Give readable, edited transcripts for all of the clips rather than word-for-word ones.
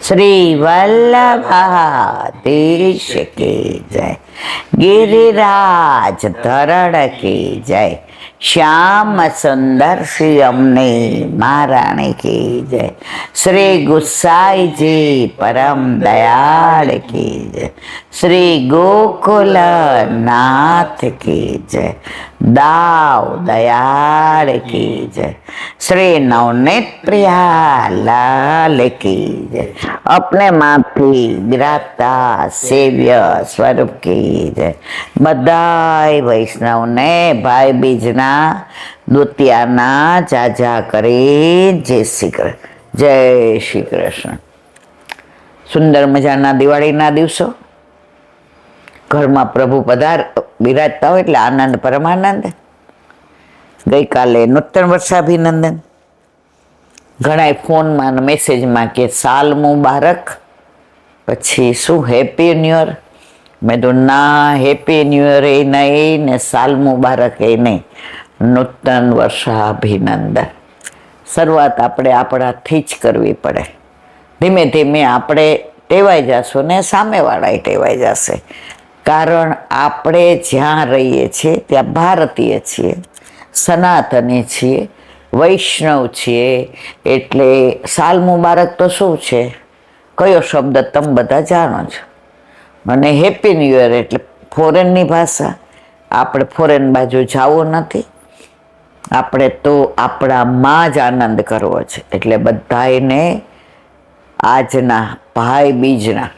શ્રી વલ્લભાધીશ કી જય, ગિરિરાજ ધરણ કી જય, શ્યામ સુંદર શ્રી અમને મહારાણી કી જય, શ્રી ગુસાઈજી પરમ દયાળ કી જય, શ્રી ગોકુલ નાથ કી જય, દાવ દયાળ કી જય, શ્રી નવनीत प्रिया लाल की जय, अपने माफी विराता सेव्य स्वरूप की जय। बधाय वैष्णव ने भाई बीजना द्वितीयाना जाजा કરી જય શ્રી કૃષ્ણ, જય શ્રી કૃષ્ણ। સુંદર મજાના દિવાળીના દિવસો ઘરમાં પ્રભુ પધાર બિરાજતા હોય એટલે આનંદ પરમાનંદ। ગઈકાલે નૂતન વર્ષાભિનંદન, ઘણા ફોનમાં મેસેજમાં કે સાલ મુબારક, પછી શું હેપી ન્યુ યર। મેં તો ના હેપી ન્યુ યર એ નહીં ને સાલ મુબારક એ નહીં, નૂતન વર્ષાભિનંદન। શરૂઆત આપણે આપણાથી જ કરવી પડે, ધીમે ધીમે આપણે ટેવાઈ જશું ને સામેવાળા ટેવાઈ જશે। કારણ આપણે જ્યાં રહીએ છીએ ત્યાં ભારતીય છીએ, સનાતની છીએ, વૈષ્ણવ છીએ, એટલે સાલ મુબારક તો શું છે, કયો શબ્દ તમે બધા જાણો છો। અને હેપી ન્યુ યર એટલે ફોરેનની ભાષા, આપણે ફોરેન બાજુ જવું નથી, આપણે તો આપણામાં જ આનંદ કરવો છે। એટલે બધાને આજના ભાઈ બીજના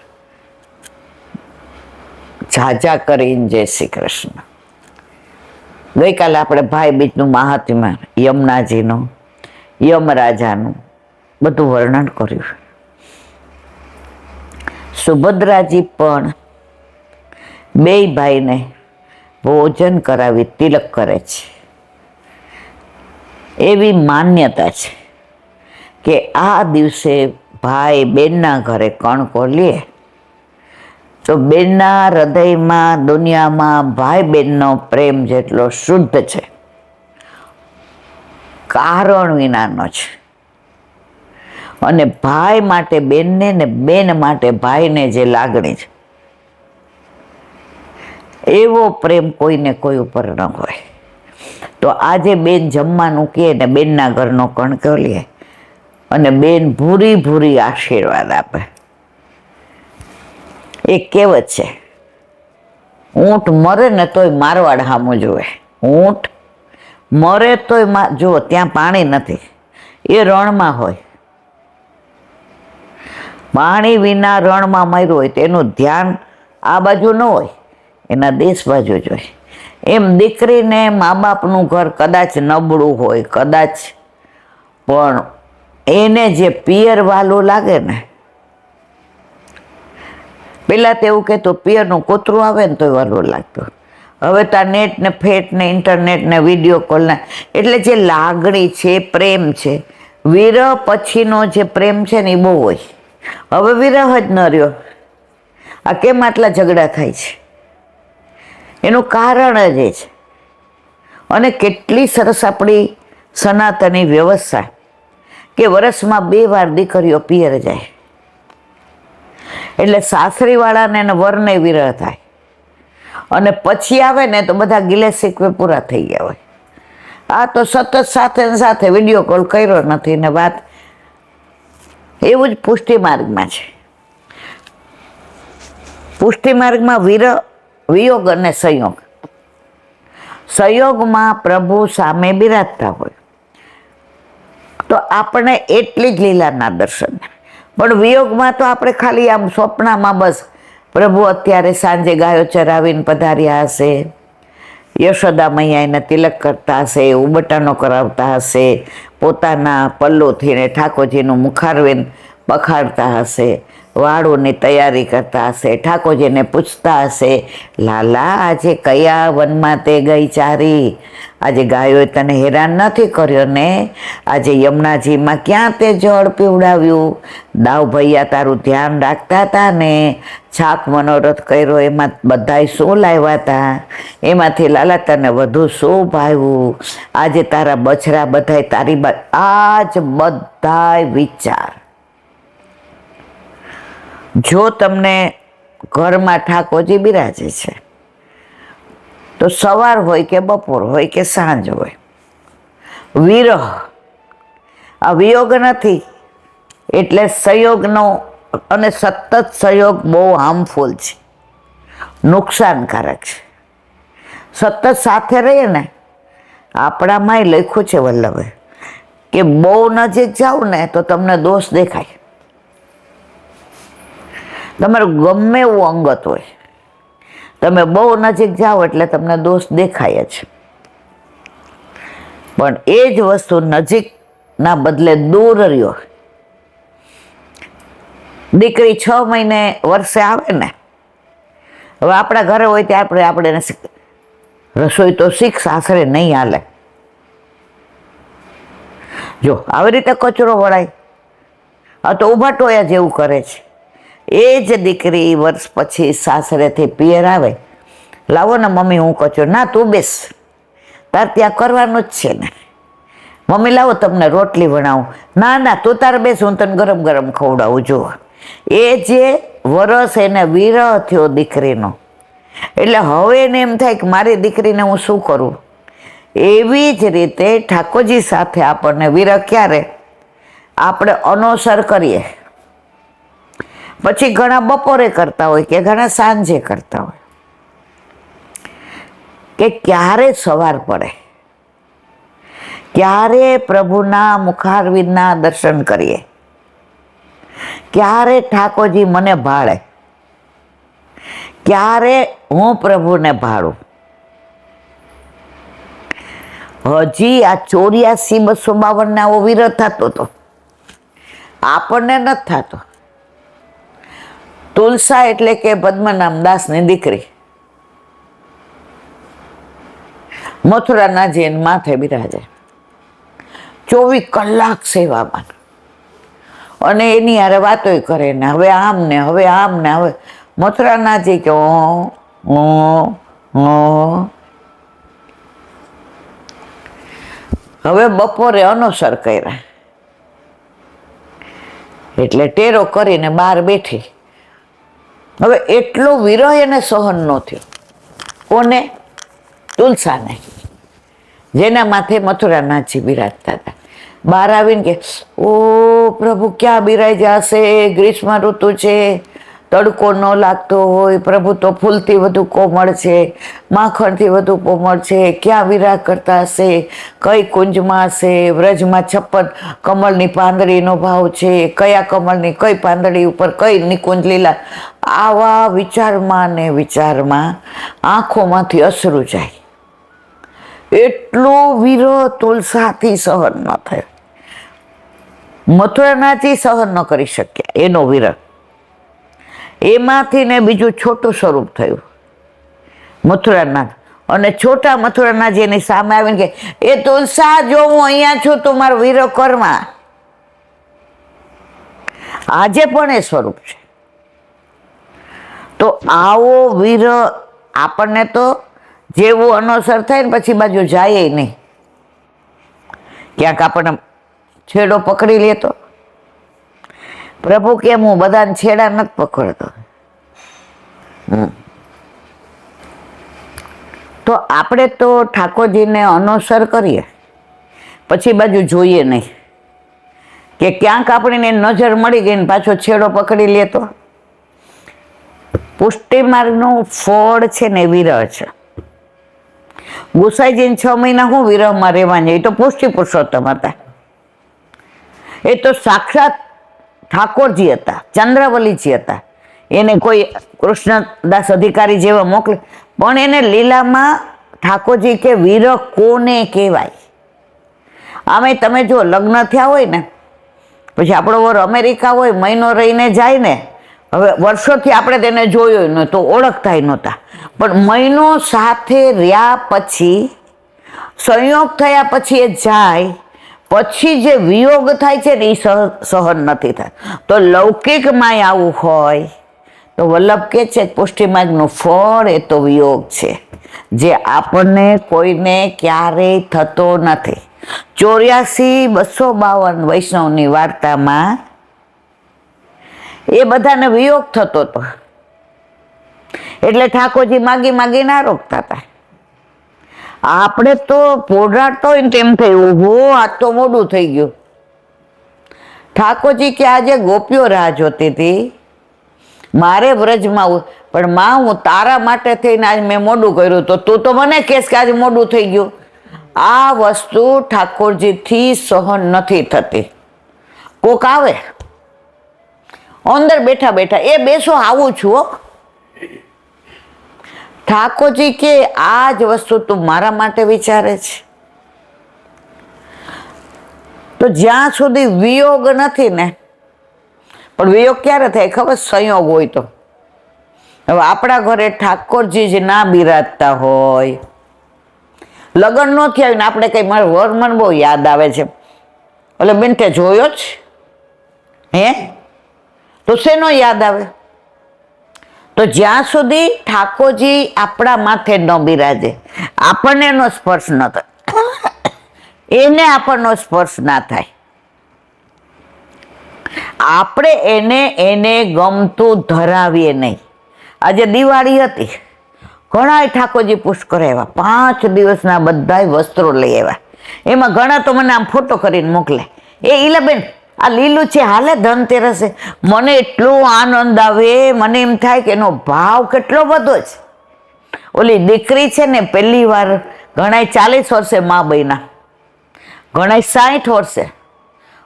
ઝાઝા કરીને જય શ્રી કૃષ્ણ। ગઈકાલે આપણે ભાઈ બીજનું મહાત્મ્ય, યમુનાજીનું, યમરાજાનું બધું વર્ણન કર્યું। સુભદ્રાજી પણ બે ભાઈને ભોજન કરાવી તિલક કરે છે। એવી માન્યતા છે કે આ દિવસે ભાઈ બેનના ઘરે કણકો લે તો બેનના હૃદયમાં દુનિયામાં ભાઈ બહેનનો પ્રેમ જેટલો શુદ્ધ છે, કારણ વિનાનો છે। અને ભાઈ માટે બેનને ને બેન માટે ભાઈને જે લાગણી છે, એવો પ્રેમ કોઈને કોઈ ઉપર ન હોય। તો આજે બેન જમવાનું કહે ને બેનના ઘરનો કણકો લે અને બેન ભૂરી ભૂરી આશીર્વાદ આપે। એ કહેવત છે, ઊંટ મરે ને તોય મારવાડ સામું જોવે। ઊંટ મરે તોય જો ત્યાં પાણી નથી, એ રણમાં હોય, પાણી વિના રણમાં મર્યું હોય તો એનું ધ્યાન આ બાજુ ન હોય, એના દેશ બાજુ જ હોય। એમ દીકરીને મા બાપનું ઘર કદાચ નબળું હોય, કદાચ, પણ એને જે પિયર વાલું લાગે ને, પેલા તો એવું કહેતું પિયરનું કૂતરું આવે ને તોય વાલું લાગતું, હવે તો આ નેટ ને ફેટ ને ઇન્ટરનેટ ને વિડીયો કોલ ને, એટલે જે લાગણી છે, પ્રેમ છે, વિરહ પછીનો જે પ્રેમ છે ને એ બહુ હોય। હવે વિરહ જ ન રહ્યો। આ કેમ આટલા ઝઘડા થાય છે, એનું કારણ જ એ છે। અને કેટલી સરસ આપણી સનાતની વ્યવસ્થા કે વર્ષમાં 2 વાર દીકરીઓ પિયર જાય, એટલે સાસરીવાળાને ને વરને વિરહ થાય, અને પછી આવે ને તો બધા ગિલે શીખવે પૂરા થઈ ગયા હોય। આ તો સતત સાથે ને સાથે વિડીયો કોલ કર્યો નથી ને વાત, એવું જ પુષ્ટિ માર્ગમાં છે। પુષ્ટિ માર્ગમાં વિરહ, વિયોગ અને સંયોગ। સંયોગમાં પ્રભુ સામે બિરાજતા હોય તો આપણે એટલી જ લીલાના દર્શન, પણ વિયોગમાં તો આપણે ખાલી આમ સ્વપ્નમાં બસ પ્રભુ અત્યારે સાંજે ગાયો ચરાવીને પધાર્યા હશે, યશોદા મૈયા એને તિલક કરતા હશે, ઉબટાનો કરાવતા હશે, પોતાના પલ્લુથીને ઠાકોરજીનું મુખારવિંદ બખાડતા હશે, વાળુની તૈયારી કરતા હશે, ઠાકોરજીને પૂછતા હશે, લાલા આજે કયા વનમાં તે ગઈ ચારી, આજે ગાયોએ તને હેરાન નથી કર્યો ને, આજે યમુનાજીમાં ક્યાં તે જળ પીવડાવ્યું, દાવ ભૈયા તારું ધ્યાન રાખતા હતા ને, છાક મનોરથ કર્યો એમાં બધાય શું લાવ્યા હતા, એમાંથી લાલા તને વધુ શું ભાવ્યું, આજે તારા બછરા બધાય તારી આ જ બધાય વિચાર। જો તમને ઘરમાં ઠાકોરજી બિરાજે છે તો સવાર હોય કે બપોર હોય કે સાંજ હોય, વિરહ આ વિયોગ નથી એટલે સંયોગનો, અને સતત સંયોગ બહુ હાર્મફુલ છે, નુકસાનકારક છે. સતત સાથે રહીએ ને, આપણામાંય લખ્યું છે વલ્લભે કે બહુ નજીક જાઓ ને તો તમને દોષ દેખાય. તમારું ગમે એવું અંગત હોય, તમે બહુ નજીક જાઓ એટલે તમને દોષ દેખાય જ. પણ એ જ વસ્તુ નજીકના બદલે દૂર રહ્યો. દીકરી 6 મહિને વર્ષે આવે ને, હવે આપણા ઘરે હોય ત્યાં આપણે રસોઈ તો શીખ, સાસરે નહીં હાલે. જો આવી રીતે કચરો વળાય, આ તો ઊભા ટોયા જેવું કરે છે. એ જ દીકરી વર્ષ પછી સાસરેથી પિયર આવે, લાવો ને મમ્મી હું કચરો, ના તું બેસ, તાર ત્યાં કરવાનું જ છે ને. મમ્મી લાવો તમને રોટલી બનાવું, ના ના તું તાર બેસ, હું તને ગરમ ગરમ ખવડાવું. જુઓ એ જે વરસ એને વિરહ થયો દીકરીનો, એટલે હવે એને એમ થાય કે મારી દીકરીને હું શું કરું. એવી જ રીતે ઠાકોરજી સાથે આપણને વિરહ ક્યારે, આપણે અનુસર કરીએ, પછી ઘણા બપોરે કરતા હોય કે ઘણા સાંજે કરતા હોય, કે ક્યારે સવાર પડે, ક્યારે પ્રભુના મુખારવિંદના દર્શન કરીએ, ક્યારે ઠાકોરજી મને ભાળે, ક્યારે હું પ્રભુને ભાળું. હજી આ 84-252 આવો વિરહ થતો હતો, આપણને નથી થતો. તુલસા એટલે કે પદ્મનાભ દાસની દીકરી મથુરાના જૈન માથે બિરાજે, 24 કલાક સેવામાં, અને એની હારે વાતોય કરે ને, હવે આમ ને હવે આમ ને. હવે મથુરાનાજી કે હવે બપોરે અનુસર કર્યા, એટલે ટેરો કરીને બહાર બેઠી. હવે એટલો વિરહ એને સહન ન થયો. કોને? તુલસાને, જેના માથે મથુરાનાથજી બિરાજતા હતા. બહાર આવીને કે ઓ પ્રભુ ક્યાં બિરાજ જશે, ગ્રીષ્મ ઋતુ છે, તડકો ન લાગતો હોય, પ્રભુ તો ફૂલથી વધુ કોમળ છે, માખણથી વધુ કોમળ છે, ક્યાં વિરાગ કરતા હશે, કઈ કુંજમાં હશે, વ્રજમાં 56 કમળની પાંદડીનો ભાવ છે, કયા કમળની કઈ પાંદડી ઉપર કઈ નિકુંજ લીલા. આવા વિચારમાં ને વિચારમાં આંખોમાંથી અશ્રુ જાય. એટલો વિરહ તુલસાથી સહન ન થયો. મથુરાનાથજી સહન ન કરી શક્યા એનો વિરહ. એમાંથી ને બીજું છોટું સ્વરૂપ થયું મથુરાનાથ, અને છોટા મથુરાનાથજી એની સામે આવીને કે એ તુલસા, જો હું અહીંયા છું, તું મારો વિરહ કરમાં. આજે પણ એ સ્વરૂપ છે. તો આવો વિરહ આપણને તો જેવું અનુસર થાય ને પછી બાજુ જાય નહીં. ક્યાંક આપણને છેડો પકડી લેતો. પ્રભુ કેમ હું બધાને છેડા નથી પકડતો. તો આપણે તો ઠાકોરજીને અનુસર કરીએ, પછી બાજુ જોઈએ નહીં કે ક્યાંક આપણને નજર મળી ગઈ ને પાછો છેડો પકડી લેતો. પુષ્ટિ માર્ગનું ફળ છે ને વિરહ છે. ગુસાઈજીને 6 મહિના હું વિરહમાં રહેવાની, એ તો પુષ્ટિ પુરુષોત્તમ હતા. એ તો સાક્ષાત ઠાકોરજી હતા, ચંદ્રવલીજી હતા. એને કોઈ કૃષ્ણદાસ અધિકારી જેવા મોકલે, પણ એને લીલામાં ઠાકોરજી કે વિરહ કોને કહેવાય. આમે તમે જો લગ્ન થયા હોય ને, પછી આપણો વર અમેરિકા હોય, મહિનો રહીને જાય ને, હવે વર્ષોથી આપણે તેને જોયો ન તો ઓળખતા નહોતા, પણ મહિનો સાથે રહ્યા પછી, સંયોગ થયા પછી એ જાય, પછી જે વિયોગ થાય છે ને એ સહન નથી થાય. તો લૌકિકમાં આવું હોય તો વલ્લભ કે છે પુષ્ટિમાર્ગનું ફળ એ તો વિયોગ છે, જે આપણને કોઈને ક્યારેય થતો નથી. 84-252 વૈષ્ણવની વાર્તામાં એ બધાને વિયોગ થતો હતો, એટલે ઠાકોરજી માગી માગી ના રોકતા હતા. આપણે તો પોઢાડતો હોય ને તેમ થયું, હો આજ તો મોડું થઈ ગયું. ઠાકોરજી કે આજે ગોપીઓ રાહ જોતી હતી, મારે વ્રજમાં, પણ માં હું તારા માટે થઈને આજ મેં મોડું કર્યું, તો તું તો મને કહેશ કે આજે મોડું થઈ ગયું. આ વસ્તુ ઠાકોરજીથી સહન નથી થતી. કોક આવે અંદર બેઠા બેઠા, એ બેસો આવું છું હો. ઠાકોરજી કે આ જ વસ્તુ તું મારા માટે વિચારે છે? તો જ્યાં સુધી વિયોગ નથી ને, પણ વિયોગ ક્યારે થાય ખબર? સંયોગ હોય તો. હવે આપણા ઘરે ઠાકોરજી જ ના બિરાજતા હોય, લગ્ન ન થયા હોય ને આપણે કઈ મારે વર મને બહુ યાદ આવે છે, એટલે બેન તે જોયો જ હે, તો શેનો યાદ આવે? તો જ્યાં સુધી ઠાકોરજી આપણા માથે ન બિરાજે, આપણને એનો સ્પર્શ ન થાય, એને આપણનો સ્પર્શ ના થાય, આપણે એને ગમતું ધરાવીએ નહીં. આજે દિવાળી હતી, ઘણા ઠાકોરજી પુષ્કર આવ્યા, 5 દિવસના બધા વસ્ત્રો લઈ આવ્યા. એમાં ઘણા તો મને આમ ફોટો કરીને મોકલે, એ ઈલાબેન આ લીલું છે હાલે ધનતેરસે. મને એટલો આનંદ આવે, મને એમ થાય કે એનો ભાવ કેટલો બધો છે. ઓલી દીકરી છે ને પહેલી વાર, ઘણા 40 વર્ષે મા બન્યા, ઘણા 60 વર્ષે,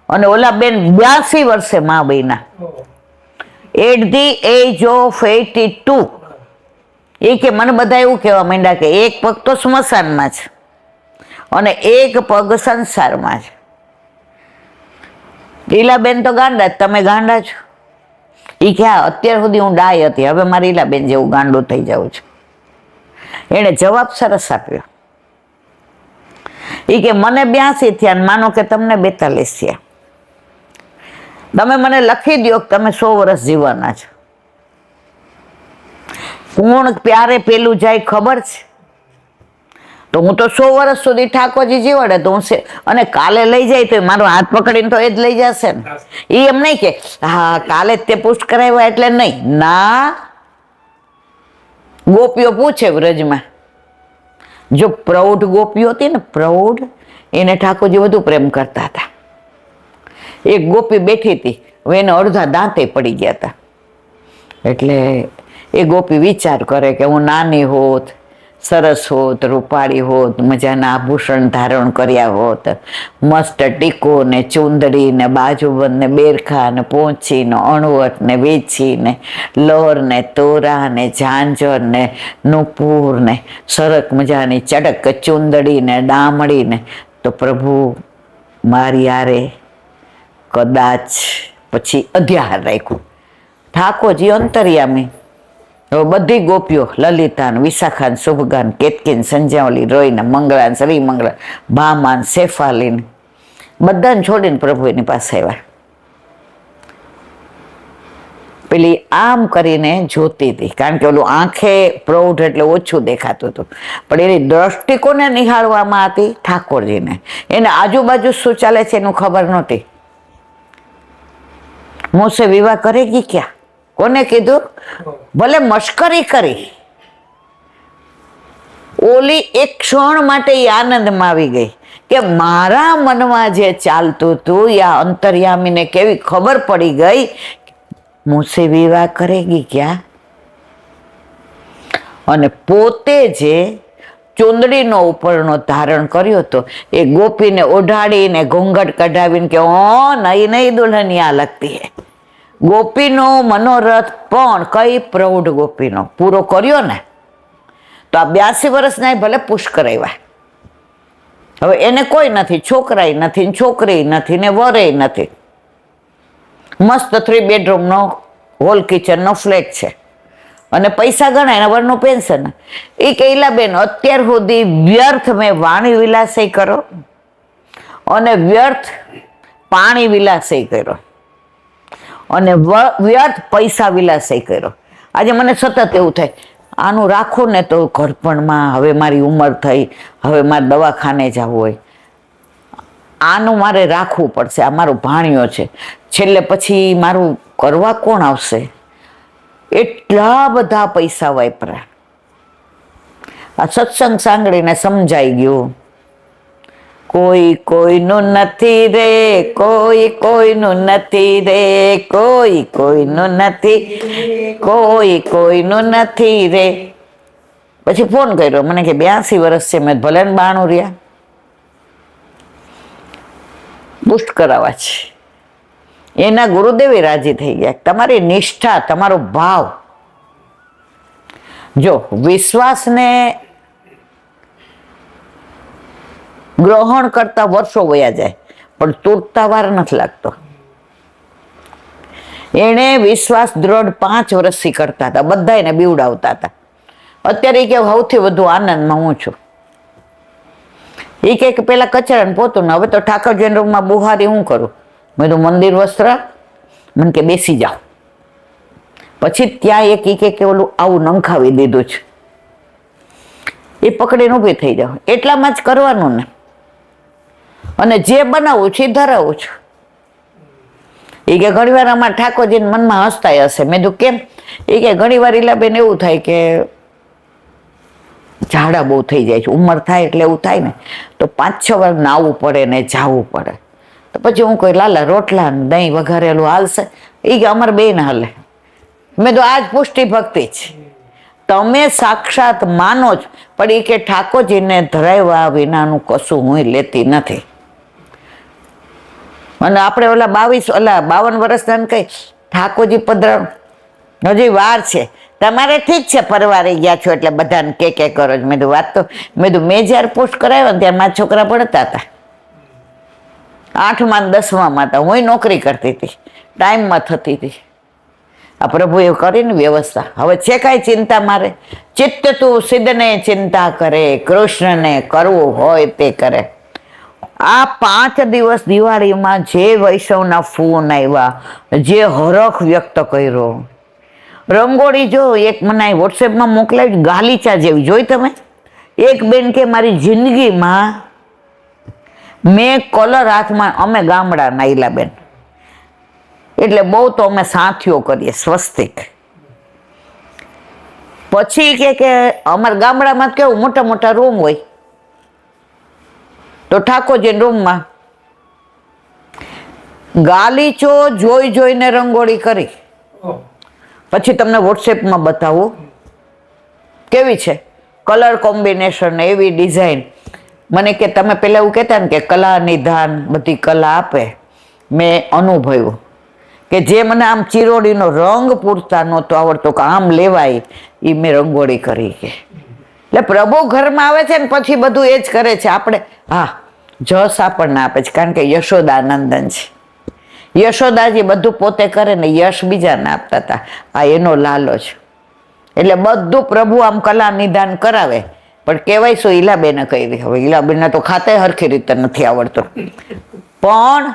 અને ઓલા બેન 82 વર્ષે મા બન્યા, એટ ધી એજ ઓફ 82. એ કે મને બધા એવું કહેવા માંડ્યા કે એક પગ તો સ્મશાનમાં છે અને એક પગ સંસારમાં છે. ઈલાબેન તો ગાંડા, તમે ગાંડા છો? એ કે અત્યાર સુધી હું ડાય હતી, હવે મારી ઈલાબેન જેવું ગાંડું થઈ જાઉં છું. એને જવાબ સરસ આપ્યો. એ કે મને 82 થયા, માનો કે તમને 42 થયા, તમે મને લખી દો કે તમે 100 વર્ષ જીવવાના છો. કોણ પ્યારે પેલું જાય ખબર છે? તો હું તો 100 વર્ષ સુધી ઠાકોરજી જીવડે તો હું અને કાલે લઈ જાય તો મારો હાથ પકડીને તો એ જ લઈ જશે ને. એ એમ નહીં કે હા કાલે જ તે પુષ્ટ કરાવ્યા એટલે નહીં ના. ગોપીઓ પૂછે વ્રજમાં, જો પ્રૌઢ ગોપીઓ હતી ને, પ્રૌઢ, એને ઠાકોરજી વધુ પ્રેમ કરતા હતા. એક ગોપી બેઠી હતી, હવે એને અડધા દાંતે પડી ગયા હતા, એટલે એ ગોપી વિચાર કરે કે હું નાની હોત, સરસ હોત, રૂપાળી હોત, મજાના આભૂષણ ધારણ કર્યા હોત, મસ્ત ટીકો ને ચુંદડી ને બાજુબંધ ને બેરખા ને પોંચી ને અણવટ ને વેચી ને લર ને તોરા ને ઝાંઝર ને નુપુર ને સરસ મજાની ચડક ચુંદડી ને ડામડી ને, તો પ્રભુ મારી યારે કદાચ પછી અધ્યાહાર રાખ્યું. ઠાકોરજી અંતર્યામી. હવે બધી ગોપીઓ લલિતાન, વિશાખાન, શુભગાન, કેતકીન, સંજાવલી, રોયને, મંગળાન, શ્રીમંગળા, ભામાન, શેફાલીન, બધાને છોડીને પ્રભુ એની પાસે આવ્યા. પેલી આમ કરીને જોતી હતી, કારણ કે ઓલું આંખે પ્રૌઢ એટલે ઓછું દેખાતું હતું, પણ એની દ્રષ્ટિ કોને નિહાળવામાં હતી? ઠાકોરજીને. એને આજુબાજુ શું ચાલે છે એનું ખબર નહોતી. મોસે વિવાહ કરેગી ક્યાં? કોને કીધું? ભલે મશ્કરી કરી, ઓલી એક ક્ષણ માટે એ આનંદમાં આવી ગઈ કે મારા મનમાં જે ચાલતું હતું એ અંતર્યામીને કેવી ખબર પડી ગઈ. મુસે વિવાહ કરેગી ક્યાં? અને પોતે જે ચુંદડીનો ઉપરનો ધારણ કર્યો હતો એ ગોપીને ઓઢાડીને ઘૂંઘટ કઢાવીને કે ઓ નહીં નહીં દુલ્હનિયા લગતી હે. ગોપીનો મનોરથ પણ કઈ પ્રૌઢ ગોપીનો પૂરો કર્યો ને, તો આ 82 વર્ષના ભલે પુષ્કર આવ્યા. હવે એને કોઈ નથી, છોકરાય નથી, છોકરી નથી ને વરે નથી. મસ્ત 3 બેડરૂમનો હોલ કિચનનો ફ્લેટ છે અને પૈસા ગણાય, એના વરનું પેન્શન. એ કૈલાબેન અત્યાર સુધી વ્યર્થ મેં વાણી વિલાસય કરો અને વ્યર્થ પાણી વિલાસય કર્યો અને વ્યર્થ પૈસા વિલાસય કર્યો. આજે મને સતત એવું થાય આનું રાખું ને તો ઘરપણમાં, હવે મારી ઉંમર થઈ, હવે મારે દવાખાને જવું હોય, આનું મારે રાખવું પડશે, આ મારો ભાણિયો છે, છેલ્લે પછી મારું કરવા કોણ આવશે? એટલા બધા પૈસા વાપર્યા. આ સત્સંગ સાંભળીને સમજાઈ ગયું, કોઈ કોઈનું નથી રે, કોઈ કોઈનું નથી રે, કોઈ કોઈનું નથી, કોઈ કોઈનું નથી રે. પછી ફોન કર્યો મને કે 82 વર્ષ છે. મેં ભલે ને 92 રહ્યા, બુસ્ટ કરાવવા છે. એના ગુરુદેવે રાજી થઈ ગયા. તમારી નિષ્ઠા, તમારો ભાવ, જો વિશ્વાસને ગ્રહણ કરતા વર્ષો વયા જાય પણ તૂટતા વાર નથી લાગતો. એને વિશ્વાસ દ્રઢ 5 વર્ષથી કરતા હતા, બધા એને બીવડાવતા હતા. અત્યારે કે સૌથી વધુ આનંદમાં હું છું. એ કે પેલા કચરા ને પોતું ને, હવે તો ઠાકોરજી રૂમમાં બુહારી હું કરું. મેં તો મંદિર વસ્ત્ર, મને કે બેસી જાઓ. પછી ત્યાં એક કે ઓલું આવું નંખાવી દીધું છે, એ પકડીને ઊભી થઈ જાવ. એટલામાં જ કરવાનું ને. અને જે બનાવું છે એ ધરાવું છું. એ કે ઘણી વાર અમારા ઠાકોરજી મનમાં હસતા હશે. મેં કીધું કેમ? એ કે ઘણી વાર ઈલાબેન એવું થાય કે ઝાડા બહુ થઈ જાય છે, ઉંમર થાય એટલે એવું થાય ને, તો 5-6 વાર નાવું પડે ને જાવું પડે. તો પછી હું કહું લાલા રોટલા દહીં વઘારેલું હાલશે? એ કે અમારે બેન હાલે. મેં તો આજ પુષ્ટિ ભક્તિ છે. તમે સાક્ષાત માનો જ, પણ એ કે ઠાકોરજીને ધરાવ્યા વિનાનું કશું હું લેતી નથી. અને આપણે ઓલા 52 વર્ષના કઈ ઠાકોરજી પધરાવ, હજી વાર છે. તમારે ઠીક છે પરવારી ગયા છો એટલે બધાને કે કરો જ. મેં વાત તો મેં જ્યારે પોસ્ટ કરાવ્યો ને ત્યારે મારા છોકરા ભણતા હતા, 8માં 10માં હતા. હું નોકરી કરતી હતી, ટાઈમમાં થતી હતી. આ પ્રભુએ કરીને વ્યવસ્થા. હવે છે કાંઈ ચિંતા મારે? ચિત્ત તું સિદ્ધને ચિંતા કરે, કૃષ્ણને કરવું હોય તે કરે. આ 5 દિવસ દિવાળીમાં જે વૈષ્ણવના ફોન આવ્યા, જે હરખ વ્યક્ત કર્યો. રંગોળી જો એક મને વોટ્સએપમાં મોકલાવી, ગાલીચા જેવી જોઈ તમે? એક બેન કે મારી જિંદગીમાં મેં કલર હાથમાં, અમે ગામડા નાઈલા બેન એટલે બહુ તો અમે સાથીઓ કરીએ સ્વસ્તિક. પછી કે અમારા ગામડામાં કેવું મોટા મોટા રૂમ હોય, તો ઠાકોરજી રૂમમાં ગાલીચો જોઈને રંગોળી કરી. પછી તમને વોટ્સએપમાં બતાવું કેવી છે, કલર કોમ્બિનેશન, એવી ડિઝાઇન. મને કે તમે પેલા એવું કહેતા ને કે કલા નિદાન બધી કલા આપે. મેં અનુભવ્યું કે જે મને આમ ચીરોડીનો રંગ પૂરતા નહોતો આવડતો કે આમ લેવાય, એ મેં રંગોળી કરી. કે એટલે પ્રભુ ઘરમાં આવે છે ને પછી બધું એ જ કરે છે. આપણે હા જસ આપણને આપે છે, કારણ કે યશોદાનંદન છે. યશોદાજી બધું પોતે કરે ને યશ બીજાને આપતા હતા. આ એનો લાલો છે. એટલે બધું પ્રભુ આમ કલા નિદાન કરાવે. પણ કહેવાય શું ઈલાબેને કરી. હવે ઈલાબેનને તો ખાતે હરખી રીતે નથી આવડતું. પણ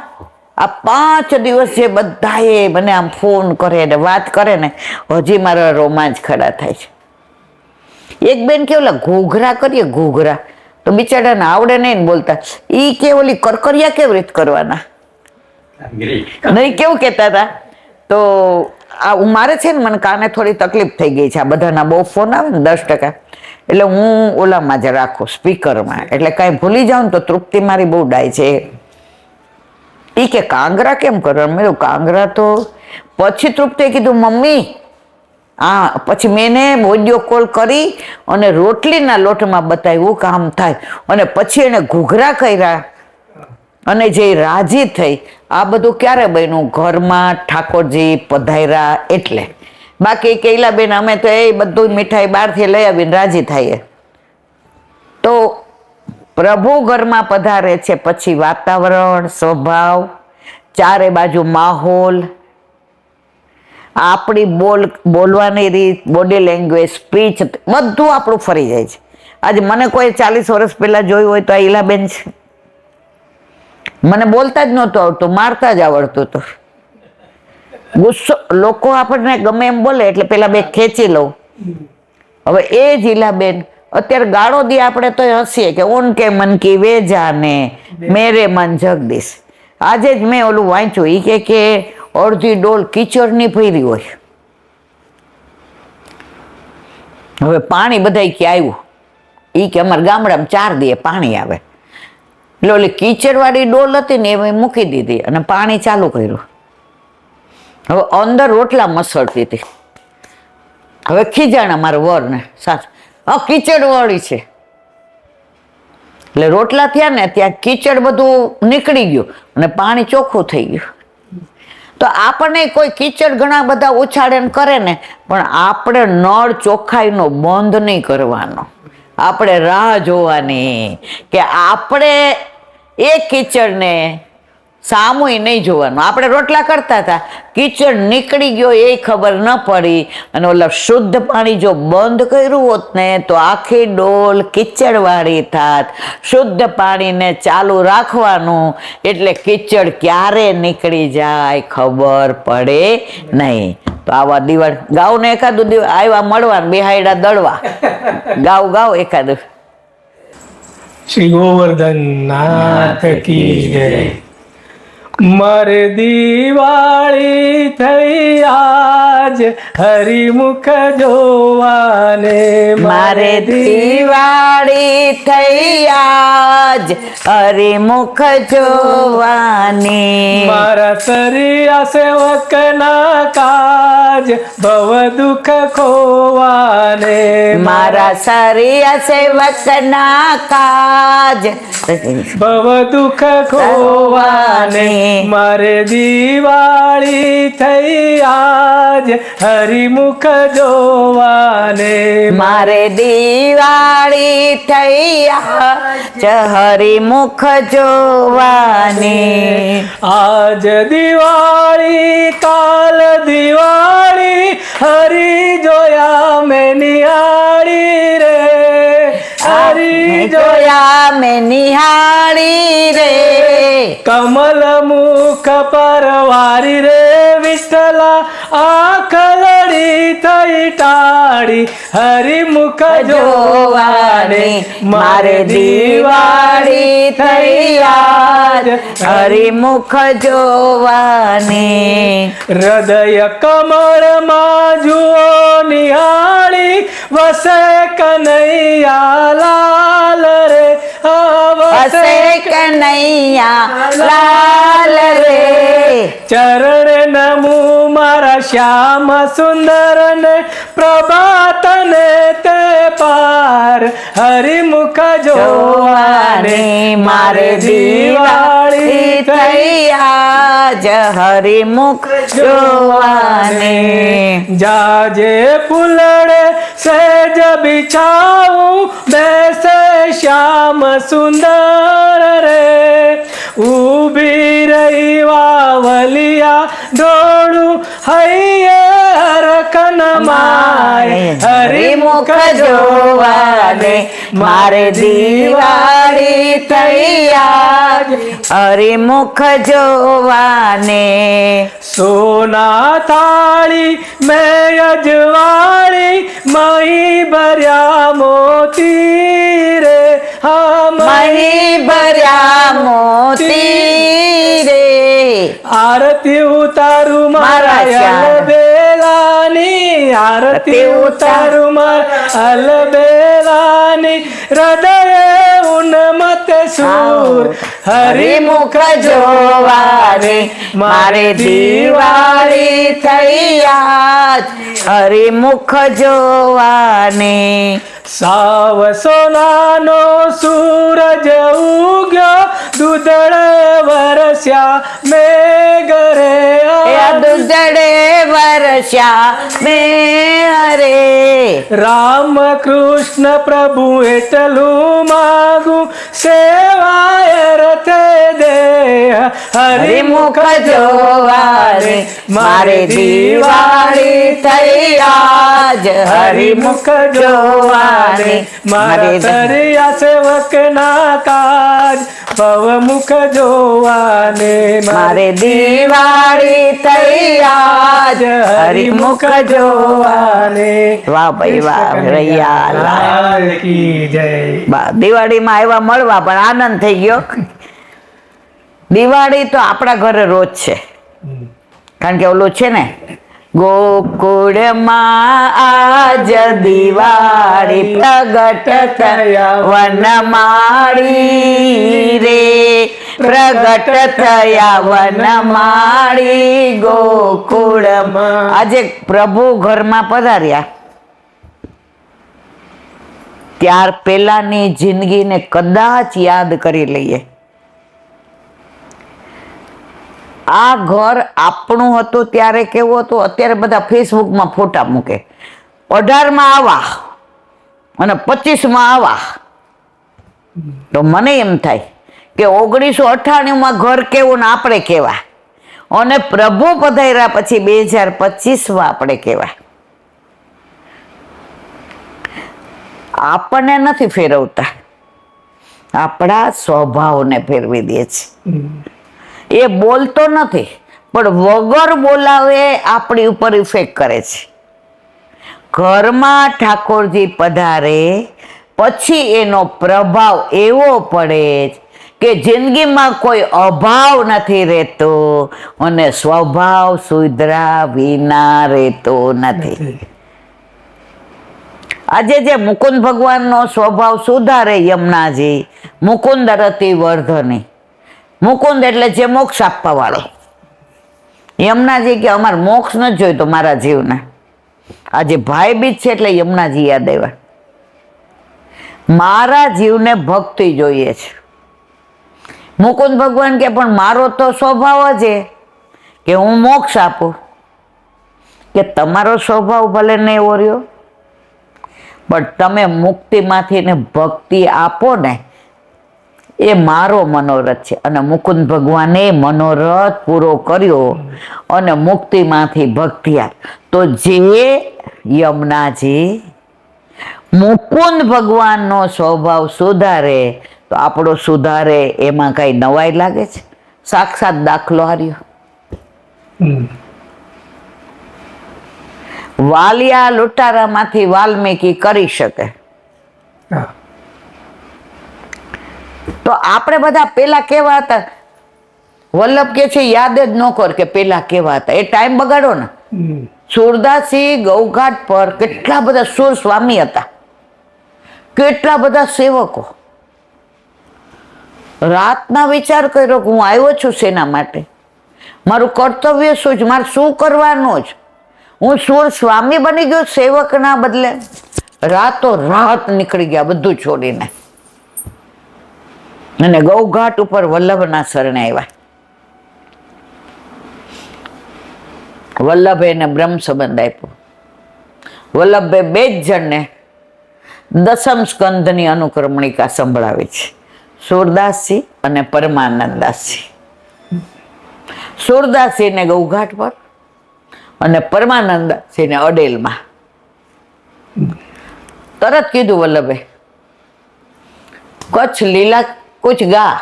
આ 5 દિવસ જે બધાએ મને આમ ફોન કરે ને વાત કરે ને, હજી મારા રોમાંચ ખડા થાય છે. એક બેન કે ઓલા ઘૂઘરા કરીએ, ઘૂઘરા તો બિચારાને આવડે નહીં બોલતા. ઈ કે ઓલી કરકરિયા કેવી રીતે કરવાના, નહીં કેવું કહેતા હતા. તો આ મારે છે ને, મને કાને થોડી તકલીફ થઈ ગઈ છે. આ બધાના બહુ ફોન આવે ને 10%, એટલે હું ઓલામાં જ રાખું સ્પીકરમાં, એટલે કાંઈ ભૂલી જાઉં ને તો તૃપ્તિ મારી બહુ ડાય છે. એ કે કાંગરા કેમ કરવા? મેં કાંગરા તો પછી તૃપ્તિએ કીધું મમ્મી પછી મેં એને ઓડિયો કોલ કરી અને રોટલીના લોટમાં બતાવ્યું કામ થાય, અને પછી એને ઘૂઘરા કર્યા અને જે રાજી થઈ. આ બધું ક્યારે બન્યું? ઘરમાં ઠાકોરજી પધાર્યા એટલે. બાકી કૈલાબેન અમે તો એ બધું મીઠાઈ બહારથી લઈ આવીને રાજી થઈએ. તો પ્રભુ ઘરમાં પધારે છે પછી વાતાવરણ, સ્વભાવ, ચારે બાજુ માહોલ, આપણી બોલવાની રીત, બોડી લેંગ્વેજ, સ્પીચ, બધું આપણું ફરી જાય છે. આજે મને કોઈ 40 વર્ષ પહેલા જોયું હોય તો આ ઈલાબેન છે. મને બોલતા જ નહોતું આવડતું, મારતા જ આવડતું હતું. ગુસ્સો, લોકો આપણને ગમે એમ બોલે એટલે પેલા બે ખેંચી લઉં. હવે એ જ ઈલાબેન અત્યારે ગાળો દી આપણે તો હસીએ કે ઉનકે મન કી વે જાને મેરે મન જગદીશ. આજે જ મેં ઓલું વાંચ્યું, એ કે અડધી ડોલ કીચડની ભરી હોય. હવે પાણી બધા કે આવ્યું, એ કે અમારા ગામડામાં 4 દીએ પાણી આવે. એટલે ઓલી કીચડવાળી ડોલ હતી ને એ મૂકી દીધી અને પાણી ચાલુ કર્યું. હવે અંદર રોટલા મસળતી હતી. હવે ખીજાણા મારા વરને સાસ, કીચડ વાળી છે. એટલે રોટલા થયા ને ત્યાં કીચડ બધું નીકળી ગયું અને પાણી ચોખ્ખું થઈ ગયું. તો આપણને કોઈ કીચડ ઘણા બધા ઉછાળે ને કરે ને, પણ આપણે નળ ચોખ્ખાઈનો બંધ નહીં કરવાનો. આપણે રાહ જોવાની કે આપણે એ કીચડને સામુય નહીં જોવાનું. આપણે રોટલા કરતા હતા, કીચડ નીકળી ગયો એ ખબર ન પડી, અને ઓલા શુદ્ધ પાણી જો બંધ કર્યું હોત ને તો આખી ડોલ કીચડવાળી થાત. શુદ્ધ પાણીને ચાલુ રાખવાનું, એટલે કીચડ ક્યારે નીકળી જાય ખબર પડે નહીં. તો આવા દિવાળી ગાવ ને એકાદું દિવસ આવ્યા મળવાનું, બેહાયડા દળવા ગાવ એકાદું. શ્રી ગોવર્ધન નાથ કી જય. મારે દિવાળી થઈ આજ હરિમુખ જોવાને. મારે દિવાળી થઈ આજ હરિમુખ જોવાની. મારા સરિયા સેવકના કાજ ભવ દુઃખ ખોવાને. મારા સરિયા સેવકના કાજ ભવ દુઃખ ખોવાને. મારે દિવાળી થઈ આજ હરિમુખ જોવાને. મારે દિવાળી થઈ આજ હરિમુખ જોવાની. આજ દિવાળી કાલ દિવાળી હરી જોયા મેં નિહાળી રે. હરી જોયા મેં નિહાળી રે. કમલ મુખ પરવારી રે વિઠ્ઠલા આખલડી થઈ ટાળી હરિમુખ જોવાની. મારે દિવાળી થઈ આજ હરિમુખ જોવાની. હૃદય કમળમાં જુઓ નિહાળી વસે કનૈયા લાલ રે. વસે કનૈયા લાલ રે. ચરણ નમુ મારા શ્યામ સુંદર ને પ્રભાતને તે પાર હરિમુખ જોવાને. મારે દિવાળી થઈ આજ હરિમુખ જોવાને. જાજે ફૂલડે સેજ બિછાવું બેસે શ્યામ સુંદર રે. ઊભી રહી વાવલિયા ઢોળું હૈયે હરખન માય હરિમુખ જોવાને. મારે દિવાળી થઈ આજ હરિમુખ જોવાને. સોના થાળી મેં અજવાળી મહી ભર્યા મોતી રે. મહી ભર્યા મોતી રે. આરતી ઉતારું મારા અલબેલાની. આરતી ઉતારું મારા અલબેલાની. હૃદય ઉન્મત સુર હરિમુખ જોવાને. મારે દિવાળી થઈ આજ હરિમુખ જોવાને. સાવ સોનાનો સૂરજ ઉગ્યો દૂધળે વરસ્યા મેઘરે. દૂધળે વરસ્યા મેરે. રામ કૃષ્ણ પ્રભુ એટલું માગું સેવાય રથે દે હરિમુખ જોવાને. મારે દિવાળી થઈ આજ હરિમુખ જોવાને. મારે સરિયા સેવકના કાજ ભવમુખ જોવાને. મારે દિવાળી થઈ આજ હરિમુખ જોવાને. વાહ ભાઈ વાહ, રૈયા લાલ કી જય. દિવાળીમાં આવ્યા મળવા પણ આનંદ થઈ ગયો. દિવાળી તો આપણા ઘરે રોજ છે, કારણ કે ઓલું છે ને, ગોકુળમાં આજ દિવાળી પ્રગટ થયા વનમાળી રે, પ્રગટ થયા વનમાળી ગોકુળમાં. આજે પ્રભુ ઘરમાં પધાર્યા ત્યાર પહેલાની જિંદગીને કદાચ યાદ કરી લઈએ. આ ઘર આપણું હતું ત્યારે કેવું હતું? અત્યારે બધા ફેસબુકમાં ફોટા મૂકે, 18માં આવા અને 25માં આવા. તો મને એમ થાય કે 1998માં ઘર કેવું ને આપણે કેવા, અને પ્રભુ પધાર્યા પછી 2025માં આપણે કેવા. આપણને નથી ફેરવતા, આપણા સ્વભાવને ફેરવી દે છે. એ બોલતો નથી પણ વગર બોલાવે આપણી ઉપર ઇફેક્ટ કરે છે. ઘરમાં ઠાકોરજી પધારે પછી એનો પ્રભાવ એવો પડે કે જિંદગીમાં કોઈ અભાવ નથી રહેતો અને સ્વભાવ સુધરા વિના રહેતો નથી. આજે જે મુકુંદ ભગવાનનો સ્વભાવ સુધારે યમુનાજી, મુકુંદ રતિ વર્ધની. મુકુંદ એટલે જે મોક્ષ આપવા વાળો. યમુનાજી કે અમારે મોક્ષ ન જોઈતો મારા જીવને. આજે ભાઈ બીજ છે એટલે યમુનાજી યાદ આવ્યા. મારા જીવને ભક્તિ જોઈએ છે. મુકુંદ ભગવાન કે પણ મારો તો સ્વભાવ જ કે હું મોક્ષ આપું. કે તમારો સ્વભાવ ભલે નહીં એવો રહ્યો, પણ તમે મુક્તિમાંથી ને ભક્તિ આપો ને, એ મારો મનોરથ છે. અને મુકુંદ ભગવાને મનોરથ પૂરો કર્યો અને મુક્તિમાંથી ભક્તિ આપ. તો જે યમુનાજી મુકુંદ ભગવાનનો સ્વભાવ સુધારે તો આપણો સુધારે, એમાં કઈ નવાઈ લાગે છે? સાક્ષાત દાખલો હાર્યો. વાલિયા લૂંટારામાંથી વાલ્મીકી કરી શકે. તો આપણે બધા પેલા કેવા હતા? વલ્લભ કે છે યાદ જ ન કર કે પેલા કેવા હતા. એ ટાઈમ બગાડો ને. સુરદાસી ગૌઘાટ પર કેટલા બધા સુર સ્વામી હતા, કેટલા બધા સેવકો. રાતના વિચાર કર્યો કે હું આવ્યો છું શેના માટે, મારું કર્તવ્ય શું છે, મારે શું કરવાનું જ. હું સુર સ્વામી બની ગયો સેવકના બદલે. રાતો રાત નીકળી ગયા બધું છોડીને અને ગૌઘાટ ઉપર વલ્લભના શરણે આવ્યા. વલ્લભે એને બ્રહ્મ સંબંધ આપ્યો. વલ્લભે બે જ જણને દસમ સ્કંદની અનુક્રમણિકા સંભળાવી છે, સુરદાસજી અને પરમાનંદાસજી. સુરદાસજીને ગૌઘાટ પર અને પરમાનંદાસજીને અડેલમાં. તરત કીધું વલ્લભે, કચ્છ લીલા કુછ ગા.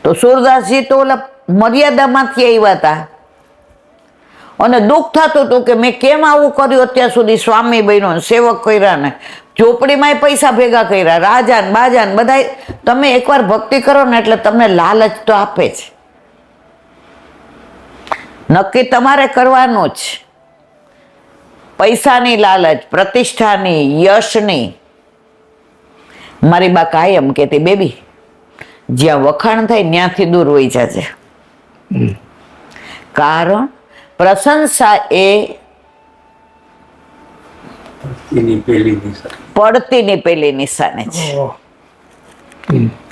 તો સુરદાસજી તો ઓલા મર્યાદામાંથી આવ્યા હતા અને દુઃખ થતું હતું કે મેં કેમ આવું કર્યું અત્યાર સુધી. સ્વામી બન્યો, સેવક કર્યા ને ચોપડીમાં પૈસા ભેગા કર્યા, રાજાન બાજાન બધા. તમે એકવાર ભક્તિ કરો ને એટલે તમને લાલચ તો આપે છે. નક્કી તમારે કરવાનું જ. પૈસાની લાલચ, પ્રતિષ્ઠાની, યશની. મારી બા કાયમ કહેતી, બેબી જ્યાં વખાણ થાય ત્યાંથી દૂર વહી જાજે. કારણ પ્રશંસા એ પડતીની પેલી નિશાને છે.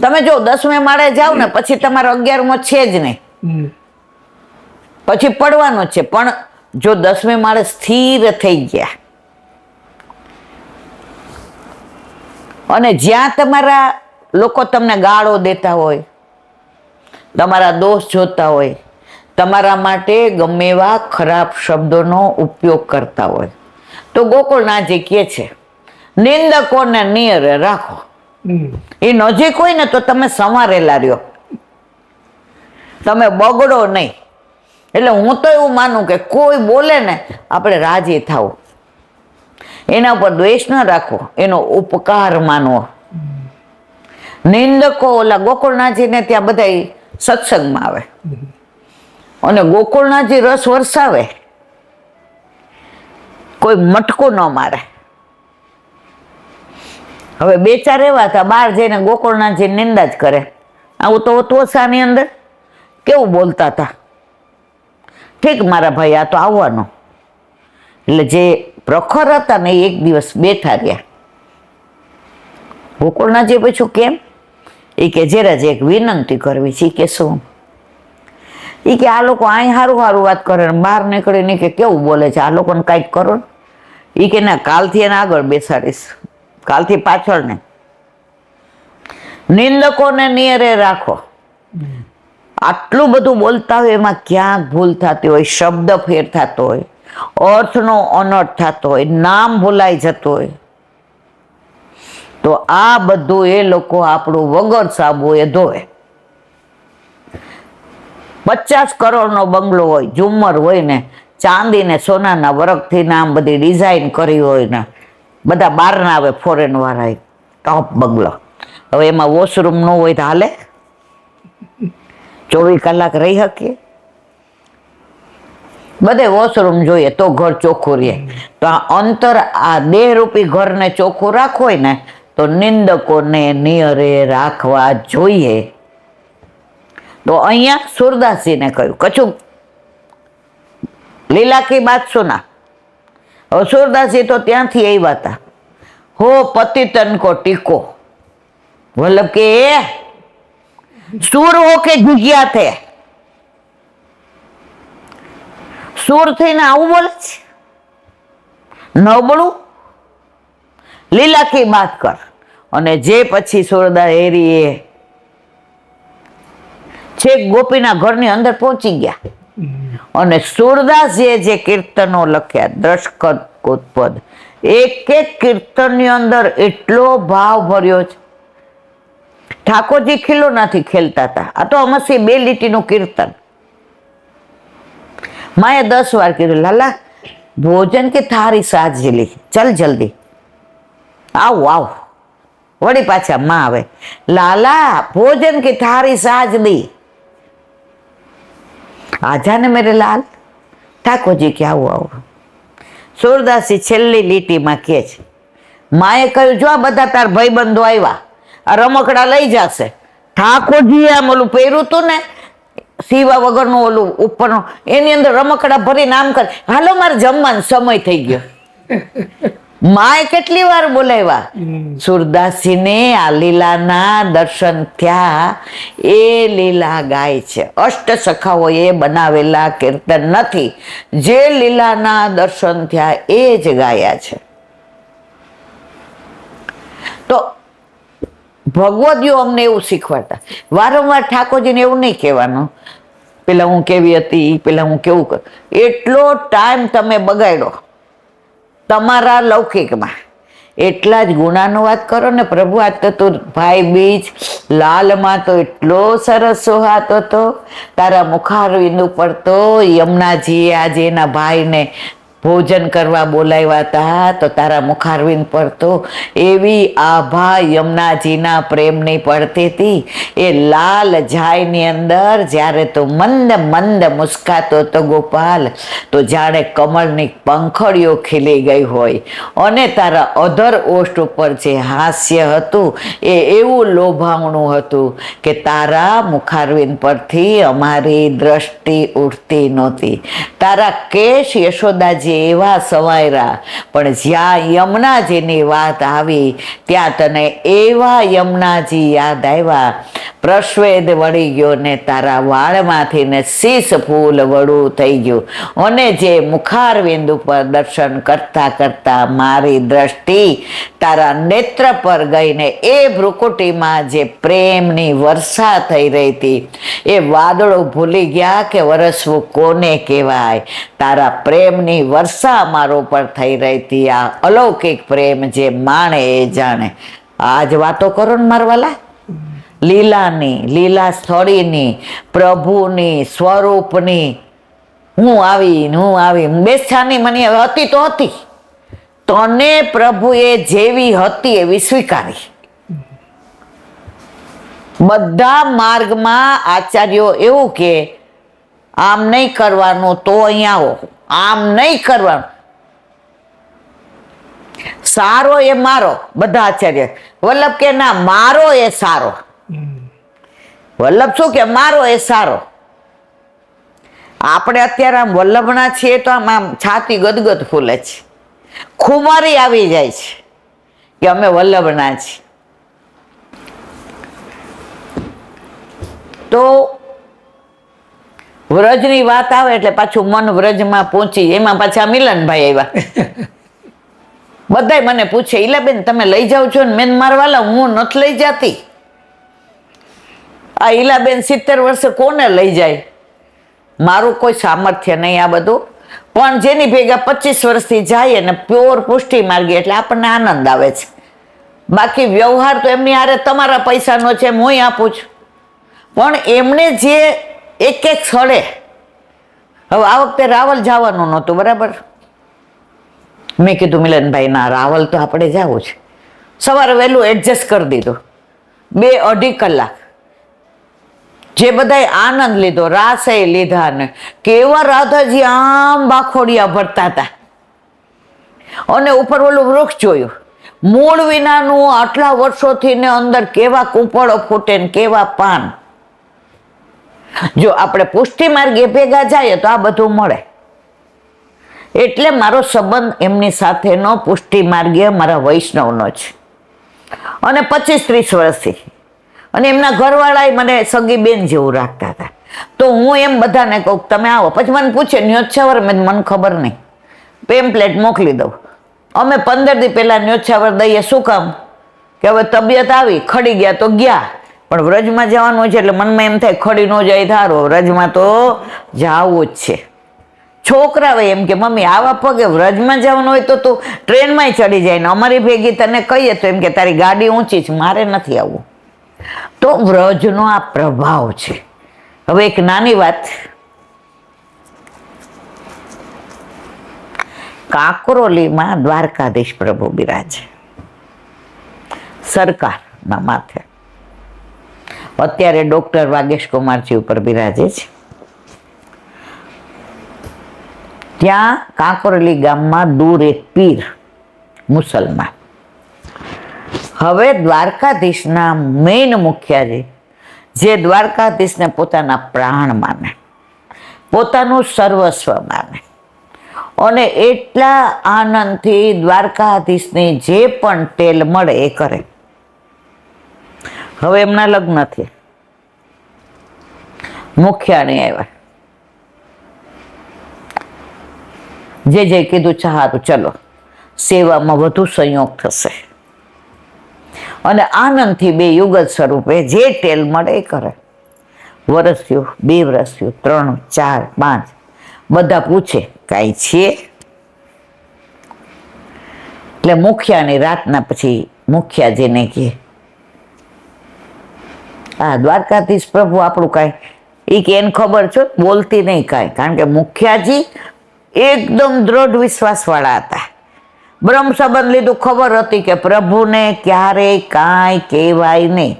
તમે જો 10મે માળે જાવ ને પછી તમારો 11મો છે જ નહીં, પછી પડવાનો છે. પણ જો 10મે માળે સ્થિર થઈ ગયા અને જ્યાં તમારા લોકો તમને ગાળો દેતા હોય, તમારા દોષ જોતા હોય, તમારા માટે ગમે એવા ખરાબ શબ્દોનો ઉપયોગ કરતા હોય, તો ગોકુળનાથજી કહે છે નિંદકોને નિયરે રાખો. એ નજીક હોય ને તો તમે સંવારેલા રહ્યો, તમે બગડો નહીં. એટલે હું તો એવું માનું કે કોઈ બોલે ને આપણે રાજી થવું, એના ઉપર દ્વેષ ન રાખવો, એનો ઉપકાર માનવો. નિંદકો ઓલા ગોકુળનાથજીને ત્યાં બધા સત્સંગમાં આવે અને ગોકુળનાથજી રસ વરસાવે, કોઈ મટકો ન મારે. હવે બે ચાર એવા હતા બહાર જઈને ગોકુળનાથજી નિંદા જ કરે. આવું તો તોસાની અંદર કેવું બોલતા હતા, ઠીક મારા ભાઈ આ તો આવવાનો. એટલે જે પ્રખર હતા ને એક દિવસ બેઠા રહ્યા. ગોકુળનાથજી પૂછ્યું કેમ? એ કે જરાજ એક વિનંતી કરવી છે. કે શું? એ કે આ લોકો અહીં સારું સારું વાત કરે ને બહાર નીકળીને કે કેવું બોલે છે, આ લોકોને કાંઈક કરો. એ કે ના, કાલથી એને આગળ બેસાડીશ, કાલથી પાછળ ને. નિંદકોને નિયરે રાખો. આટલું બધું બોલતા હોય એમાં ક્યાંક ભૂલ થતી હોય, શબ્દ ફેર થતો હોય, અર્થનો અનર્થ થતો હોય, નામ ભૂલાઈ જતું હોય, તો આ બધું એ લોકો આપણું વગર સાબુ એ ધોવે. 50 કરોડનો બંગલો હોય, ઝુમ્મર હોય ને, ચાંદી ને સોનાના વરખથી ને આમ બધી ડિઝાઇન કરી હોય ને, બધા બહારના આવે ફોરેન વાળા, ટોપ બંગલો. હવે એમાં વોશરૂમ ન હોય તો હાલે? 24 કલાક રહી શકીએ? બધે વોશરૂમ જોઈએ તો ઘર ચોખ્ખું રહે. તો આ અંતર, આ દેહરૂપી ઘરને ચોખ્ખું રાખવું હોય ને તો નિંદકોને નિયરે રાખવા જોઈએ. તો અહીંયા સુરદાસજીને કહ્યું, કછું લીલા કી બાત સુના. હવે સુરદાસજી તો ત્યાંથી આવ્યા હતા. હો પતિતન કો ટીકો, મતલબ કે સુર હો કે જગ્યા થે, સુર થઈને આવું બોલે છે, નબળું. લીલા કી બાત કર. અને જે પછી સુરદાસ એરી છેક ગોપીના ઘરની અંદર પહોંચી ગયા. અને સુરદાસજીએ જે કીર્તનો લખ્યા, દ્રષ્કદ કોતપદ, એક એક કીર્તનની અંદર એટલો ભાવ ભર્યો છે. ઠાકોરજી ખીલોનાથી ખેલતા હતા. આ તો અમસી 2 લીટીનું કીર્તન. માએ 10 વાર કીધું, લાલા ભોજન કે થારી સાજલી, ચલ જલ્દી આવ આવ. વળી પાછા માં આવે, લાલા ભોજન કે થારી સાજલી, આજાને મેરે લાલ. ઠાકોરજી કે આવું આવું. સુરદાસજી છેલ્લી લીટીમાં કહે છે, માએ કહ્યું જો આ બધા તાર ભાઈબંધો આવ્યા, આ રમકડા લઈ જશે. ઠાકોરજીએ આમ ઓલું પહેર્યું હતું ને સીવા વગરનું ઓલું ઉપરનું, એની અંદર રમકડા ભરીને આમ કરે, હાલો મારે જમવાનો સમય થઈ ગયો. માએ કેટલી વાર બોલાવ્યા. સુરદાસજીને આ લીલાના દર્શન થયા, એ લીલા ગાય છે. અષ્ટ સખાઓએ બનાવેલા કીર્તન નથી, જે લીલાના દર્શન થયા એ જ ગાયા છે. તો ભગવદીઓ અમને એવું શીખવાડતા. વારંવાર ઠાકોરજીને એવું નહીં કહેવાનું, પેલા હું કેવી હતી, પેલા હું કેવું કર. એટલો ટાઈમ તમે બગાડ્યો તમારા લૌકિકમાં, એટલા જ ગુનાનો વાત કરો ને. પ્રભુ આજ તો તું ભાઈ બીજ લાલમાં તો એટલો સરસ સોહાતો હતો, તારા મુખારવિંદ ઉપર તો યમુનાજીએ આજે એના ભાઈને ભોજન કરવા બોલાવ્યા હતા, તો તારા મુખારવિંદ પર તો એવી આભા યમુનાજીના પ્રેમની પડતી હતી. એ લાલ ઝાયની અંદર જ્યારે તો મંદ મંદ મુસ્કાતો તો ગોપાલ, તો જાણે કમળની પંખડીઓ ખીલી ગઈ હોય. અને તારા અધર ઓષ્ઠ ઉપર જે હાસ્ય હતું એ એવું લોભામણું હતું કે તારા મુખારવિંદ પરથી અમારી દ્રષ્ટિ ઉઠતી નહોતી. તારા કેશ યશોદાજી એવા સવાયરા, પણ જ્યાં યમુનાજીની વાત આવી ત્યાં તને એવા યમુનાજી યાદ આવ્યા. પ્રશ્વેદ વળી ગયો ને તારા વાળમાંથી ને શીશ ફૂલ વડું થઈ ગયું. અને જે મુખારવિંદ ઉપર દર્શન કરતા કરતા મારી દ્રષ્ટિ તારા નેત્ર પર ગઈને એ ભ્રુકુટીમાં જે પ્રેમની વર્ષા થઈ રહી હતી, એ વાદળો ભૂલી ગયા કે વરસવું કોને કહેવાય. તારા પ્રેમની વર્ષા મારો પર થઈ રહી હતી. આ અલૌકિક પ્રેમ જે માણે એ જાણે. આજ વાતો કરો ને મારવાલા, લીલાની, લીલા સ્થળીની, પ્રભુની, સ્વરૂપની. હું આવી બેસાની મને હતી તો હતી, તને પ્રભુએ જેવી હતી એવી સ્વીકારી. બધા માર્ગમાં આચાર્યો એવું કે આમ નહીં કરવાનું તો અહીંયા આવો, આમ નહીં કરવાનું. સારો એ મારો, બધા આચાર્ય. વલ્લભ કે ના, મારો એ સારો. વલ્લભ શું કે મારો એ સારો. આપણે અત્યારે આમ વલ્લભના છીએ તો આમ છાતી ગદગદ ફૂલે છે, ખુમારી આવી જાય છે કે અમે વલ્લભના છીએ. તો વ્રજની વાત આવે એટલે પાછું મન વ્રજમાં પહોંચી. એમાં પાછા મિલનભાઈ આવ્યા. બધાય મને પૂછે, ઈલાબેન તમે લઈ જાઓ છો ને? મેં મારા વાલા હું નથી લઈ જતી. આ ઈલાબેન 70 વર્ષે કોને લઈ જાય? મારું કોઈ સામર્થ્ય નહીં આ બધું. પણ જેની ભેગા 25 વર્ષથી જાય ને પ્યોર પુષ્ટિ માર્ગી એટલે આપણને આનંદ આવે છે. બાકી વ્યવહાર તો એમની હારે તમારા પૈસાનો છે, હું આપું છું. પણ એમને જે એક સ્થળે, હવે આ વખતે રાવલ જવાનું નહોતું, બરાબર. મેં કીધું મિલનભાઈ ના, રાવલ તો આપણે જવું છે. સવારે વહેલું એડજસ્ટ કરી દીધું. 2-2.5 કલાક જે બધાય આનંદ લીધો, રાસે લીધા ને કેવા રાધાજી આમ બાખોડિયા ભરતા હતા. અને ઉપર ઓલું વૃક્ષ જોયું, મૂળ વિનાનું, આટલા વર્ષોથી ને અંદર કેવા કૂંપળો ફૂટે ને કેવા પાન. જો આપણે પુષ્ટિ માર્ગે ભેગા જઈએ તો આ બધું મળે. એટલે મારો સંબંધ એમની સાથેનો પુષ્ટિ માર્ગીય મારા વૈષ્ણવનો છે. અને 25-30 વર્ષથી. અને એમના ઘરવાળા મને સગી બેન જેવું રાખતા હતા. તો હું એમ બધાને કહું તમે આવો. પછી મને પૂછે ન્યોછાવર, મને ખબર નહીં, પેમ્પલેટ મોકલી દઉં. અમે 15 દી પહેલા ન્યોછાવર દઈએ. શું કામ? કે હવે તબિયત આવી, ખડી ગયા તો ગયા, પણ વ્રજમાં જવાનું છે એટલે મનમાં એમ થાય ખડી ન જાય ધારો, વ્રજમાં તો જવું જ છે. છોકરાઓ એમ કે મમ્મી આવા પગે વ્રજમાં જવાનું હોય તો તું ટ્રેનમાં ચડી જાય ને અમારી ભેગી તને કહીએ તો એમ કે તારી ગાડી ઊંચી છે, મારે નથી આવવું. તો વ્રજનો આ પ્રભાવ છે. હવે એક નાની વાત, કાંકરોલીમાં દ્વારકાધીશ પ્રભુ બિરાજે સરકારના માથે. અત્યારે ડોક્ટર વાગેશ કુમારજી ઉપર બિરાજે છે. ત્યાં કાંકરોલી ગામમાં દૂર એક પીર મુસલમાન. હવે દ્વારકાધીશના મેઇન મુખિયાજી, જે દ્વારકાધીશને પોતાના પ્રાણ માને, પોતાનું સર્વસ્વ માને, અને એટલા આનંદથી દ્વારકાધીશની જે પણ ટેલ મળે એ કરે. હવે એમના લગ્ન થયા, મુખિયાણી આવ્યા, જે કીધું સારું ચલો સેવામાં વધુ સંયોગ થશે. અને આનંદથી 2 યુગલ સ્વરૂપે જે ટેલ મળે એ કરે. વર્ષ થયું, 2 વર્ષ થયું, 3, 4, 5, બધા પૂછે કાંઈ છે? એટલે મુખિયાની રાતના પછી મુખિયાજીને કહે આ દ્વારકાધીશ પ્રભુ આપણું કાંઈ, એ કે એને ખબર છે, બોલતી નહીં કાંઈ. કારણ કે મુખિયાજી એકદમ દ્રઢ વિશ્વાસ વાળા હતા. બ્રહ્મ સંબંધ લીધું, ખબર હતી કે પ્રભુને ક્યારેય કાંઈ કહેવાય નહીં.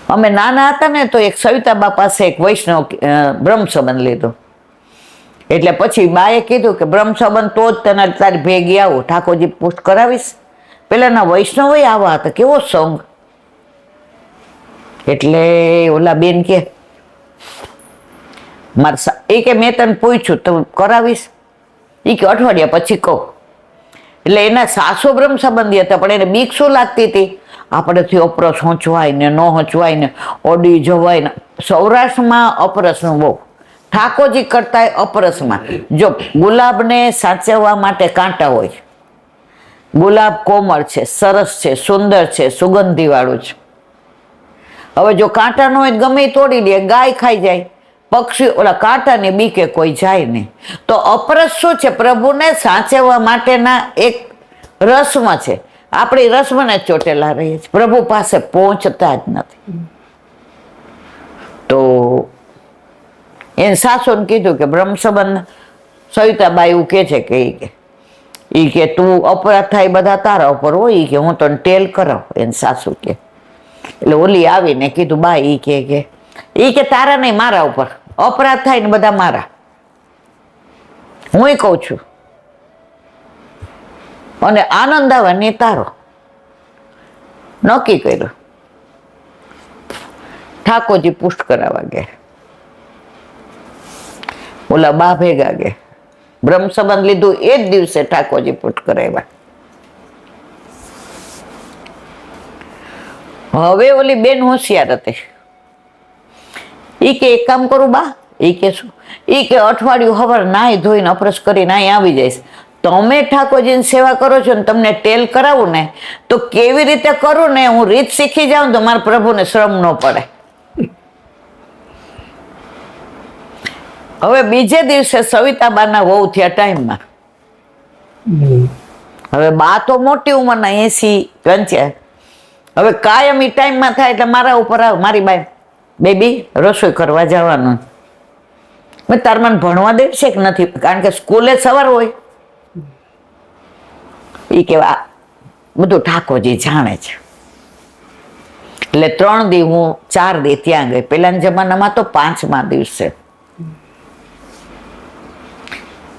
અમે નાના હતા ને તો એક સવિતાબા પાસે એક વૈષ્ણવ બ્રહ્મ સંબંધ લીધો. એટલે પછી બાએ કીધું કે બ્રહ્મ સંબંધ તો જ તને તારી ભેગી આવું, ઠાકોરજી પુષ્ટ કરાવીશ. પેલાના વૈષ્ણવ આવા હતા, કેવો સંગ. એટલે ઓલા બેન કે એ કે મેં તને પૂછ્યું તો કરાવીશ? એ કે અઠવાડિયા પછી કહું. એટલે એના સાસુ બ્રહ્મ સંબંધી હતા, પણ એને બીક શું લાગતી હતી? આપણેથી અપરસ હોંચવાય ને ન હોંચવાય ને ઓડી જવાય ને. સૌરાષ્ટ્રમાં અપરસનું બહુ, ઠાકોરજી કરતા અપરસમાં. જો ગુલાબને સાચવવા માટે કાંટા હોય, ગુલાબ કોમળ છે, સરસ છે, સુંદર છે, સુગંધીવાળું છે. હવે જો કાંટા ન હોય ગમે તોડી લે, ગાય ખાઈ જાય, પક્ષી ઓલા કાંટાની બીકે કોઈ જાય નહીં. તો અપરસ શું છે? પ્રભુને સાચવવા માટેના એક રસ્મ છે. આપણી રસ્મને જ ચોટેલા રહીએ છીએ, પ્રભુ પાસે પહોંચતા જ નથી. તો એને સાસુને કીધું કે બ્રહ્મ સંબંધ, સવિતાબાઈ એવું કે છે કે એ કે તું અપરાધ થાય બધા તારા ઉપર હોય, કે હું તને ટેલ કરાવ. એને સાસુ કે. એટલે ઓલી આવીને કીધું બા એ કે એ કે તારા નહીં, મારા ઉપર અપરાધ થાય ને બધા મારા. હું કહું છું અને આનંદ આવે ને તારો. નક્કી કર્યું. ઠાકોરજી પુષ્ટ કરાવવા ગયા. ઓલા બા ભેગા ગયા. બ્રહ્મ સંબંધ લીધું એ જ દિવસે ઠાકોરજી પુષ્ટ કરાવ્યા. હવે ઓલી બેન હોશિયાર હતી. ઈ કે એક કામ કરું બા. ઈ કે શું? ઈ કે અઠવાડિયું હવાર નાહી ધોઈને અપરસ કરીને અહીં આવી જઈશ. તમે ઠાકોરજીની સેવા કરો છો ને તમને ટેલ કરાવું ને તો કેવી રીતે કરું ને હું રીત શીખી જાઉં તો મારા પ્રભુને શ્રમ ન પડે. હવે બીજે દિવસે સવિતાબાના વહુ થયા ટાઈમમાં. હવે બા તો મોટી ઉંમરના 80 પંચ્યા. હવે કાયમ ઈ ટાઈમમાં થાય એટલે મારા ઉપર આવ, મારી બાઈ બેબી રસોઈ કરવા જવાનું. મેં તાર મને ભણવા દે છે કે નથી? કારણ કે સ્કૂલે સવાર હોય. એ કેવા બધું ઠાકોરજી જાણે છે. એટલે 3 દી હું 4 દી ત્યાં ગઈ. પેલાના જમાનામાં તો 5મા દિવસે.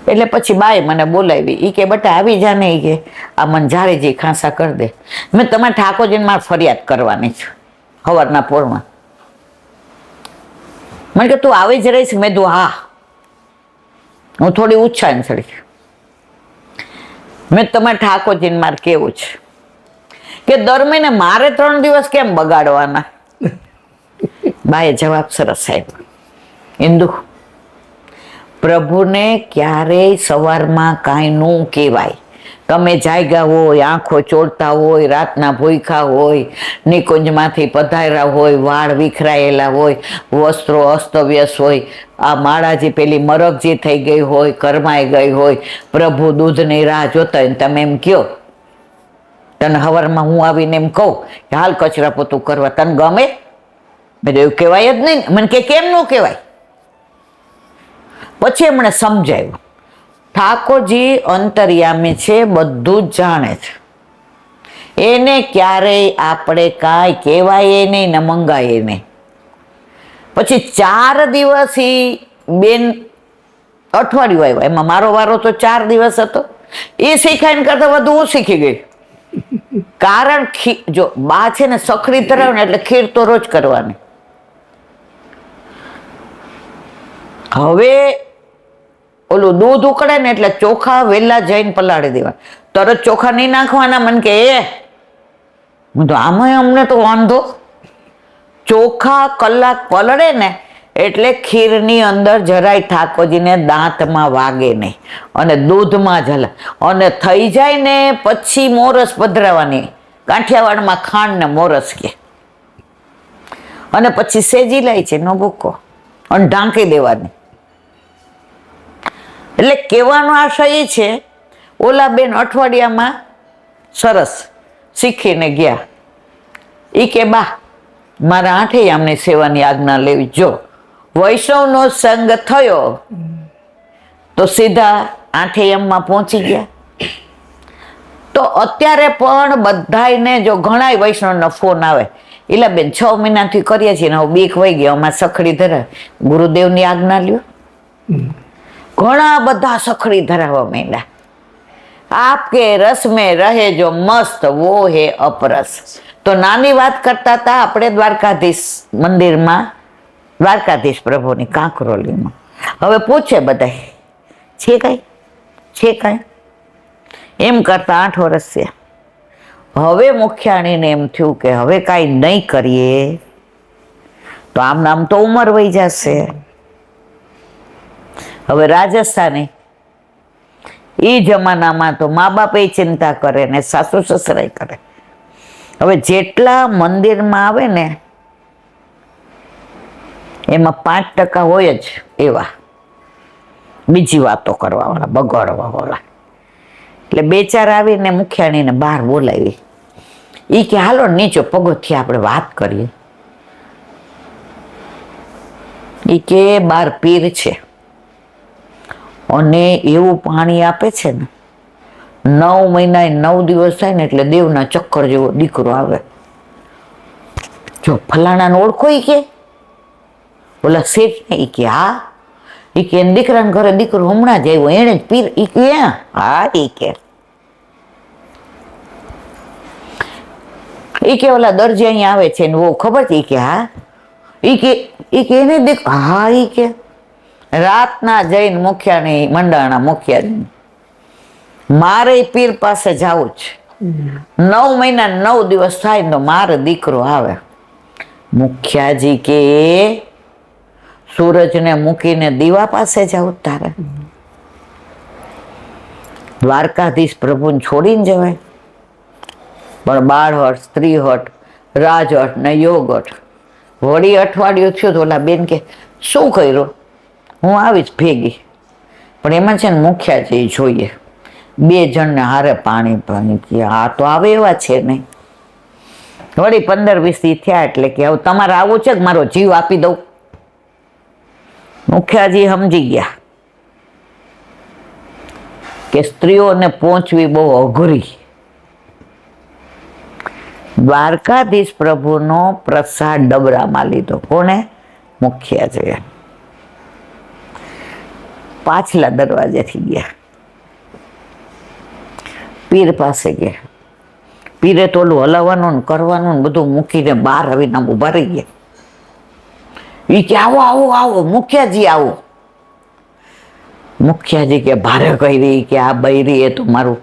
એટલે પછી બાએ મને બોલાવી. ઈ કે બેટા આવી જા ને. ઈ કે આ મને જારેજી ખાંસા કરી દે. મેં તમારે ઠાકોરજીને મારે ફરિયાદ કરવાની છે સવારના પોરમાં. મને કે તું આવી જ રહીશ? મેં કીધું હા. હું થોડી ઉત્સાહ ચડી. મેં તમારે ઠાકોરજીને મારે કેવું છે કે દર મહિને મારે 3 દિવસ કેમ બગાડવાના? બાએ જવાબ સરસ આપ્યો. ઇન્દુ, પ્રભુને ક્યારેય સવારમાં કાંઈ ન કહેવાય. તમે જાગ્યા હોય, આંખો ચોળતા હોય, રાતના ભૂખ્યા હોય, નિકુંજમાંથી પધાર્યા હોય, વાળ વિખરાયેલા હોય, વસ્ત્રો અસ્તવ્યસ્ત હોય, આ માળાજી પેલી મરગજી થઈ ગઈ હોય, કરમાઈ ગઈ હોય, પ્રભુ દૂધની રાહ જોતા હોય, તમે એમ કયો તને હવારમાં હું આવીને એમ કહું કે હાલ કચરા પોતું કરવા, તને ગમે? મેં એવું કહેવાય જ નહીં. મને કે કેમ ન કહેવાય? પછી એમણે સમજાવ્યું ઠાકોરજી અંતર્યામી છે, બધું જ જાણે છે. એને ક્યારેય આપણે કાંઈ કહેવાય નહીં ને મંગાય નહીં. પછી 4 દિવસ બેન અઠવાડિયું આવ્યા. એમાં મારો વારો તો 4 દિવસ હતો. એ શીખાઈને કરતા વધુ હું શીખી ગઈ. કારણ જો બા છે ને સખડી ધરાવે ને એટલે ખીર તો રોજ કરવાની. હવે ઓલું દૂધ ઉકળે ને એટલે ચોખા વેલા જઈને પલાળી દેવા. તરત ચોખા નહીં નાખવાના. મને કે તો આમાં અમને તો વાંધો. ચોખા કલાક પલળે ને એટલે ખીરની અંદર જરાય ઠાકોરજીને દાંતમાં વાગે નહીં અને દૂધમાં જલા અને થઈ જાય ને પછી મોરસ પધરાવાની. કાઠિયાવાડમાં ખાંડ ને મોરસ કે. અને પછી સેજી લાય છે નો ભૂકો અને ઢાંકી દેવાની. એટલે કહેવાનો આશય એ છે ઓલા બેન અઠવાડિયામાં સરસ શીખીને ગયા. એ કે બા મારા 8 યામની સેવાની આજ્ઞા લેવી. જો વૈષ્ણવનો સંગ થયો તો સીધા 8 યામમાં પહોંચી ગયા. તો અત્યારે પણ બધાને જો ઘણા વૈષ્ણવનો ફોન આવે, એટલે બેન 6 મહિનાથી કરીએ છીએ ને હવે બીક વહી ગયો, અમારે સખડી ધરાવે, ગુરુદેવની આજ્ઞા લ્યો. ઘણા બધા સખડી ધરાવવા માંડ્યા. આપકે રસ મેં રહે જો મસ્ત વો હે અપરસ. તો નાની વાત કરતા હતા આપણે દ્વારકાધીશ મંદિરમાં, દ્વારકાધીશ પ્રભુની કાંકરોલીમાં. હવે પૂછે બધા છે કઈ છે કઈ? એમ કરતા 8 વર્ષ થયા. હવે મુખ્યાણીને એમ થયું કે હવે કાંઈ નહીં કરીએ તો આમ તો ઉંમર વહી જશે. હવે રાજસ્થાની એ જમાનામાં તો મા બાપ એ ચિંતા કરે ને સાસુ સસરાય કરે. હવે જેટલા મંદિરમાં આવે ને એમાં 5% હોય જ એવા બીજી વાતો કરવા વાળા, બગાડવા વાળા. એટલે 2-4 આવીને મુખ્યાણીને બહાર બોલાવી. એ કે હાલો નીચે પગથિયે આપણે વાત કરીએ. એ કે 12 પીર છે અને એવું પાણી આપે છે ને 9 મહિના 9 દિવસ થાય ને એટલે દેવના ચક્કર જેવો દીકરો આવે. જો ફલાણાને ઓળખો. ઈ કે ઓલા શેઠ ને કે હા, એ કે એને દીકરાને ઘરે દીકરો હમણાં જ આવ્યો, એને જ પીર. એ કે હા, એ કે ઓલા દરજી અહીંયા આવે છે ને બહુ ખબર છે. એ કે હા, એ કે એને દેખ હા, એ કે રાતના જઈને મુખ્યાની મંડાણા મુખ્યાની મારે પીર પાસે જવું છે. 9 મહિના 9 દિવસ થાય તો મારો દીકરો આવે. મુખ્યાજી કે સૂરજને મૂકીને દીવા પાસે જાવ તારે? દ્વારકાધીશ પ્રભુને છોડીને જવાય? પણ બાળહટ, સ્ત્રીહટ, રાજહટ ને યોગહટ. વળી અઠવાડિયું થયું તો ઓલા બેન કે શું કર્યું? હું આવીશ ભેગી. પણ એમાં છે ને મુખ્યાજી જોઈએ, 2 જણને હારે પાણી કે આ તો આવે એવા છે નહીં. વળી 15-20 દી થયા એટલે કે હવે તમારે આવું છે કે મારો જીવ આપી દઉં? મુખ્યાજી સમજી ગયા કે સ્ત્રીઓને પહોંચવી બહુ અઘરી. દ્વારકાધીશ પ્રભુનો પ્રસાદ ડબરામાં લીધો. કોને? મુખ્યાજીએ. પાછલા દરવાજેથી ગયા, પીર પાસે ગયા. પીરે તો ઓલું હલાવવાનું ને કરવાનું ને બધું મૂકીને બહાર આવીને ઉભા રહી ગયા. એ કે આવો આવો આવો મુખ્યાજી આવો. મુખ્યાજી કે ભારે કરી કે આ બૈરી એ તો મારું.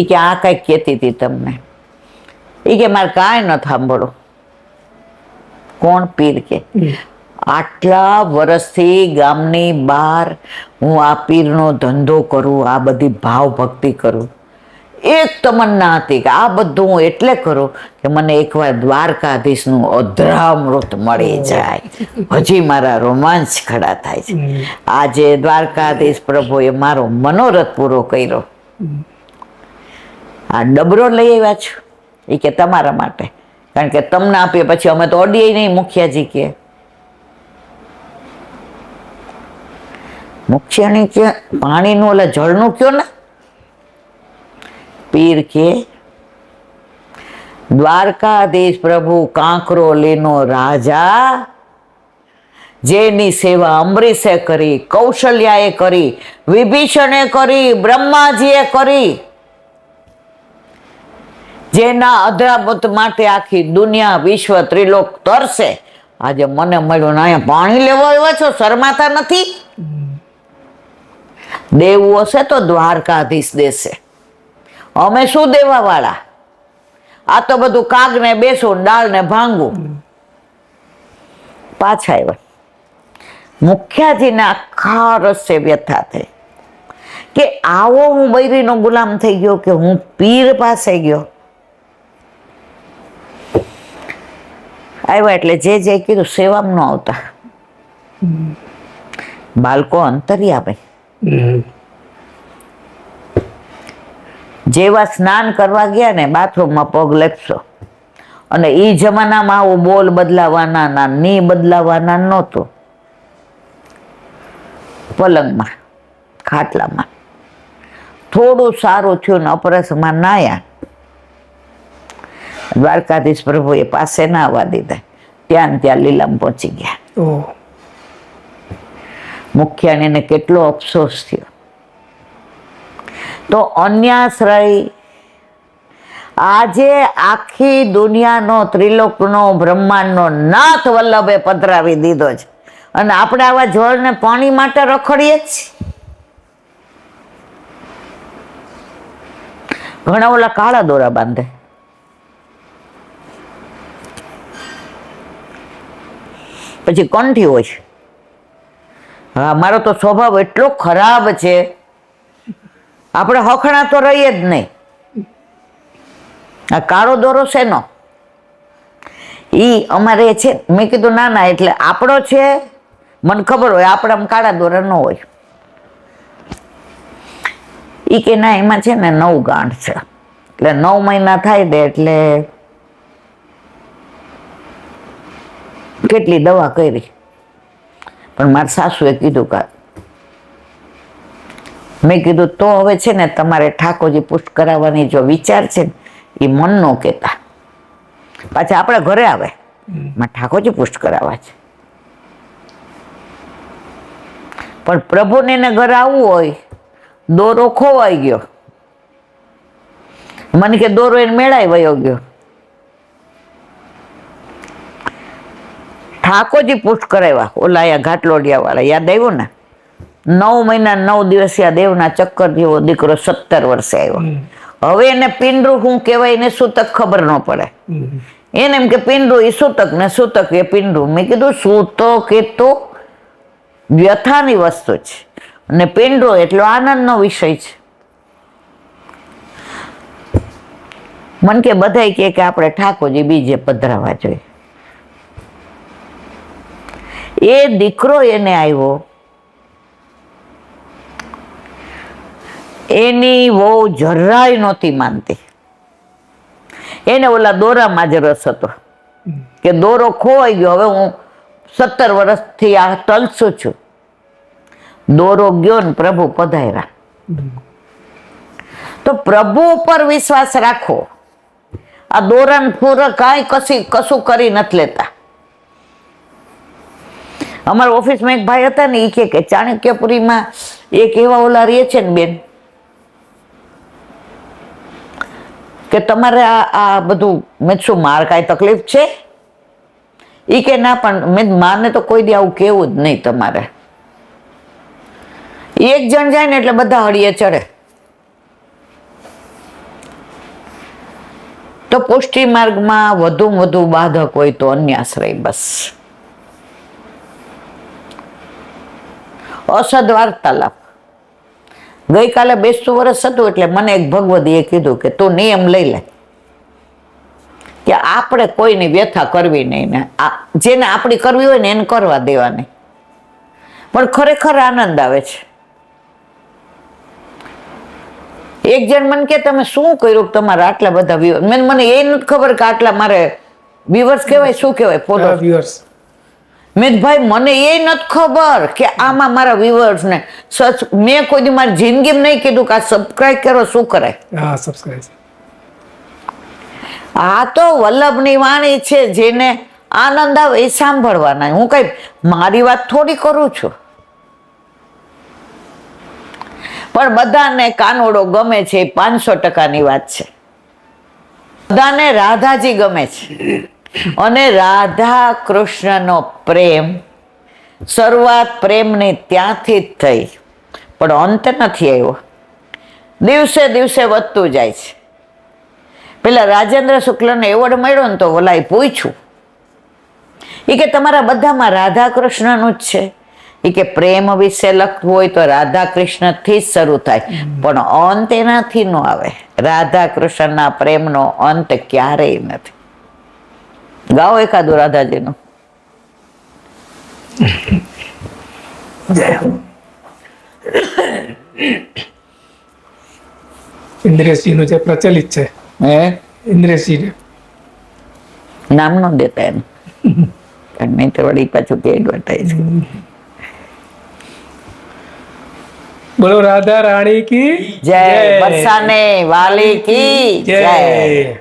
એ કે આ કઈક કહેતી હતી તમને. એ કે મારે કાંઈ ન સાંભળો. કોણ? પીર કે આટલા વર્ષથી ગામની બહાર હું આ પીરનો ધંધો કરું, આ બધી ભાવ ભક્તિ કરું. એક તમન્ના હતી કે આ બધું હું એટલે કરું કે મને એકવાર દ્વારકાધીશનું અધરામૃત મળી જાય. હજી મારા રોમાંચ ખડા થાય છે. આજે દ્વારકાધીશ પ્રભુએ મારો મનોરથ પૂરો કર્યો. આ ડબરો લઈ આવ્યા છો? એ કે તમારા માટે, કારણ કે તમને આપીએ પછી અમે તો અડીએ નહીં. મુખ્યાજી કે મુખ્યાની કે પાણીનું ઓલા જળનું કયો ને? પીર કે દ્વારકાધીશ પ્રભુ કાંકરોલીનો રાજા, જેની સેવા અંબરીશે કરી, કૌશલ્યાએ કરી, વિભીષણે કરી, બ્રહ્માજીએ કરી, જેના અધરામૃત માટે આખી દુનિયા વિશ્વ ત્રિલોક તરસે, આજે મને મળ્યું ને અહીંયા પાણી લેવા આવ્યા છો? શરમાતા નથી? દેવું હશે તો દ્વારકાધીશ દેશે. અમે શું દેવા વાળા? આ તો બધું કાગ ને બેસું, દાળ ને ભાંગું. પાછા આવ્યા. મુખ્યાજીને આખા રસ્તે વ્યથા થઈ કે આવો હું બૈરીનો ગુલામ થઈ ગયો કે હું પીર પાસે ગયો. આવ્યા એટલે જે કીધું સેવામાં ન આવતા. બાળકો અંતરી આવે. જેવા સ્નાન કરવા ગયા ને બાથરૂમમાં પગ લપસો, અને એ જમાનામાં આવું બોલ બદલાવાના ના ની બદલાવાના નહોતું. પલંગમાં, ખાટલામાં થોડું સારું થયું ને અપરસમાં નાયા. દ્વારકાધીશ પ્રભુએ પાસે ના આવવા દીધા. ત્યાં લીલામ પહોંચી ગયા. મુખ્યાણીને કેટલો અફસોસ થયો. તો અન્યાશ્રય આજે આખી દુનિયાનો, ત્રિલોકનો, બ્રહ્માંડનો નાથ વલ્લભે પધરાવી દીધો છે, અને આપણે આવા જળને પાણી માટે રખડીએ છીએ. ઘણા ઓલા કાળા દોરા બાંધે. પછી કંઠી હોય છે. હા, મારો તો સ્વભાવ એટલો ખરાબ છે, આપણે હખણા તો રહીએ જ નહીં. આ કાળો દોરો છે નો ઈ અમારે છે. મેં કીધું ના ના, એટલે આપણો છે, મને ખબર હોય આપણામાં કાળા દોરા ન હોય. ઈ કે ના, એમાં છે ને 9 ગાંઠ છે, એટલે 9 મહિના થાય દે એટલે કેટલી દવા કરી. પણ મારા સાસુએ કીધું કે મેં કીધું તો હવે છે ને તમારે ઠાકોરજી પુષ્ટ કરાવવાની જો વિચાર છે ને એ મન નો કહેતા. પાછા આપણે ઘરે આવે માં ઠાકોરજી પુષ્ટ કરાવવા છે. પણ પ્રભુને એને ઘરે આવવું હોય, દોરો ખોવાઈ ગયો, મને કે દોરો એને મેળાય વયો ગયો. ઠાકોરજી પુષ્ટ કરાવ્યા, ઓલા ઘાટલોડિયા વાળા, યાદ આવ્યું ને? 9 મહિના 9 દિવસ આ દેવના ચક્કર જેવો દીકરો 17 વર્ષે આવ્યો. હવે એને પિંડરું શું કહેવાય એને સૂતક ખબર ન પડે. એને એમ કે પિંડરું એ સૂતક ને સૂતક એ પિંડરું. મેં કીધું સૂતક એ તો વ્યથાની વસ્તુ છે અને પિંડરો એટલો આનંદનો વિષય છે. મન કે બધાય કે આપણે ઠાકોરજી બીજે પધરાવા જોઈએ. એ દીકરો એને આવ્યો, એની વહુ જરાય નહોતી માનતી. એને ઓલા દોરામાં જ રસ હતો કે દોરો ખોવાઈ ગયો, હવે હું 17 વર્ષથી આ તલસું છું. દોરો ગયો ને પ્રભુ પધાર્યા. તો પ્રભુ ઉપર વિશ્વાસ રાખો. આ દોરાન ફૂર કાંઈ કશું કરી નથી લેતા. અમારા ઓફિસમાં એક ભાઈ હતા ને, એ કે ચાણક્યપુરીમાં એક એવા ઓલા રહે છે ને બેન, કે તમારે આ બધું મેં શું માર કાંઈ તકલીફ છે? એ કે ના, પણ મેં મારને તો કોઈ દી આવું કેવું જ નહીં તમારે. એક જણ જાય ને એટલે બધા હળીએ ચડે. તો પુષ્ટિ માર્ગમાં વધુ બાધક હોય તો અન્યાશ્રય, બસ અસદ વાર્તાલાપ. ગઈકાલે 200 વર્ષ હતું એટલે મને એક ભગવદીએ કીધું કે તું નિયમ લઈ લે કે આપણે કોઈની વ્યથા કરવી નહીં ને જેને આપણી કરવી હોય ને એને કરવા દેવાની. પણ ખરેખર આનંદ આવે છે. એક જણ મને કે તમે શું કર્યું તમારા આટલા બધા વ્યુઅર્સ? મને એ નથી ખબર કે આટલા મારે વ્યુઅર્સ કહેવાય, શું કહેવાય, ફોલોઅર્સ. મેં ભાઈ મને એ નથી ખબર કે આમાં મારા વ્યુઅર્સ ને મેં કોઈ દી મારી જિંદગીમાં નહીં કીધું કે આ સબસ્ક્રાઇબ કરો. શું કરાય? હા, સબસ્ક્રાઇબ. આ તો વલ્લભની વાણી છે, જેને આનંદ આવે એ સાંભળવાના. હું કઈ મારી વાત થોડી કરું છું. પણ બધાને કાનોડો ગમે છે, 500%ની વાત છે. બધાને રાધાજી ગમે છે અને રાધા કૃષ્ણનો પ્રેમ શરૂઆત પ્રેમની ત્યાંથી જ થઈ, પણ અંત નથી આવ્યો. દિવસે દિવસે વધતું જાય છે. પેલા રાજેન્દ્ર શુક્લને એવોર્ડ મળ્યો ને તો ઓલાએ પૂછ્યું, એ કે તમારા બધામાં રાધા કૃષ્ણનું જ છે? એ કે પ્રેમ વિશે લખવું હોય તો રાધા કૃષ્ણથી જ શરૂ થાય, પણ અંત એનાથી ન આવે. રાધા કૃષ્ણના પ્રેમનો અંત ક્યારેય નથી. ગાઓ એકાદું રાધાજીનું. ઇન્દ્રેશજીનું જે પ્રચલિત છે, ઇન્દ્રેશજી નામ ન દેતા એને, નહીં તો વળી પાછું કે એડવર્ટાઈઝ. બોલો રાધા રાણી કી જય, બરસાને વાલી કી જય.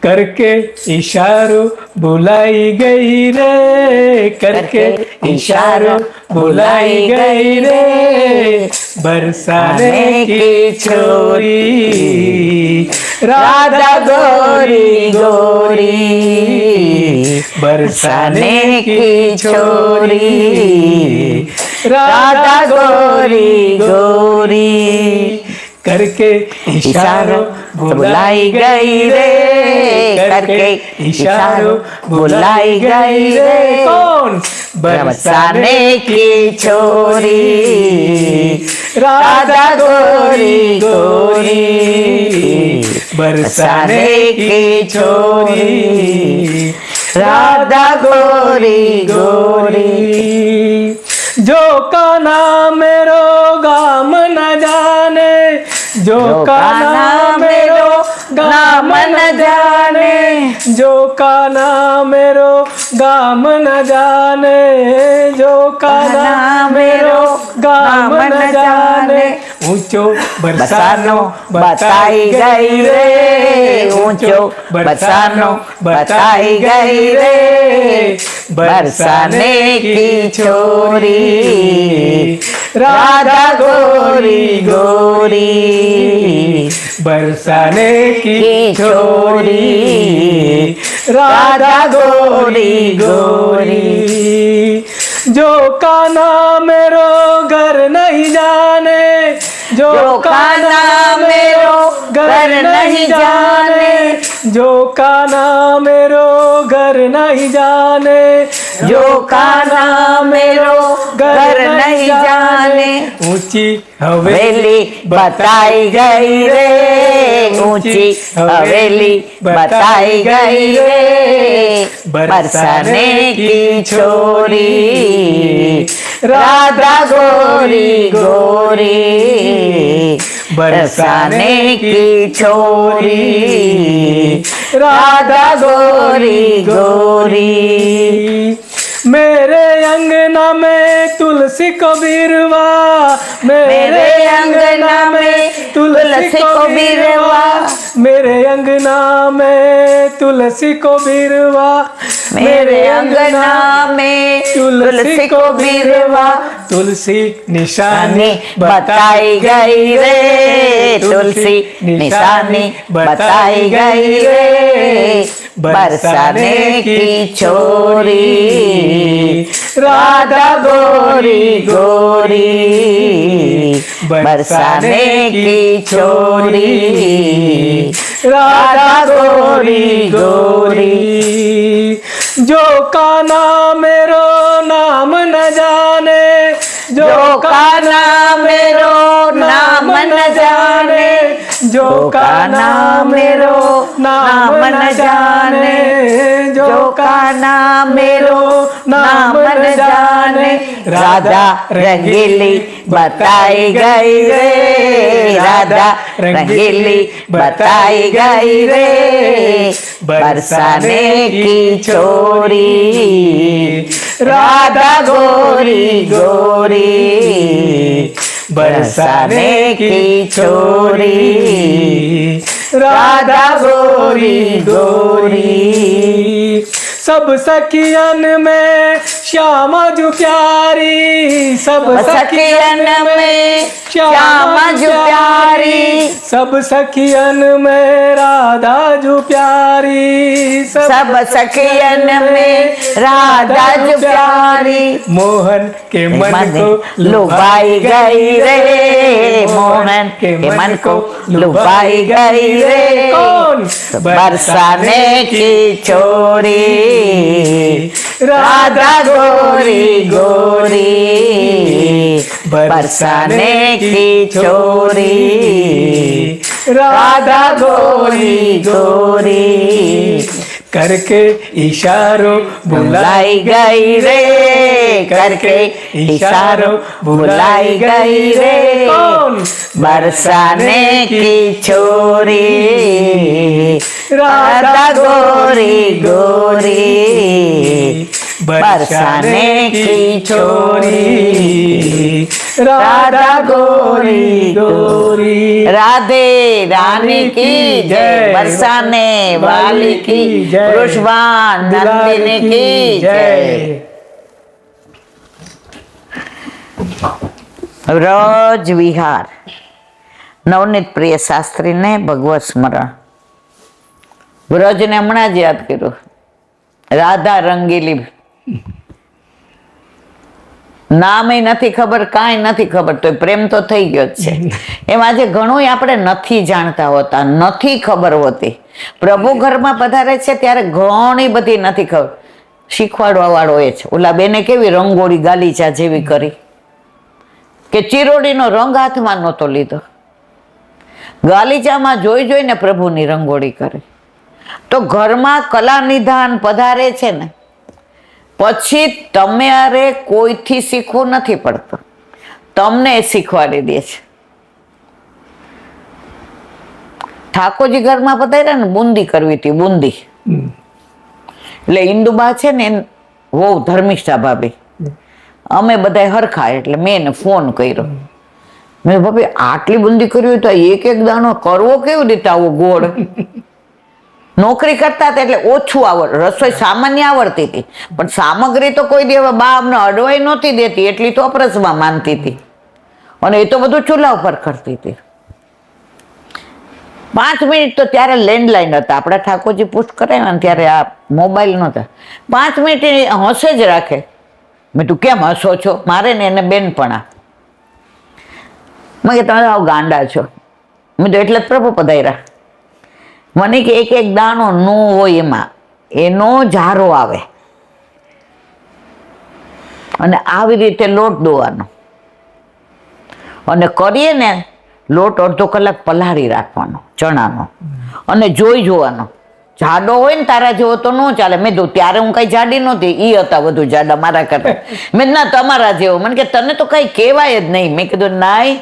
करके इशारो बुलाई गई रे, करके इशारो बुलाई गई रे, बरसाने की छोरी राधा गोरी गोरी, बरसाने की छोरी राधा गोरी गोरी, करके इशारो बुलाई गई रे, करके इशारो बुलाई गई रे, कौन? बरसाने की छोरी राधा गोरी गोरी, बरसाने की छोरी राधा गोरी गोरी. जो का नाम मेरो गाम न जाने, जो का नाम मेरो गाम न जाने, जो का नाम मेरो गाम न जाने, जो का नाम मेरो गाम न जाने, ऊंच ऊंचो बरसानो बताई गई रे, ऊंचो बरसानो बताई गई रे, बरसाने की छोरी राधा गोरी गोरी, बरसाने की छोरी राधा गोरी गोरी। जो काना मेरो घर नहीं जाने, जो काना मेरो घर नहीं जाने, जो काना मेरो घर नहीं जाने, जो काना मेरो घर नहीं जाने, ऊंची हवेली बताई गई रे, ऊंची हवेली बताई गई रे, बरसाने की छोरी राधा गोरी गोरी, बरसाने की छोरी राधा गोरी गोरी। मेरे अंगना में तुलसी को बिरवा, मेरे अंगना में तुलसी को बिरवा, मेरे अंगना में तुलसी को बिरवा, मेरे अंगना में तुलसी को बिरवा, तुलसी निशानी बताई गई रे, तुलसी निशानी बताई गई रे, बरसाने की छोरी राधा गोरी गोरी, बरसाने की छोरी राधा गोरी गोरी। जो काना मेरो नाम न जाने, जो काना मेरो नाम न जाने, जो काना मेरो नाम न जाने, जो काना मेरो नाम न जाने, राधा रंगीली बताई गई रे, राधा रंगीली बताई गई रे, बरसाने की छोरी राधा गोरी गोरी, बरसाने की छोरी राधा गोरी गोरी। सब सखियन में श्यामा जो प्यारी, सब सखियन में श्यामा जो प्यारी, सब सखियन में राधा जो प्यारी, सब सखियन में राधा जो प्यारी, मोहन के मन को लुभाई गई रे, मोहन के मन को लुभाई गई रे, कौन? बरसाने की छोरी राधा गोरी गोरी, बरसाने की छोरी राधा गोरी गोरी, करके इशारों बुलाई गई रे, करके इशारों बुलाई गई रे, कौन? बरसाने की छोरी राधा गोरी गोरी, बरसाने की छोरी राधा गोरी गोरी। राधे रानी की जय, बरसाने वाली की जय, वृषभान नंदिनी की जय। रोज विहार नवनीत प्रिय शास्त्री ने भगवत स्मरण। ब्रज ने हमणा ज याद कर्યું, राधा रंगीली નામે નથી ખબર, કાંઈ નથી ખબર, તો પ્રેમ તો થઈ ગયો જ છે. એમ આજે ઘણું આપણે નથી જાણતા હોતા, નથી ખબર હોતી. પ્રભુ ઘરમાં પધારે છે ત્યારે ઘણી બધી નથી ખબર, શીખવાડવા વાળો એ છે. ઓલા બેને કેવી રંગોળી ગાલીચા જેવી કરી કે ચીરોડીનો રંગ હાથમાં નહોતો લીધો, ગાલીચામાં જોઈ જોઈને પ્રભુની રંગોળી કરી. તો ઘરમાં કલા નિધાન પધારે છે ને, પછી તમારે કોઈથી શીખવું નથી પડતું, તમને શીખવાડી દે છે. ઠાકોરજી ઘરમાં પધાર્યા ને, બુંદી કરવી હતી, બુંદી. એટલે ઇન્દુબા છે ને, વહુ ધર્મિષ્ઠા ભાભી, અમે બધા હરખા, એટલે મેં એને ફોન કર્યો મેં ભાભી આટલી બુંદી કરી હોય તો એક એક દાણો કરવો કેવી રીતે આવો ગોળ? નોકરી કરતા હતા એટલે ઓછું રસોઈ સામાન્ય આવડતી હતી, પણ સામગ્રી તો કોઈ દી બા અમને અડવાઈ નહોતી દેતી, એટલી તો અપરસમાં માનતી હતી, અને એ તો બધું ચૂલા ઉપર કરતી હતી. 5 મિનિટ તો ત્યારે લેન્ડલાઈન હતા, આપણા ઠાકોરજી પુષ્ટ કરાવ્યા ને ત્યારે આ મોબાઈલ નહોતા. 5 મિનિટ હસે જ રાખે. મેં તું કેમ હસો છો? મારે ને એને બેનપણા. મેં કે તમે આવ ગાંડા છો. મેં તો એટલે જ પ્રભુ પધાર્યા. મને કે એક એક દાણો નો હોય એમાં એનો ઝારો આવે, અને આવી રીતે લોટ દોવાનો, અને કરીએ ને લોટ અડધો કલાક પલાળી રાખવાનો ચણાનો, અને જોઈ જોવાનો. જાડો હોય ને તારા જેવો તો ન ચાલે. મેં કીધું ત્યારે હું કઈ જાડી નહોતી, ઈ હતા વધુ જાડા મારા કરતા. મેં ના તમારા જેવો. મને કે તને તો કઈ કહેવાય જ નહીં. મેં કીધું નાય,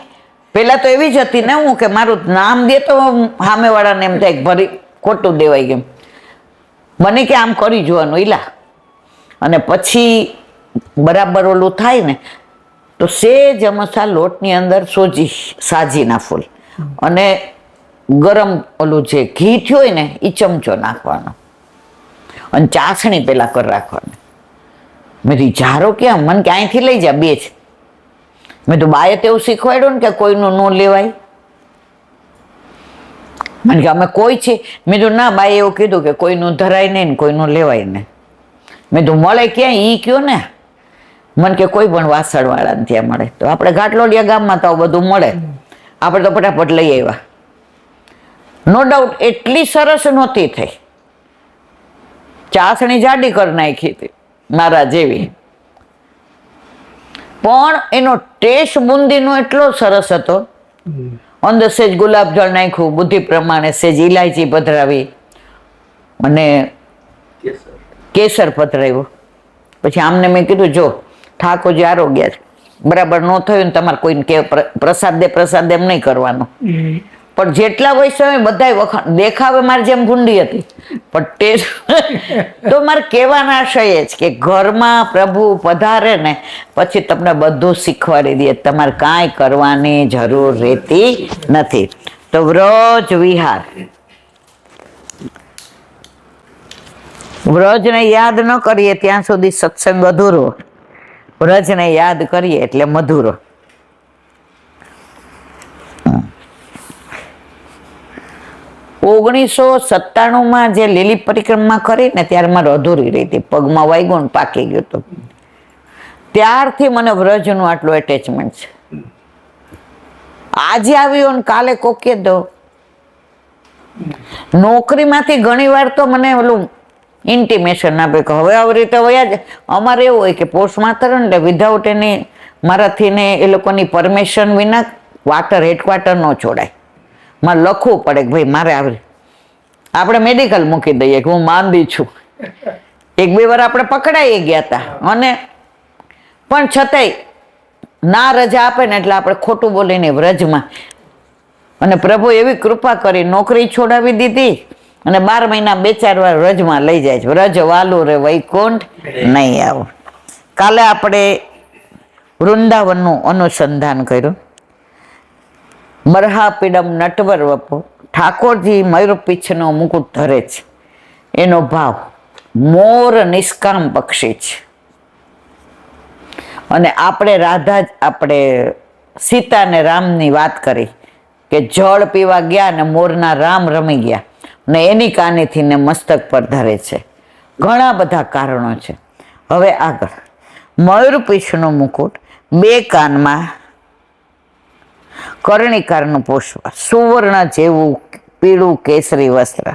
પેલા તો એવી જ હતી ને હું કે મારું નામ દે તો સામેવાળાને એમ થાય ભરી ખોટું દેવાય કેમ. મને કે આમ કરી જોવાનું ઈલા, અને પછી બરાબર ઓલું થાય ને તો સેજ અમસા લોટની અંદર સાજીના ફૂલ અને ગરમ ઓલું જે ઘી થયું હોય ને એ ચમચો નાખવાનો, અને ચાસણી પેલા કરી રાખવાની. મેં કીધું ઝારો ક્યાં? મને કે અહીંથી લઈ જા બે જ. મેં તો બાએ તેવું શીખવાડ્યું ને કે કોઈનું ન લેવાય. મને કે અમે કોઈ છે? મેં તો ના, બાએ એવું કીધું કે કોઈનું ધરાય નહીં ને કોઈનું લેવાય ને. મેં તો મળે ક્યાંય ઈ કયો ને. મને કે કોઈ પણ વાસણવાળાને ત્યાં મળે. તો આપણે ઘાટલોડિયા ગામમાં તો બધું મળે, આપણે તો ફટાફટ લઈ આવ્યા. નો ડાઉટ એટલી સરસ નહોતી થઈ, ચાસણી જાડી કરી નાખી હતી મારા જેવી, પણ એનો ટેસ્ટ બુંદીનો એટલો સરસ હતો. અંદર સેજ ગુલાબજળ નાખ્યું બુદ્ધિ પ્રમાણે, સેજ ઇલાયચી પધરાવી અને કેસર પધરાવ્યું. પછી આમને મેં કીધું જો ઠાકોરજી આરોગ્ય છે, બરાબર ન થયું ને તમારે કોઈને કે પ્રસાદ એમ નહીં કરવાનો. પણ જેટલા વૈષ્ણવ બધા વખાણ દેખાવે મારી જેમ ગુંડી હતી, પણ ટેસ્ટ તો મારે કહેવાના આશય જ કે ઘરમાં પ્રભુ પધારે ને પછી તમને બધું શીખવાડી દે, તમારે કાંઈ કરવાની જરૂર રહેતી નથી. તો વ્રજ વિહાર, વ્રજને યાદ ન કરીએ ત્યાં સુધી સત્સંગ અધૂરો, વ્રજને યાદ કરીએ એટલે મધુરો. 1997 જે લીલી પરિક્રમા કરી ને ત્યારે મારે અધૂરી રહી હતી, પગમાં વાગ્યું ને પાકી ગયું હતું. ત્યારથી મને વ્રજનું આટલું એટેચમેન્ટ છે. આજે આવ્યો ને કાલે કોકે દો. નોકરીમાંથી ઘણી વાર તો મને ઓલું ઇન્ટિમેશન આપે કે હવે આવી રીતે વયા જ. અમારે એવું હોય કે પોસ્ટમાસ્ટર ને વિધાઉટ એની મારાથી ને એ લોકોની પરમિશન વિના વાટર હેડક્વાર્ટર ન છોડાય. મારે લખવું પડે કે ભાઈ મારે આવી. આપણે મેડિકલ મૂકી દઈએ કે હું માંદી છું. 1-2 વાર આપણે પકડાઈ ગયા હતા, અને પણ છતાંય ના રજા આપે ને એટલે આપણે ખોટું બોલીને વ્રજમાં. અને પ્રભુ એવી કૃપા કરી નોકરી છોડાવી દીધી, અને 12 મહિના 2-4 વાર વ્રજમાં લઈ જાય છે. વ્રજ વાલું રે વૈકુંઠ નહીં આવું. કાલે આપણે વૃંદાવનનું અનુસંધાન કર્યું. બરહાપીડમ નટવર વપો, ઠાકોરજી મયુરપીછનો મુકુટ ધરે છે, એનો ભાવ મોર નિષ્કામ પક્ષી છે. અને આપણે સીતા ને રામની વાત કરી કે જળ પીવા ગયા ને મોરના રામ રમી ગયા, ને એની કાનેથી ને મસ્તક પર ધરે છે. ઘણા બધા કારણો છે. હવે આગળ મયુરપીછનો મુકુટ, 2 કાનમાં કર્ણિકારનું પુષ્પ, સુવર્ણ જેવું પીળું કેસરી વસ્ત્ર,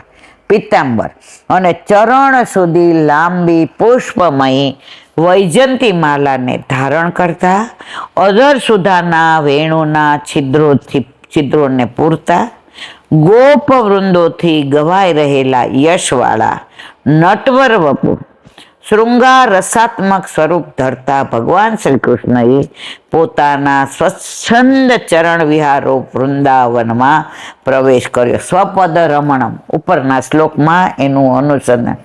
પિત્તાંબર, અને ચરણ સુધી લાંબી પુષ્પમયી વૈજંતી માલાને ધારણ કરતા, અધર સુધાના વેણુના છિદ્રોને પૂરતા, ગોપ વૃંદોથી ગવાઈ રહેલા યશવાળા નટવર વપુ, શૃંગાર રસાત્મક સ્વરૂપ ધરતા ભગવાન શ્રી કૃષ્ણએ પોતાના સ્વચ્છંદ ચરણ વિહારો વૃંદાવનમાં પ્રવેશ કર્યો. સ્વપદ રમણમ ઉપરના શ્લોકમાં એનું અનુસંધાન.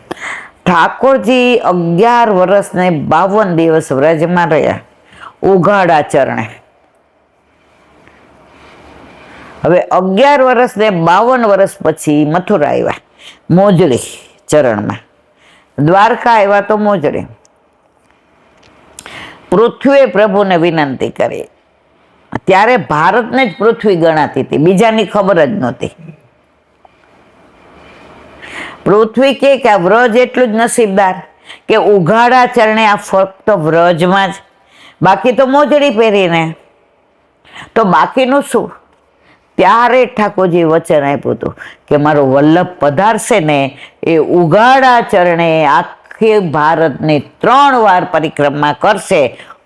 ઠાકોરજી 11 વર્ષ ને 52 દિવસ વ્રજમાં રહ્યા, ઉઘાડા ચરણે. હવે 11 વર્ષ ને 52 વર્ષ પછી મથુરા આવ્યા, મોજડી ચરણમાં. દ્વારકા આવ્યા તો મોજડી. પૃથ્વીએ પ્રભુને વિનંતી કરી. ત્યારે ભારતને જ પૃથ્વી ગણાતી હતી, બીજાની ખબર જ નહોતી. પૃથ્વી કે આ વ્રજ એટલું જ નસીબદાર કે ઉઘાડા ચરણે આ ફક્ત વ્રજમાં જ, બાકી તો મોજડી પહેરીને. તો બાકીનું શું? ત્યારે ઠાકોરજી વચન આપ્યું હતું કે મારો વલ્લભ પધારશે ને એ ઉઘાડા ચરણે આખી ભારતની 3 વાર પરિક્રમા કરશે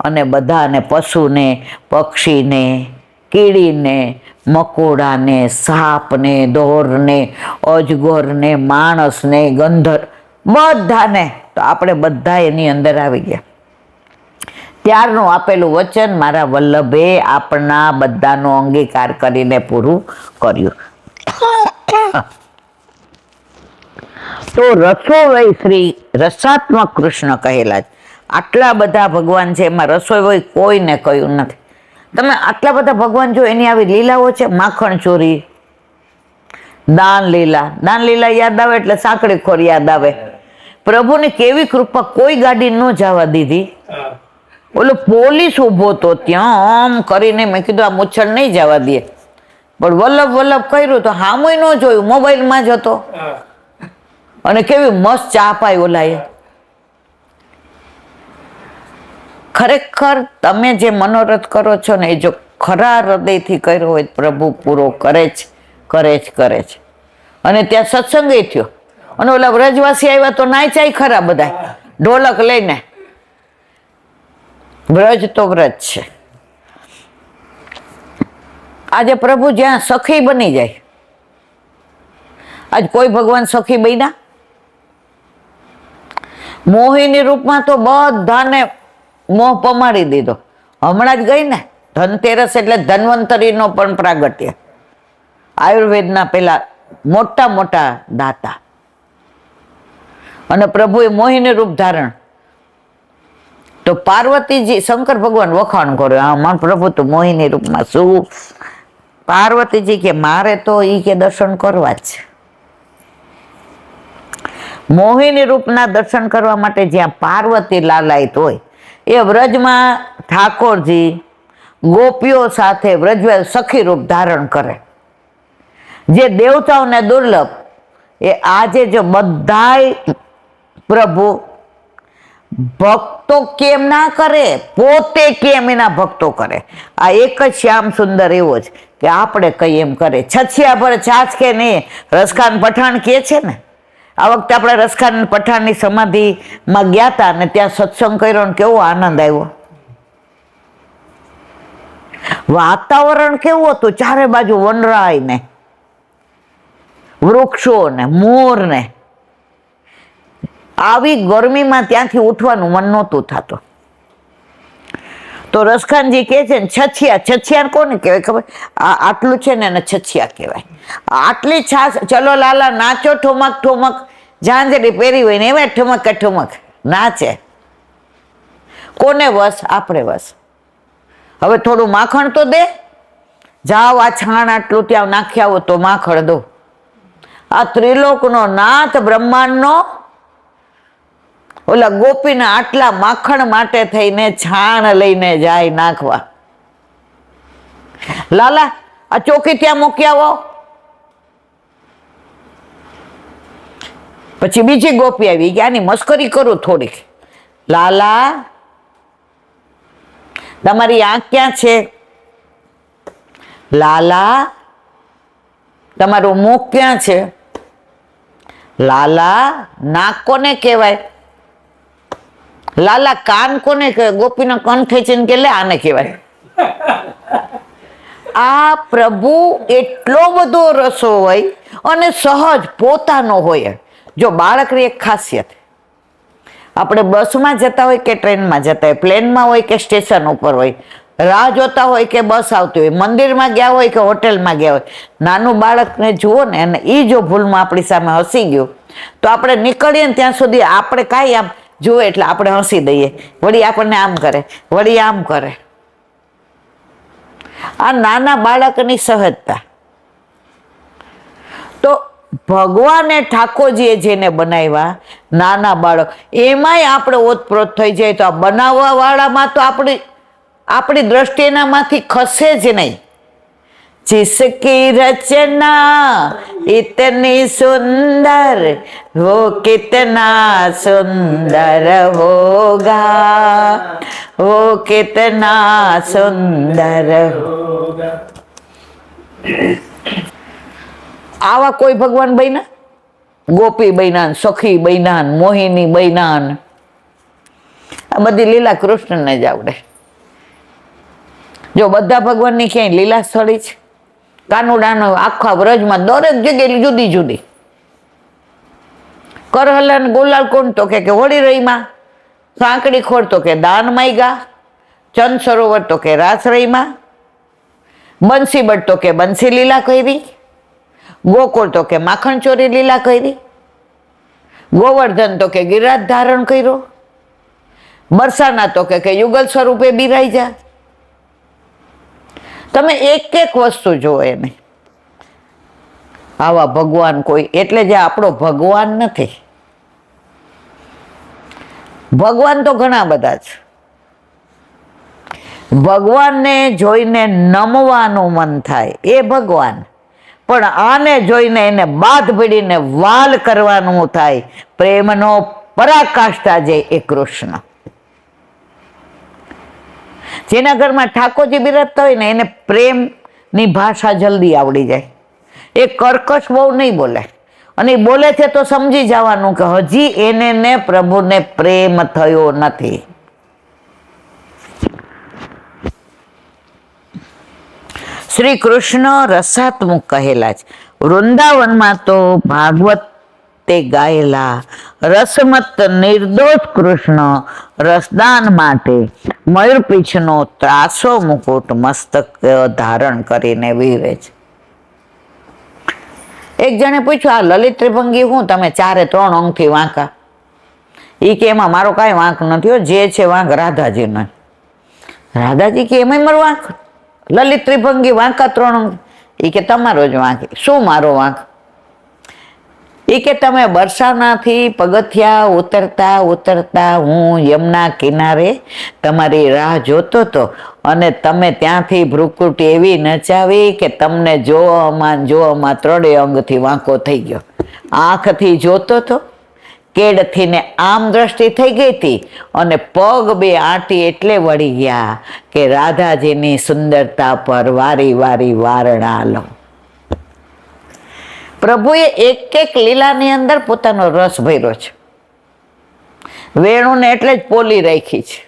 અને બધાને, પશુને, પક્ષીને, કીડીને, મકોડાને, સાપને, દોરને, અજગરને, માણસને, ગંધર, બધાને. તો આપણે બધા એની અંદર આવી ગયા. ત્યારનું આપેલું વચન મારા વલ્લભે આપણા બધાનો અંગીકાર કરીને પૂરું કર્યું. તો રસોવય શ્રી રસાત્મક કૃષ્ણ કહેલા. આટલા બધા ભગવાન છે, એમાં રસોઈ કોઈને કહ્યું નથી. તમે આટલા બધા ભગવાન જો એની આવી લીલાઓ છે, માખણ ચોરી, દાન લીલા યાદ આવે એટલે સાંકળી ખોર યાદ આવે. પ્રભુની કેવી કૃપા, કોઈ ગાડી ન જવા દીધી. ઓલો પોલીસ ઉભો તો ત્યાં આમ કરીને, મેં કીધું આ મુચ્છળ નહીં જવા દે, પણ વલ્લભ કર્યું તો હામુય ન જોયું, મોબાઈલમાં જ હતો. અને કેવી મસ્ત ચા પાઈ ઓલાએ. ખરેખર તમે જે મનોરથ કરો છો ને એ જો ખરા હૃદયથી કર્યો હોય પ્રભુ પૂરો કરે જ. અને ત્યાં સત્સંગ થયો, અને ઓલા વ્રજવાસી આવ્યા તો નાચ્યા ખરા બધા ઢોલક લઈને. વ્રજ તો વ્રજ છે. આજે પ્રભુ જ્યાં સખી બની જાય, આજ કોઈ ભગવાન સખી બન્યા? મોહિની રૂપમાં તો બધાને મોહ પમાડી દીધો. હમણાં જ ગઈ ને ધનતેરસ, એટલે ધન્વંતરીનો પણ પ્રાગટ્ય. આયુર્વેદના પેલા મોટા દાતા, અને પ્રભુએ મોહિની રૂપ ધારણ. તો પાર્વતીજી, શંકર ભગવાન વખાણ કર્યો, આમાં પ્રભુ તો મોહિની રૂપમાં શું. પાર્વતીજી કે મારે તો ઈ કે દર્શન કરવા જ. મોહિની રૂપના દર્શન કરવા માટે જ્યાં પાર્વતી લાલાયિત હોય, એ વ્રજમાં ઠાકોરજી ગોપીઓ સાથે વ્રજ સખી રૂપ ધારણ કરે. જે દેવતાઓને દુર્લભ, એ આજે જો બધાય પ્રભુ ભક્તો કેમ ના કરે, પોતે કેમ એના ભક્તો કરે. આ એક જ શ્યામ સુંદર એવો જ કે આપણે કઈ એમ કરે. છછિયા ભર છાછ કે નહીં, રસખાન પઠાણ કે છે ને. આ વખતે આપણે રસખાન પઠાણની સમાધિમાં ગયા હતા ને ત્યાં સત્સંગ કર્યો ને કેવો આનંદ આવ્યો. વાતાવરણ કેવું હતું, ચારે બાજુ વનરાય ને વૃક્ષો ને મોર ને. આવી ગરમીમાં ત્યાંથી ઉઠવાનું મન નહોતું થતું. તો રસખાનજી કહે છે ને છછિયા કોને કહેવાય ખબર? આટલું છે ને એને છછિયા કહેવાય. આટલી છાસ, ચલો લાલા નાચો, ઠુમક ઝાંઝરી પહેરી હોય ને એવા ઠુમક નાચે. કોને વસ? આપણે વસ. હવે થોડું માખણ તો દે, જાઓ આ છાણ આટલું ત્યાં નાખી આવો તો માખણ દો. આ ત્રિલોકનો નાથ, બ્રહ્માંડનો, ઓલા ગોપીના આટલા માખણ માટે થઈને છાણ લઈને જાય નાખવા. લાલા આ ચોકી ત્યાં મૂકી આવો. પછી બીજી ગોપી આવી કે આની મસ્કરી કરું થોડીક. લાલા તમારી આંખ ક્યાં છે? લાલા તમારું મુખ ક્યાં છે? લાલા નાક કોને કહેવાય? લાલા કાન કોને કહેવાય? ગોપીનો કાન ખેંચીને કે લે આને કહેવાય. આ પ્રભુ એટલો બધો રસો હોય અને સહજ પોતાનો હોય. જો બાળકની એક ખાસિયત, આપણે બસમાં જતા હોય કે ટ્રેનમાં જતા હોય, પ્લેનમાં હોય કે સ્ટેશન ઉપર હોય, રાહ જોતા હોય કે બસ આવતી હોય, મંદિરમાં ગયા હોય કે હોટેલમાં ગયા હોય, નાનું બાળકને જુઓ ને અને એ જો ભૂલમાં આપણી સામે હસી ગયું તો આપણે નીકળીએ ને ત્યાં સુધી આપણે કાંઈ આમ જુએ એટલે આપણે હસી દઈએ, વળી આપણને આમ કરે, વળી આમ કરે. આ નાના બાળકની સહજતા. ભગવાને ઠાકોરજીએ જેને બનાવ્યા નાના બાળક એમાંય આપણે ઓતપ્રોત થઈ જાય તો આ બનાવવા વાળામાં તો આપણી દ્રષ્ટિ એનામાંથી ખસે જ નહીં. जिसकी रचना इतनी सुंदर वो कितना सुंदर होगा, वो कितना सुंदर होगा. આવા કોઈ ભગવાન બન્યા? ગોપી બન્યા, સખી બન્યા, મોહિની બન્યા. આ બધી લીલા કૃષ્ણને જ આવડે. જો બધા ભગવાનની ક્યાંય લીલા સ્થળી છે? કાનુડાનો આખા વ્રજમાં દરેક જગ્યાએ જુદી જુદી. કરહલન ગોલાલ કોણ? તો કે હોળી રહીમાં. સાંકડી ખોર તો કે દાન માયગા. ચંદ સરોવર તો કે રાસ રહીમાં. બંસી બટ તો કે બંસી લીલા કરી. ગોકુળ તો કે માખણ ચોરી લીલા કરી. ગોવર્ધન તો કે ગિરાજ ધારણ કર્યો. બરસાના તો કે યુગલ સ્વરૂપે બિરાઈ જા. તમે એક એક વસ્તુ જુઓ એને. આવા ભગવાન કોઈ, એટલે જે આપણો ભગવાન નથી. ભગવાન તો ઘણા બધા છે. ભગવાનને જોઈને નમવાનું મન થાય એ ભગવાન, પણ આને જોઈને એને બાદ ભીડીને વાલ કરવાનું થાય. પ્રેમનો પરાકાષ્ઠા જે એ કૃષ્ણ. જેના ઘરમાં ઠાકોરજી બિરાજતા હોય ને એને પ્રેમની ભાષા જલ્દી આવડી જાય. એ કર્કશ બહુ નહીં બોલે, અને બોલે છે તો સમજી જવાનું કે હજી એને ને પ્રભુને પ્રેમ થયો નથી. શ્રી કૃષ્ણ રસાત્મક કહેલા છે. વૃંદાવનમાં તો ભાગવત તે ગાયેલા રસમત નિર્દોષ કૃષ્ણ રસદાન માટે મયુરપીછનો ત્રાસો મુકુટ મસ્તક ધારણ કરીને વીરે છે. એક જણે પૂછ્યું, આ લલિત ત્રિભંગી હું તમે 4 અંગથી વાંકા? એ કે એમાં મારો કાંઈ વાંક નથી, જે છે વાંક રાધાજીનો. રાધાજી કે એમાં મારો વાંક? લલિત ત્રિભંગી વાંકા 3 અંગ. એ કે તમારો જ વાંક. શું મારો વાંક? એ કે તમે બરસાનાથી પગથિયા ઉતરતા ઉતરતા હું યમુના કિનારે તમારી રાહ જોતો હતો, અને તમે ત્યાંથી ભ્રુકુટી એવી નચાવી કે તમને જોવામાં 3 અંગથી વાંકો થઈ ગયો. આંખથી જોતો હતો, કેડથી ને આમ દ્રષ્ટિ થઈ ગઈ હતી, અને પગ 2 આંટી એટલે વળી ગયા કે રાધાજીની સુંદરતા પર વારી વારી વારણા લો. પ્રભુએ એક એક લીલાની અંદર પોતાનો રસ ભર્યો છે. વેણુને એટલે જ પોલી રાખી છે.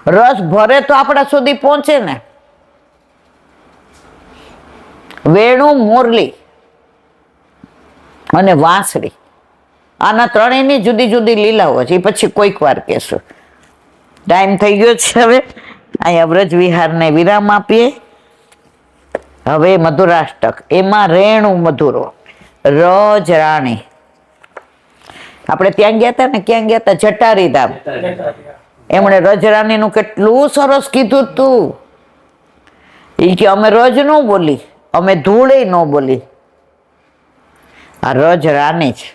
રસ ભરે તો આપણા સુધી પહોંચે ને. વેણુ, મોરલી અને વાંસળી, આના ત્રણેયની જુદી જુદી લીલાઓ છે. પછી કોઈક વાર કહેશું. ટાઈમ થઈ ગયો છે હવે. અહીંયા વ્રજ વિહારને વિરામ આપીએ. હવે મધુરાષ્ટક, એમાં રેણુ મધુરો, રજ રાણી. આપણે ત્યાં ગયા હતા ને, ક્યાં ગયા હતા? જટારી ધામ. એમણે રજરાણીનું કેટલું સરસ કીધું તું. એ કે અમે રજ ન બોલી, અમે ધૂળે ન બોલી. આ રજ રાણી છે.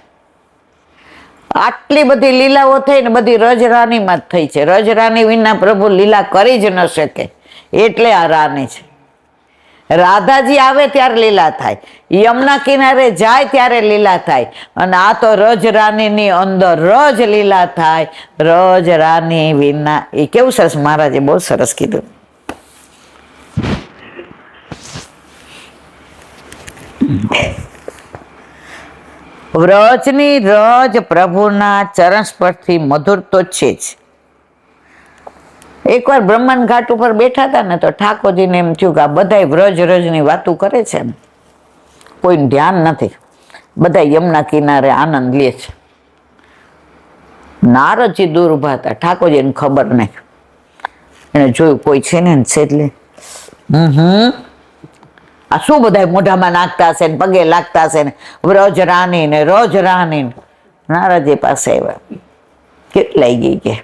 આટલી બધી લીલાઓ થઈ ને બધી રજરાણીમાં જ થઈ છે. રજરાણી વિના પ્રભુ લીલા કરી જ ન શકે, એટલે આ રાણી છે. રાધાજી આવે ત્યારે લીલા થાય, યમુના કિનારે જાય ત્યારે લીલા થાય, અને આ તો રજરાણીની અંદર રજ લીલા થાય. રજરાણી વિના, એ કેવું સરસ મહારાજે બહુ સરસ કીધું. વ્રજની રજ પ્રભુના ચરણ સ્પર્શથી મધુર તો છે જ. એકવાર બ્રહ્માંડ ઘાટ ઉપર બેઠા હતા ને, તો ઠાકોરજીને એમ થયું કે આ બધા વ્રજ રજની વાતો કરે છે ને, કોઈનું ધ્યાન નથી, બધા યમુના કિનારે આનંદ લે છે. નારદજી દૂર ઉભા હતા, ઠાકોરજીને ખબર નહીં. એને જોયું કોઈ છે ને છેલ્લે, આ શું બધા મોઢામાં નાખતા હશે ને પગે લાગતા હશે ને, વ્રજ રાની ને રજ રાની. નારદજી પાસે આવ્યા, કેટલાઈ ગઈ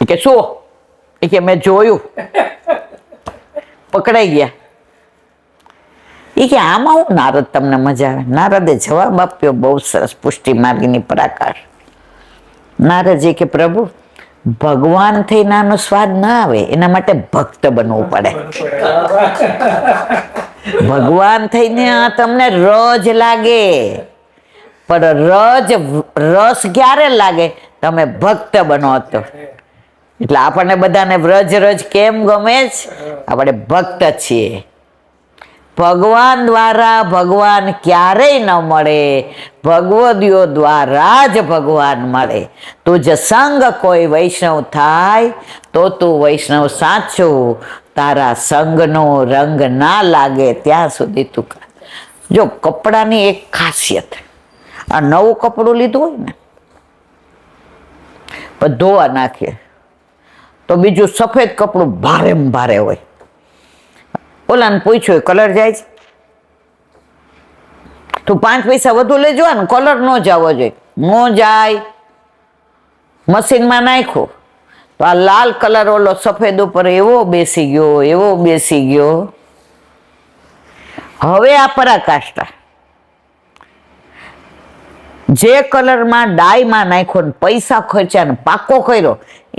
કે શું? એ કે મેં જોયું, પકડાઈ ગયા. એ કે આમાં હું નારદ તમને મજા આવે? નારદે જવાબ આપ્યો બહુ સરસ, પુષ્ટિ માર્ગની પરાકાષ્ઠ. નારદજી કે પ્રભુ, ભગવાન થઈને આનો સ્વાદ ના આવે, એના માટે ભક્ત બનવું પડે. ભગવાન થઈને આ તમને રજ લાગે, પણ રસ ક્યારે લાગે? તમે ભક્ત બનો તો. એટલે આપણને બધાને વ્રજ રજ કેમ ગમે છે? આપણે ભક્ત છીએ. ભગવાન દ્વારા ભગવાન ક્યારેય ન મળે, ભગવદીઓ દ્વારા જ ભગવાન મળે. તું જ સંગ કોઈ વૈષ્ણવ થાય તો તું વૈષ્ણવ સાચું, તારા સંગનો રંગ ના લાગે ત્યાં સુધી તું. જો કપડાની એક ખાસિયત, આ નવું કપડું લીધું હોય ને પણ ધોવા નાખીએ તો બીજું સફેદ કપડું ભારે ભારે હોય. ઓલાને પૂછ્યું કલર જાય છે? તું 5 પૈસા વધુ લઈ જવા ને, કલર ન જવો જોઈએ. ન જાય. મશીનમાં નાખ્યું તો આ લાલ કલર ઓલો સફેદ ઉપર એવો બેસી ગયો, એવો બેસી ગયો. હવે આ પરાકાષ્ઠા, જે કલરમાં ડાયમાં નાખ્યો ને પૈસા ખર્ચ્યા ને પાકો કર્યો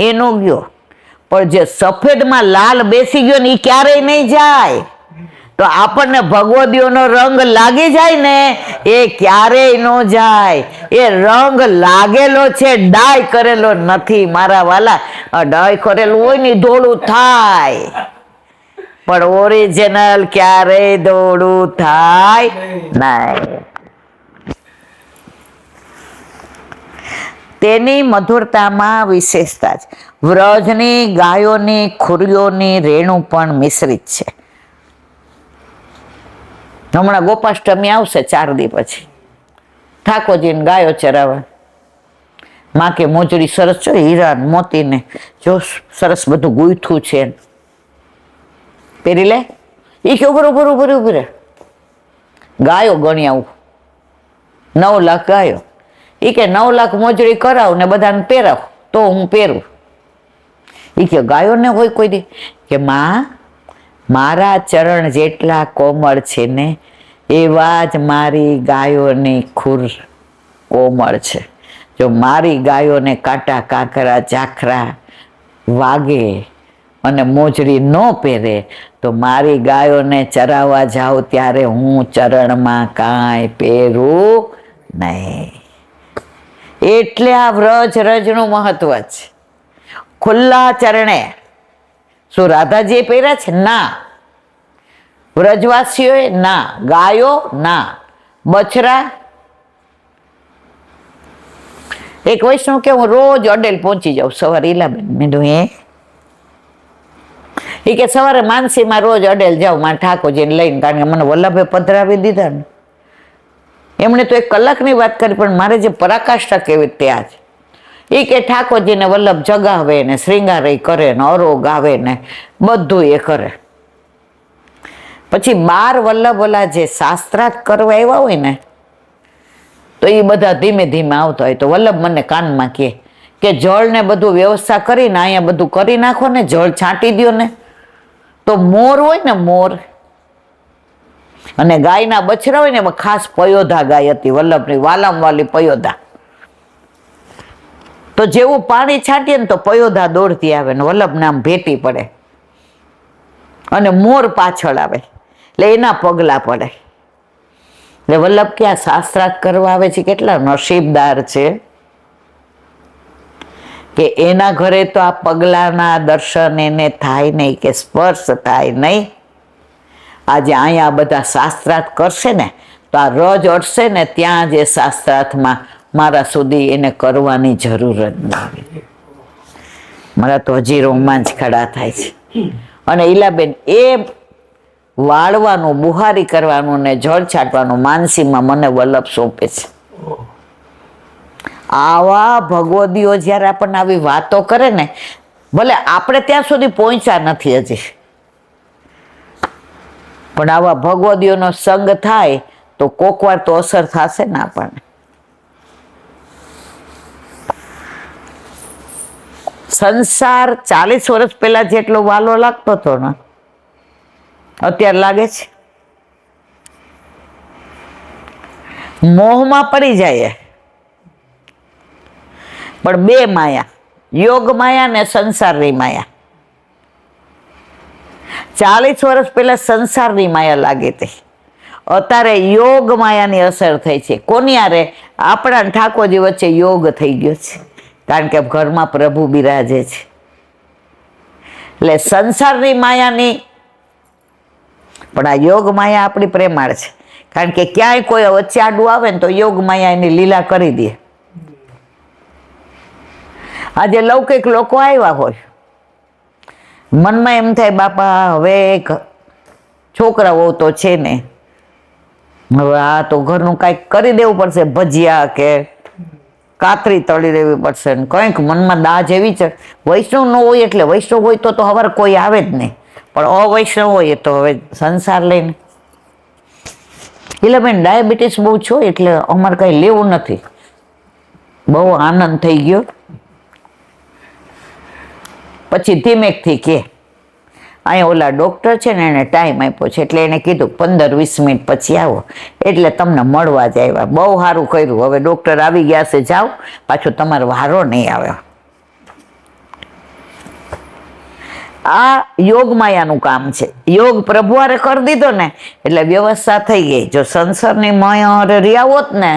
એનો ગયો, પણ જે સફેદમાં લાલ બેસી ગયો ને એ ક્યારેય નહીં જાય. તો આપણને ભગવદીઓનો રંગ લાગી જાય ને એ ક્યારેય ન જાય. એ રંગ લાગેલો છે, ડાય કરેલો નથી મારા વાલા. ડાય કરેલું હોય ને ધોળું થાય, પણ ઓરિજિનલ ક્યારેય ધોળું થાય નહીં. તેની મધુરતામાં વિશેષતા છે. વ્રજની ગાયોની ખુરીઓની રેણું પણ મિશ્રિત છે. હમણાં ગોપાષ્ટમી આવશે 4 દી પછી, ઠાકોરજીને ગાયો ચરાવવા. માં કે મોજડી સરસ છો, હીરા મોતીને જો સરસ બધું ગૂંથું છે, પહેરી લે. એ કે ઉભર રે, ગાયો ગણી આવું, 9 લાખ ગાયો. એ કે 9 લાખ મોજડી કરાવ ને બધાને પહેરાવ તો હું પહેરું. એ કે ગાયોને હોય કોઈ દી? કે માં, મારા ચરણ જેટલા કોમળ છે ને એવા જ મારી ગાયોની ખુર કોમળ છે. જો મારી ગાયોને કાંટા કાંકરા ઝાખરા વાગે અને મોજડી ન પહેરે તો મારી ગાયોને ચરાવવા જાઉં ત્યારે હું ચરણમાં કાંઈ પહેરું નહીં. એટલે આ વ્રજ રજનું મહત્વ છે. ખુલ્લા ચરણે. શું રાધાજીએ પહેર્યા છે? ના. વ્રજવાસીઓએ? ના. ગાયો? ના. બછરા? એક વૈષ્ણવ કે હું રોજ અડેલ પહોંચી જાઉં સવારે. ઈલાબેન મેં કીધું એ કે સવારે માનસીમાં રોજ અડેલ જાઉં મારા ઠાકોરજીને લઈને, કારણ કે મને વલ્લભે પધરાવી દીધા ને. એમણે તો 1 કલાકની વાત કરી, પણ મારે જે પરાકાષ્ઠા કેવી ત્યાં જ. એ કે ઠાકોરજીને વલ્લભ જગાવે ને શ્રીંગારે કરે ને અરો ગાવે ને બધું એ કરે. પછી 12 વલ્લભ ઓલા જે શાસ્ત્રાર્થ કરવા આવ્યા હોય ને તો એ બધા ધીમે ધીમે આવતા હોય. તો વલ્લભ મને કાનમાં કે જળ ને બધું વ્યવસ્થા કરીને અહીંયા બધું કરી નાખો ને, જળ છાંટી દો ને. તો મોર હોય ને, મોર અને ગાયના બછડા હોય ને, એમાં ખાસ પયોધા ગાય હતી વલ્લભની, વાલામ વાલી પયોધા. તો જેવું પાણી છાંટીએ ને તો પયોધા દોડતી આવે ને વલ્લભને આમ ભેટી પડે અને મોર પાછળ આવે એટલે એના પગલા પડે. એટલે વલ્લભ ક્યાં શાસ્ત્રાર્થ કરવા આવે છે, કેટલા નસીબદાર છે કે એના ઘરે તો આ પગલાના દર્શન એને થાય નહીં, કે સ્પર્શ થાય નહીં. આજે અહીંયા બધા શાસ્ત્રાર્થ કરશે ને તો આ રજ અડશે ને ત્યાં જે શાસ્ત્રાર્થમાં મારા સુધી એને કરવાની જરૂર જ નથી. મારા તો હજી રોમાંચ ખડા થાય છે. અને ઈલાબેન એ વાળવાનું, બુહારી કરવાનું ને જળ છાંટવાનું માનસીમાં મને વલ્લભ સોંપે છે. આવા ભગવદીઓ જ્યારે આપણને આવી વાતો કરે ને, ભલે આપણે ત્યાં સુધી પહોંચ્યા નથી હજી, પણ આવા ભગવદીઓનો સંગ થાય તો કોક વાર તો અસર થશે ને આપણને. સંસાર 40 વર્ષ પહેલા જેટલો વાલો લાગતો હતો ને અત્યારે લાગે છે? મોહમાં પડી જાય. પણ બે માયા, યોગ માયા ને સંસારની માયા. 40 વર્ષ પહેલા સંસારની માયા લાગી હતી, અત્યારે યોગ માયાની અસર થઈ છે. કોની આરે? આપણા ઠાકોરજી વચ્ચે યોગ થઈ ગયો છે, કારણ કે ઘરમાં પ્રભુ બિરાજે છે. એટલે સંસારની માયાની, પણ આ યોગ માયા આપણી પ્રેમાળ છે, કારણ કે ક્યાંય કોઈ વચ્ચે આડું આવે ને તો યોગ માયા એની લીલા કરી દે. આજે લૌકિક લોકો આવ્યા હોય, મનમાં એમ થાય બાપા હવે છોકરાઓ તો છે ને, હવે આ તો ઘરનું કાંઈક કરી દેવું પડશે, ભજીયા કે કાતરી તળી દેવી પડશે ને કંઈક મનમાં દાજ એવી છે. વૈષ્ણવ ન હોય એટલે વૈષ્ણવ હોય તો હવાર કોઈ આવે જ નહીં, પણ અવૈષ્ણવ હોય તો હવે સંસાર લઈને એટલે બેન ડાયાબિટીસ બહુ છો એટલે અમારે કંઈ લેવું નથી. બહુ આનંદ થઈ ગયો. પછી ધીમેકથી કે અહીંયા ઓલા ડૉક્ટર છે ને એને ટાઈમ આપ્યો છે, એટલે એને કીધું 15-20 મિનિટ પછી આવો, એટલે તમને મળવા જ આવ્યા. બહુ સારું કર્યું. હવે ડૉક્ટર આવી ગયા છે, જાઓ, પાછો તમારો વારો નહીં આવે. આ યોગ માયાનું કામ છે. યોગ પ્રભુઆરે કરી દીધો ને એટલે વ્યવસ્થા થઈ ગઈ. જો સંસારની માયા રહ્યા હોત ને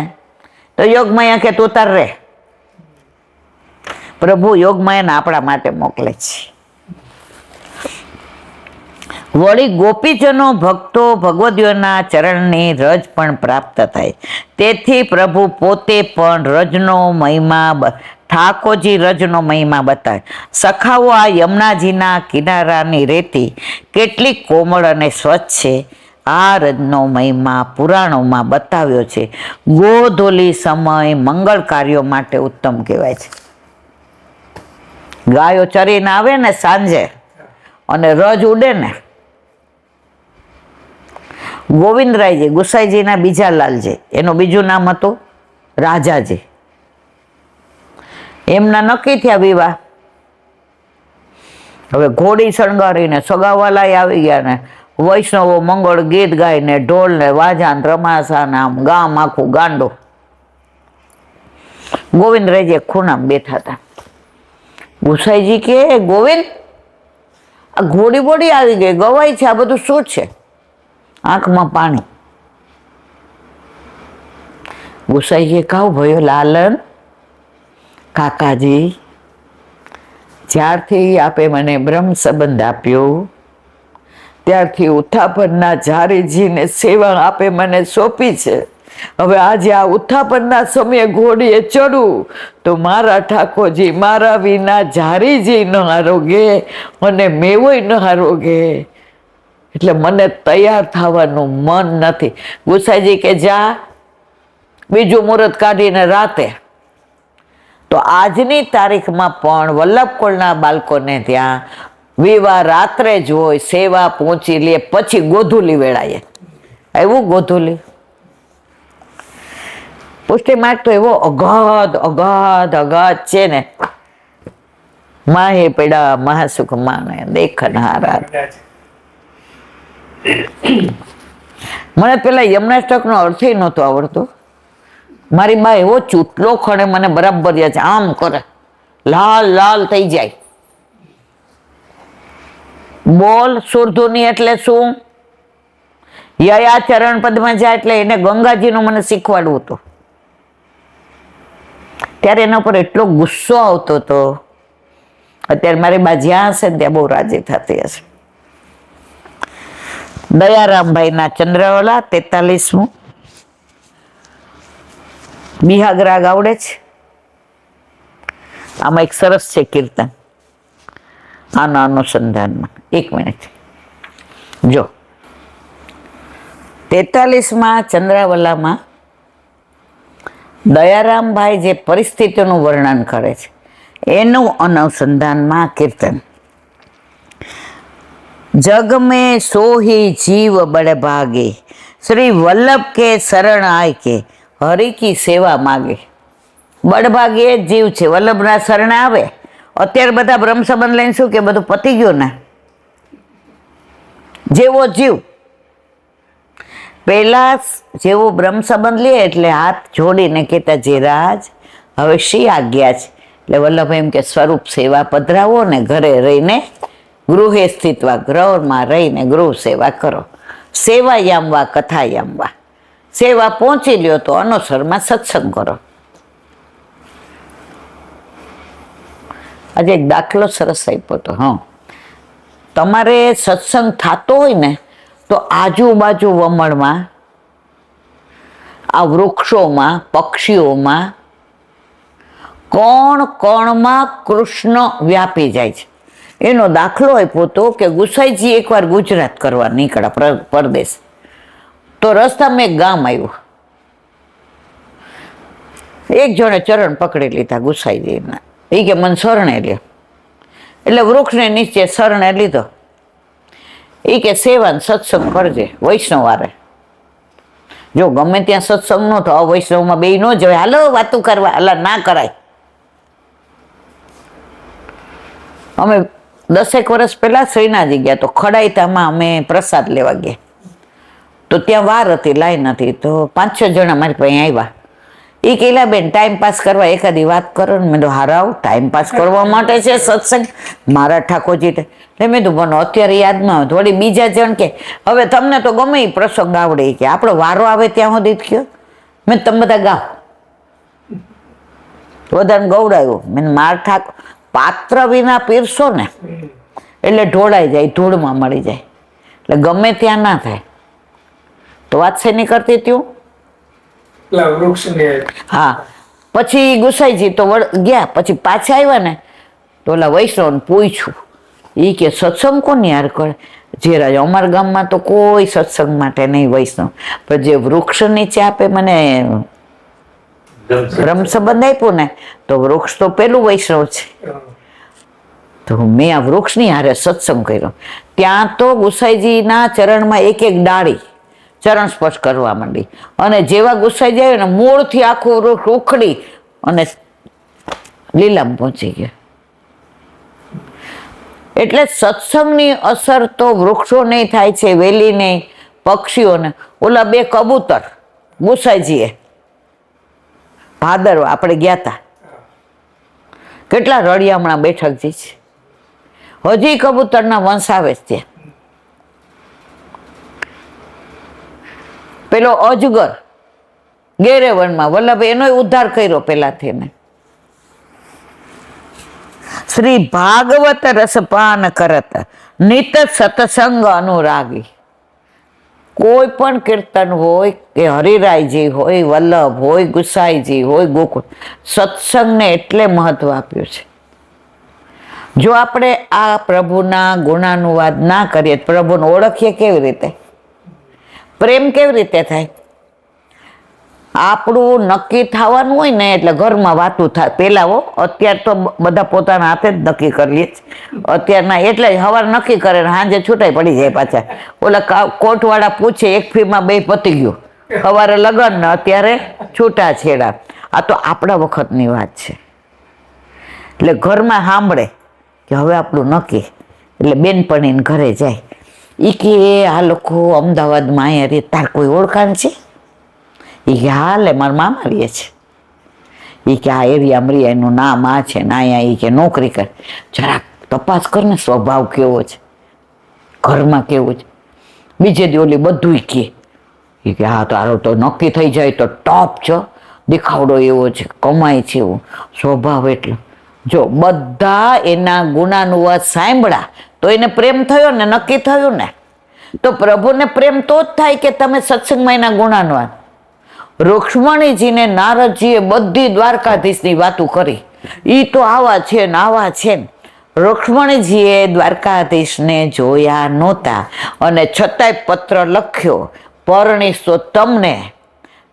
તો યોગ માયા કે તું તાર રે. પ્રભુ યોગ માયાને આપણા માટે મોકલે છે. વળી ગોપીજનો ભક્તો ભગવદીઓના ચરણની રજ પણ પ્રાપ્ત થાય. તેથી પ્રભુ પોતે પણ રજનો મહિમા, ઠાકોરજી રજનો મહિમા બતાવે. સખાઓ આ યમુનાજીના કિનારાની રેતી કેટલી કોમળ અને સ્વચ્છ છે. આ રજનો મહિમા પુરાણોમાં બતાવ્યો છે. ગોધોલી સમય મંગળ કાર્યો માટે ઉત્તમ કહેવાય છે. ગાયો ચરીને આવે ને સાંજે અને રજ ઉડે ને, ગોવિંદરાયજી ગુસાઈજીના બીજા લાલજી, એનું બીજું નામ હતું રાજાજી, એમના નક્કી થયા વિવાહ. હવે ઘોડી શણગારીને સગાવાલાય આવી ગયા ને વૈષ્ણવો મંગળ ગીત ગાઈને ઢોલ ને વાજા ને રમાસા ને આમ ગામ આખું ગાંડો. ગોવિંદરાયજી ખૂણામાં બેઠા હતા. ગુસાઈજી કે ગોવિંદ, આ ઘોડી બોડી આવી ગઈ, ગવાય છે, આ બધું શું છે? આંખમાં પાણી. ગુસાઈએ કહું ભયો લાલન, કાકાજી, જ્યારથી આપે મને બ્રહ્મ સંબંધ આપ્યો ત્યારથી ઉત્થાપનના ઝારીજીને સેવા આપે મને સોંપી છે. હવે આજે આ ઉત્થાપનના સમયે ઘોડીએ ચડું તો મારા ઠાકોરજી મારા વિના ઝારીજી ન આરોગે અને મેવોય ન આરોગે, એટલે મને તૈયાર થવાનું મન નથી. ગુસાઈજી કે જા બીજું મુહૂર્ત કાઢીને રાતે. તો આજની તારીખમાં પણ વલ્લભકોળના બાળકોને ત્યાં વિવાહ રાત્રે જ હોય, સેવા પહોંચી લે, પછી ગોધુલી વેળાએ આવ્યું. ગોધુલી પુષ્ટિ માર્ગ તો એવો અગાધ અગાધ અગાધ છે ને, માહે પેડા મહાસુખ માને દેખનહારા. મને પેલા યમનાષ્ટકનો અર્થ નહોતો આવડતો. મારી બા એવો ચૂટલો ખણે મને બરાબર યાદ છે. આમ કરે, લાલ લાલ થઈ જાય. બોલ સુરધુની એટલે શું? યયા ચરણ પદમાં જાય એટલે એને ગંગાજીનું મને શીખવાડવું હતું. ત્યારે એના પર એટલો ગુસ્સો આવતો હતો. અત્યારે મારી બા જ્યાં હશે ને ત્યાં બહુ રાજી થતી હશે. દયારામભાઈના ચંદ્રવલા 43મું બિહાગરાગ આવડે છે. આમાં એક સરસ છે કીર્તન આના અનુસંધાનમાં. 1 મિનિટ જો. 43માં ચંદ્રાવલામાં દયારામભાઈ જે પરિસ્થિતિનું વર્ણન કરે છે એનું અનુસંધાનમાં કીર્તન. જગ મેં સોહી જીવ બડભાગે, શ્રી વલ્લભ કે શરણ આય કે, હરિ કી સેવા માગે. બડભાગે એ જીવ છે, વલ્લભના શરણે આવે. અત્યારે બધા બ્રહ્મ સંબંધ લઈને શું કે બધું પતી ગયું ને, જેવો જીવ પેલા જેવો બ્રહ્મ સંબંધ લે એટલે હાથ જોડીને કહેતા જીરાજ હવે શી આજ્ઞા છે. એટલે વલ્લભ એમ કે સ્વરૂપ સેવા પધરાવો ને ઘરે રહીને ગૃહે સ્થિતવા, ગૃહમાં રહીને ગૃહ સેવા કરો. સેવા યામવા કથા યામવા, સેવા પહોંચી લ્યો તો અનુસરમાં સત્સંગ કરો. આજે એક દાખલો સરસ આપ્યો હતો. હા, તમારે સત્સંગ થતો હોય ને તો આજુબાજુ વમળમાં આ વૃક્ષોમાં, પક્ષીઓમાં કોણ કોણમાં કૃષ્ણ વ્યાપી જાય છે. એનો દાખલો આપ્યો હતો કે ગુસાઈજી એકવાર ગુજરાત કરવા નીકળ્યા પરદેશ. તો રસ્તામાં એક ગામ આવ્યું. એક જણે ચરણ પકડી લીધા ગુસાઈજીના. એ કે મને શરણે લ્યો. એટલે વૃક્ષને નીચે શરણે લીધો. એ કે સેવાન સત્સંગ કરજે વૈષ્ણવારે. જો ગમે ત્યાં સત્સંગ નો તો વૈષ્ણવમાં બે ન જવાય. હાલો વાતું કરવા, હાલ ના કરાય. અમે 10 વર્ષ પહેલા શ્રીનાજી ગયા તો ખડાઈતામાં અમે પ્રસાદ લેવા ગયા. તો ત્યાં વાર હતી, લાઈન હતી. તો 5-6 જણા મારી પાસે આવ્યા. એ કહેલા બેન ટાઈમ પાસ કરવા એકાદી વાત કરો ને. મેં તો હારાવ ટાઈમ પાસ કરવા માટે છે સત્સંગ મારા ઠાકોરજી. એટલે મેં તો બનો અત્યારે યાદમાં આવે. વળી બીજા જણ કે હવે તમને તો ગમે એ પ્રસંગ આવડે કે આપણો વારો આવે ત્યાં સુધી થયો. મેં તમે બધા ગાઓ. બધાને ગૌડાવ્યું. મેં માર ઠાકોર પાત્ર વિના પીરસો ને એટલે ઢોળાઈ જાય, ધૂળમાં મળી જાય. એટલે ગમે ત્યાં ના થાય. તો વાત છે નહીં કરતી ત્યું. હા, પછી ગુસાઈજી તો ગયા. પછી પાછા આવ્યા ને તો ઓલા વૈષ્ણવને પૂછ્યું. એ કે સત્સંગ કોની યાર કરે? જે રાજ અમારા ગામમાં તો કોઈ સત્સંગ માટે નહીં વૈષ્ણવ, પણ જે વૃક્ષ નીચે આપે મને બ્રહ્મ સંબંધ આપ્યો ને તો વૃક્ષ તો પેલું વૈષ્ણવ છે. તો મેં આ વૃક્ષની હારે સત્સંગ કર્યો. ત્યાં તો ગુસાઈજીના ચરણમાં એક એક ડાળી ચરણ સ્પર્શ કરવા માંડી. અને જેવા ગુસાઈ જાય ને મૂળથી આખું વૃક્ષ ઉખડી અને લીલામાં પહોંચી ગયા. એટલે સત્સંગની અસર તો વૃક્ષોને થાય છે, વેલીને, પક્ષીઓને. ઓલા 2 કબૂતર ગુસાઈજીએ ભાદરવા આપણે ગયા હતા, કેટલા રળિયા હમણાં બેઠકજી છે. હજી કબૂતરના વંશ આવે છે ત્યાં. પેલો અજગર ગેરેવનમાં વલ્લભ એનો ઉદ્ધાર કર્યો પેલાથી ને. શ્રી ભાગવત રસપાન કરત નિત સત્સંગ અનુરાગી. કોઈ પણ કીર્તન હોય કે હરિરાયજી હોય, વલ્લભ હોય, ગુસાઈજી હોય, ગોકુળ, સત્સંગને એટલે મહત્વ આપ્યું છે. જો આપણે આ પ્રભુના ગુણાનુવાદ ના કરીએ, પ્રભુને ઓળખીએ કેવી રીતે? પ્રેમ કેવી રીતે થાય? આપણું નક્કી થવાનું હોય ને એટલે ઘરમાં વાતું થાય. પેલા અત્યારે તો બધા પોતાના હાથે જ નક્કી કરી લે છે અત્યારના. એટલે સવાર નક્કી કરે ને સાંજે છૂટાઈ પડી જાય પાછા. ઓલા કોર્ટવાળા પૂછે એક ફીમાં 2 પતી ગયું. સવારે લગ્ન ને અત્યારે છૂટા છેડા. આ તો આપણા વખતની વાત છે. એટલે ઘરમાં સાંભળે કે હવે આપણું નક્કી. એટલે બેનપણીને ઘરે જાય. એ કે આ લોકો અમદાવાદમાં અહીંયા રે, તાર કોઈ ઓળખાણ છે? એ કે હા લે મારા મામા રહે છે. એ કે આ એરિયામાં રે, એનું નામ આ છે ને અહીંયા એ કે નોકરી કરે. જરાક તપાસ કરને સ્વભાવ કેવો છે, ઘરમાં કેવું છે. બીજે દી ઓલી બધું કે હા તારો તો નક્કી થઈ જાય તો ટોપ છો, દેખાવડો એવો છે, કમાય છે એવું, સ્વભાવ એટલો. જો બધા એના ગુણાનુવાદ સાંભળ્યા તો એને પ્રેમ થયો ને, નક્કી થયું ને. તો પ્રભુને પ્રેમ તો જ થાય કે તમે સત્સંગમાં એના ગુણાનુવાદ. રૂક્ષ્મણીજીને નારદજીએ બધી દ્વારકાધીશની વાતો કરી. એ તો આવા છે ને આવા છે ને. રૂક્ષ્મણીજીએ દ્વારકાધીશને જોયા નહોતા અને છતાંય પત્ર લખ્યો, પરણીશો તમને,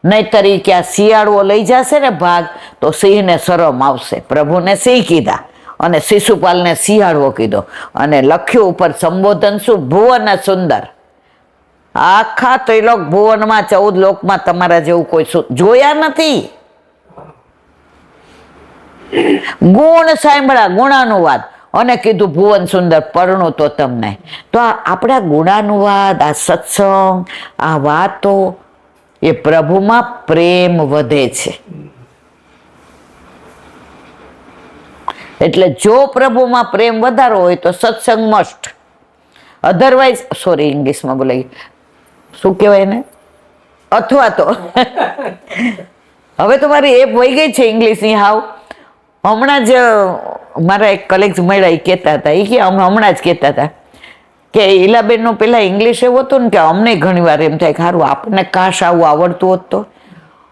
નહીતર કે આ શિયાળો લઈ જશે ને ભાગ તો સિંહને શરમ આવશે. પ્રભુને સિંહ કીધા અને શિશુપાલને શિયાળો કીધો. અને લખ્યું ઉપર સંબોધન શું? ભુવન સુંદર. આખા ત્રિલોક ભુવનમાં 14 લોકમાં તમારા જેવું કોઈ જોયા નથી. ગુણ સાંભળ્યા, ગુણાનુવાદ. અને કીધું ભુવન સુંદર પરણું તો તમને. તો આપણા ગુણાનુવાદ, આ સત્સંગ, આ વાતો, એ પ્રભુમાં પ્રેમ વધે છે. એટલે જો પ્રભુમાં પ્રેમ વધારો હોય તો સત્સંગ મસ્ટ. અધરવાઇઝ સોરી ઇંગ્લિશમાં બોલાય, શું કહેવાય ને, અથવા તો હવે તો મારી એપ વહી ગઈ છે ઇંગ્લિશની હાવ. હમણાં જ મારા એક કલેક્સ મળ્યા, એ કહેતા હતા, એ કે અમે હમણાં જ કહેતા હતા કે ઈલાબેનનું પેલા ઇંગ્લિશ એવું હતું ને કે અમને ઘણી વાર એમ થાય કે સારું આપણને કાશ આવું આવડતું હોત તો.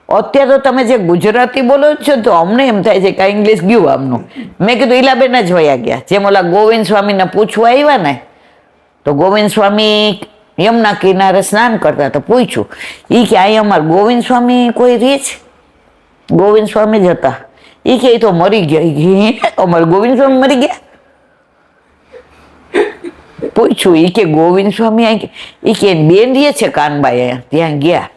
અત્યારે તો તમે જે ગુજરાતી બોલો છો તો અમને એમ થાય છે કે આ ઇંગ્લિશ ગયું આમનું. મેં કીધું ઈલાબેન જ વયા ગયા. જેમ ઓલા ગોવિંદ સ્વામીને પૂછવા આવ્યા ને, તો ગોવિંદ સ્વામી યમુના કિનારે સ્નાન કરતા તો પૂછ્યું, એ કે અહીં અમારે ગોવિંદ સ્વામી કોઈ રહે છે? ગોવિંદ સ્વામી જ હતા. એ કે એ તો મરી ગયા. અમારે ગોવિંદ સ્વામી મરી ગયા? પૂછ્યું, એ કે ગોવિંદ સ્વામી એ કે બેન રહે છે કાનબાઈ, ત્યાં ગયા.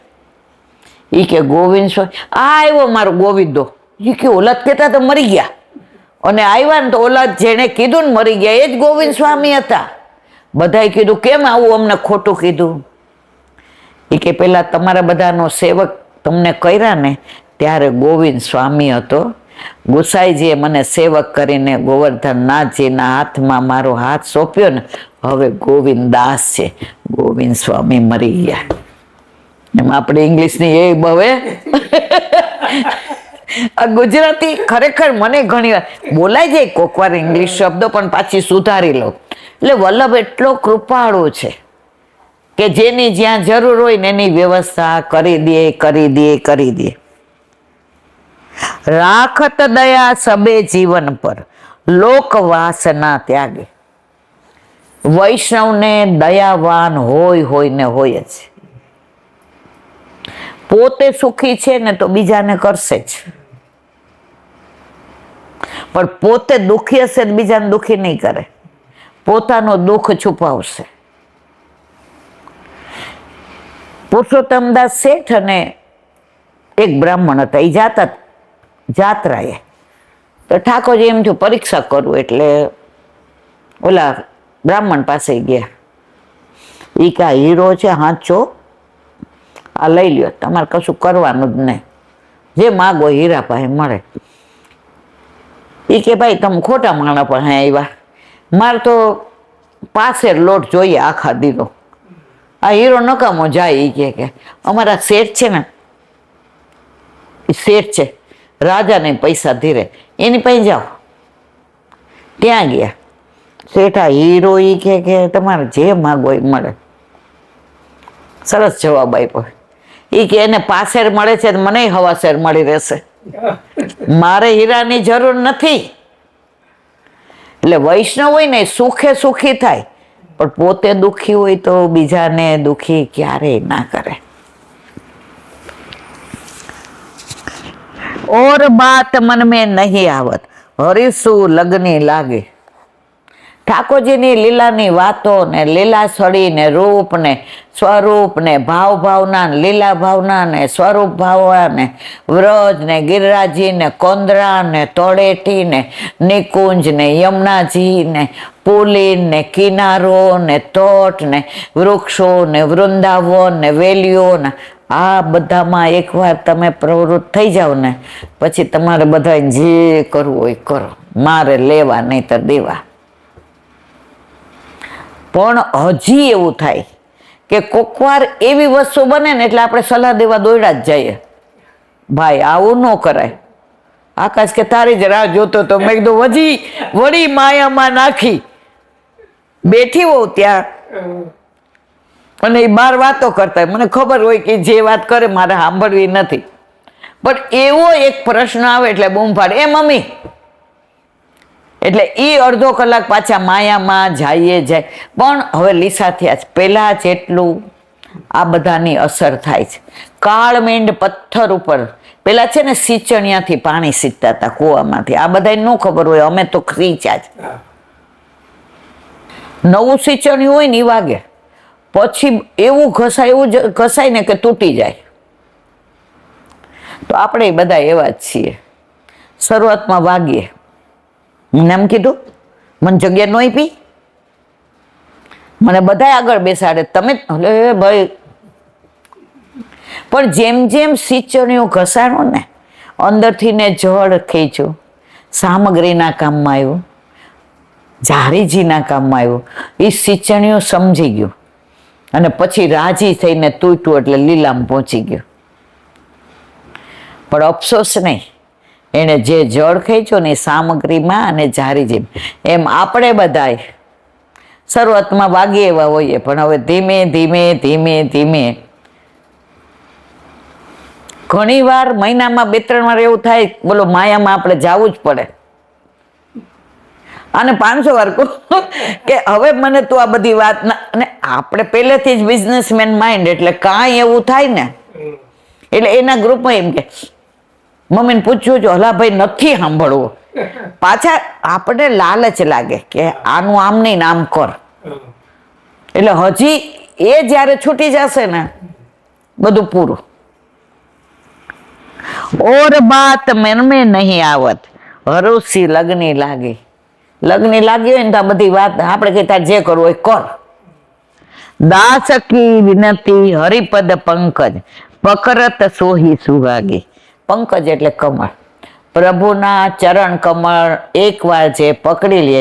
એ કે ગોવિંદ સ્વામી આ આવ્યો મારો ગોવિંદો. એ કે ઓલા કહેતા તો મરી ગયા, અને આવ્યા ને તો ઓલા જેને કીધું ને મરી ગયા એ જ ગોવિંદ સ્વામી હતા. બધાએ કીધું કેમ આવું અમને ખોટું કીધું? એ કે પેલા તમારા બધાનો સેવક તમને કર્યા ને ત્યારે ગોવિંદ સ્વામી હતો. ગુસાઈજીએ મને સેવક કરીને ગોવર્ધનનાથજીના હાથમાં મારો હાથ સોંપ્યો ને, હવે ગોવિંદ દાસ છે. ગોવિંદ સ્વામી મરી ગયા. એમ આપણે ઇંગ્લિશની એ હવે આ ગુજરાતી ખરેખર મને ઘણી વાર બોલાઈ જાય કોક વાર ઇંગ્લિશ શબ્દો, પણ પાછી સુધારી લો. એટલે વલ્લભ એટલો કૃપાળુ છે કે જેની જ્યાં જરૂર હોય ને એની વ્યવસ્થા કરી દે. રાખત દયા સબે જીવન પર, લોક વાસના ત્યાગે. વૈષ્ણવને દયાવાન હોય ને હોય જ. પોતે સુખી છે ને તો બીજાને કરશે જ, પણ પોતે દુઃખી હશે તો બીજાને દુઃખી નહીં કરે. પોતાનું દુઃખ છુપાવશે. પુરુષોત્તમદાસ શેઠ અને એક બ્રાહ્મણ હતા, એ જાતા જાત્રાએ. તો ઠાકોરજી એમ થયું પરીક્ષા કરું, એટલે ઓલા બ્રાહ્મણ પાસે ગયા. એ કે હીરો છે હાચો, આ લઈ લ્યો, તમારે કશું કરવાનું જ નહીં, જે માગો હીરા પાસે મળે. એ કે ભાઈ તમે ખોટા માણા પણ હે આવ્યા, મારે તો પાસે લોટ જોઈએ આખા દીનો, આ હીરો નકામો જાય. એ કે અમારા શેઠ છે ને, શેઠ છે રાજાને પૈસા ધીરે, એની પાસે જાઓ. ત્યાં ગયા. શેઠ આ હીરો એ કે તમારે જે માગો એ મળે. સરસ જવાબ આપ્યો. એ કે એને પાસેર મળે છે મને હવાસેર મળી રહેશે, મારે હીરાની જરૂર નથી. એટલે વૈષ્ણવ હોય ને સુખે સુખી થાય, પણ પોતે દુઃખી હોય તો બીજાને દુઃખી ક્યારેય ના કરે. और बात मन में नहीं आवत, હરીશું લગની લાગે. ઠાકોરજીની લીલાની વાતો ને લીલા સળી ને રૂપ ને સ્વરૂપ ને ભાવ ભાવના ને લીલા ભાવના ને સ્વરૂપ ભાવના ને વ્રજ ને ગિરિરાજી ને કોંદરા ને તળેટી ને નિકુંજ ને યમુનાજી ને પુલીન ને કિનારો ને તટ ને વૃક્ષો ને વૃંદાવન ને વેલીઓ ને આ બધામાં એકવાર તમે પ્રવૃત્ત થઈ જાઓ ને પછી તમારે બધા જે કરવું હોય કરો, મારે લેવા નહીં તો દેવા. પણ હજી એવું થાય કે કોકવાર એવી વસ્તુ બને ને એટલે આપણે સલાહ દેવા દોડ્યા જ જઈએ, ભાઈ આવું ન કરાય. આકાશ કે તારી જ રાહ જોતો તો મેં કીધું હજી વળી માયામાં નાખી બેઠી હોઉં ત્યાં, અને એ બાર વાતો કરતા મને ખબર હોય કે જે વાત કરે મારે સાંભળવી નથી, પણ એવો એક પ્રશ્ન આવે એટલે બૂમ પાડે, એ મમ્મી, એટલે એ અડધો કલાક પાછા માયામાં જાય. પણ હવે લીસા થયા છે, પહેલા જેટલું આ બધાની અસર થાય છે. કાળમેંડ પથ્થર ઉપર પેલા છે ને સિંચણિયાથી પાણી સીંચતા હતા કૂવામાંથી, આ બધાને ન ખબર હોય, અમે તો ખરીચ્યા જ. નવું સિંચણિયું હોય ને એ વાગે, પછી એવું ઘસાય ને કે તૂટી જાય. તો આપણે બધા એવા જ છીએ, શરૂઆતમાં વાગીએ. મને એમ કીધું મને જગ્યા ન આપી, મને બધા આગળ બેસાડે, તમે અલે ભાઈ. પણ જેમ જેમ સિંચણીઓ ઘસાડો ને, અંદરથી ને જળ ખેંચ્યું, સામગ્રીના કામમાં આવ્યું, ઝારીજીના કામમાં આવ્યું, એ સિંચણીઓ સમજી ગયું અને પછી રાજી થઈને તૂટ્યું એટલે લીલામ પહોંચી ગયું. પણ અફસોસ નહીં, એણે જે જળ ખેંચ્યો ને સામગ્રીમાં અને ઝારીજી, એમ આપણે બધાય શરૂઆતમાં વાગી એવા હોઈએ, પણ હવે ધીમે ધીમે ધીમે ધીમે ઘણી વાર મહિનામાં 2-3 વાર એવું થાય, બોલો માયામાં આપણે જવું જ પડે. અને 500 વાર કે હવે મને તું આ બધી વાત ના, અને આપણે પહેલેથી જ બિઝનેસમેન માઇન્ડ, એટલે કાંઈ એવું થાય ને એટલે એના ગ્રુપમાં એમ કે મમ્મીને પૂછ્યું જો હલા ભાઈ નથી સાંભળવું, પાછા આપણે લાલચ લાગે કે આનું આમ નહીં આમ કર, એટલે હજી એ જ્યારે છૂટી જશે ને બધું પૂરું. ઓર બાત મન મેં નહીં આવત, હરોસી લગની લાગી. લગ્ન લાગી હોય ને તો આ બધી વાત આપણે કહેતા જે કરવું હોય કર. દાસ કી વિનતી હરિપદ પંકજ, પકરત સોહી સુહાગી. પંકજ એટલે કમળ, પ્રભુના ચરણ કમળ એકવાર જે પકડી લે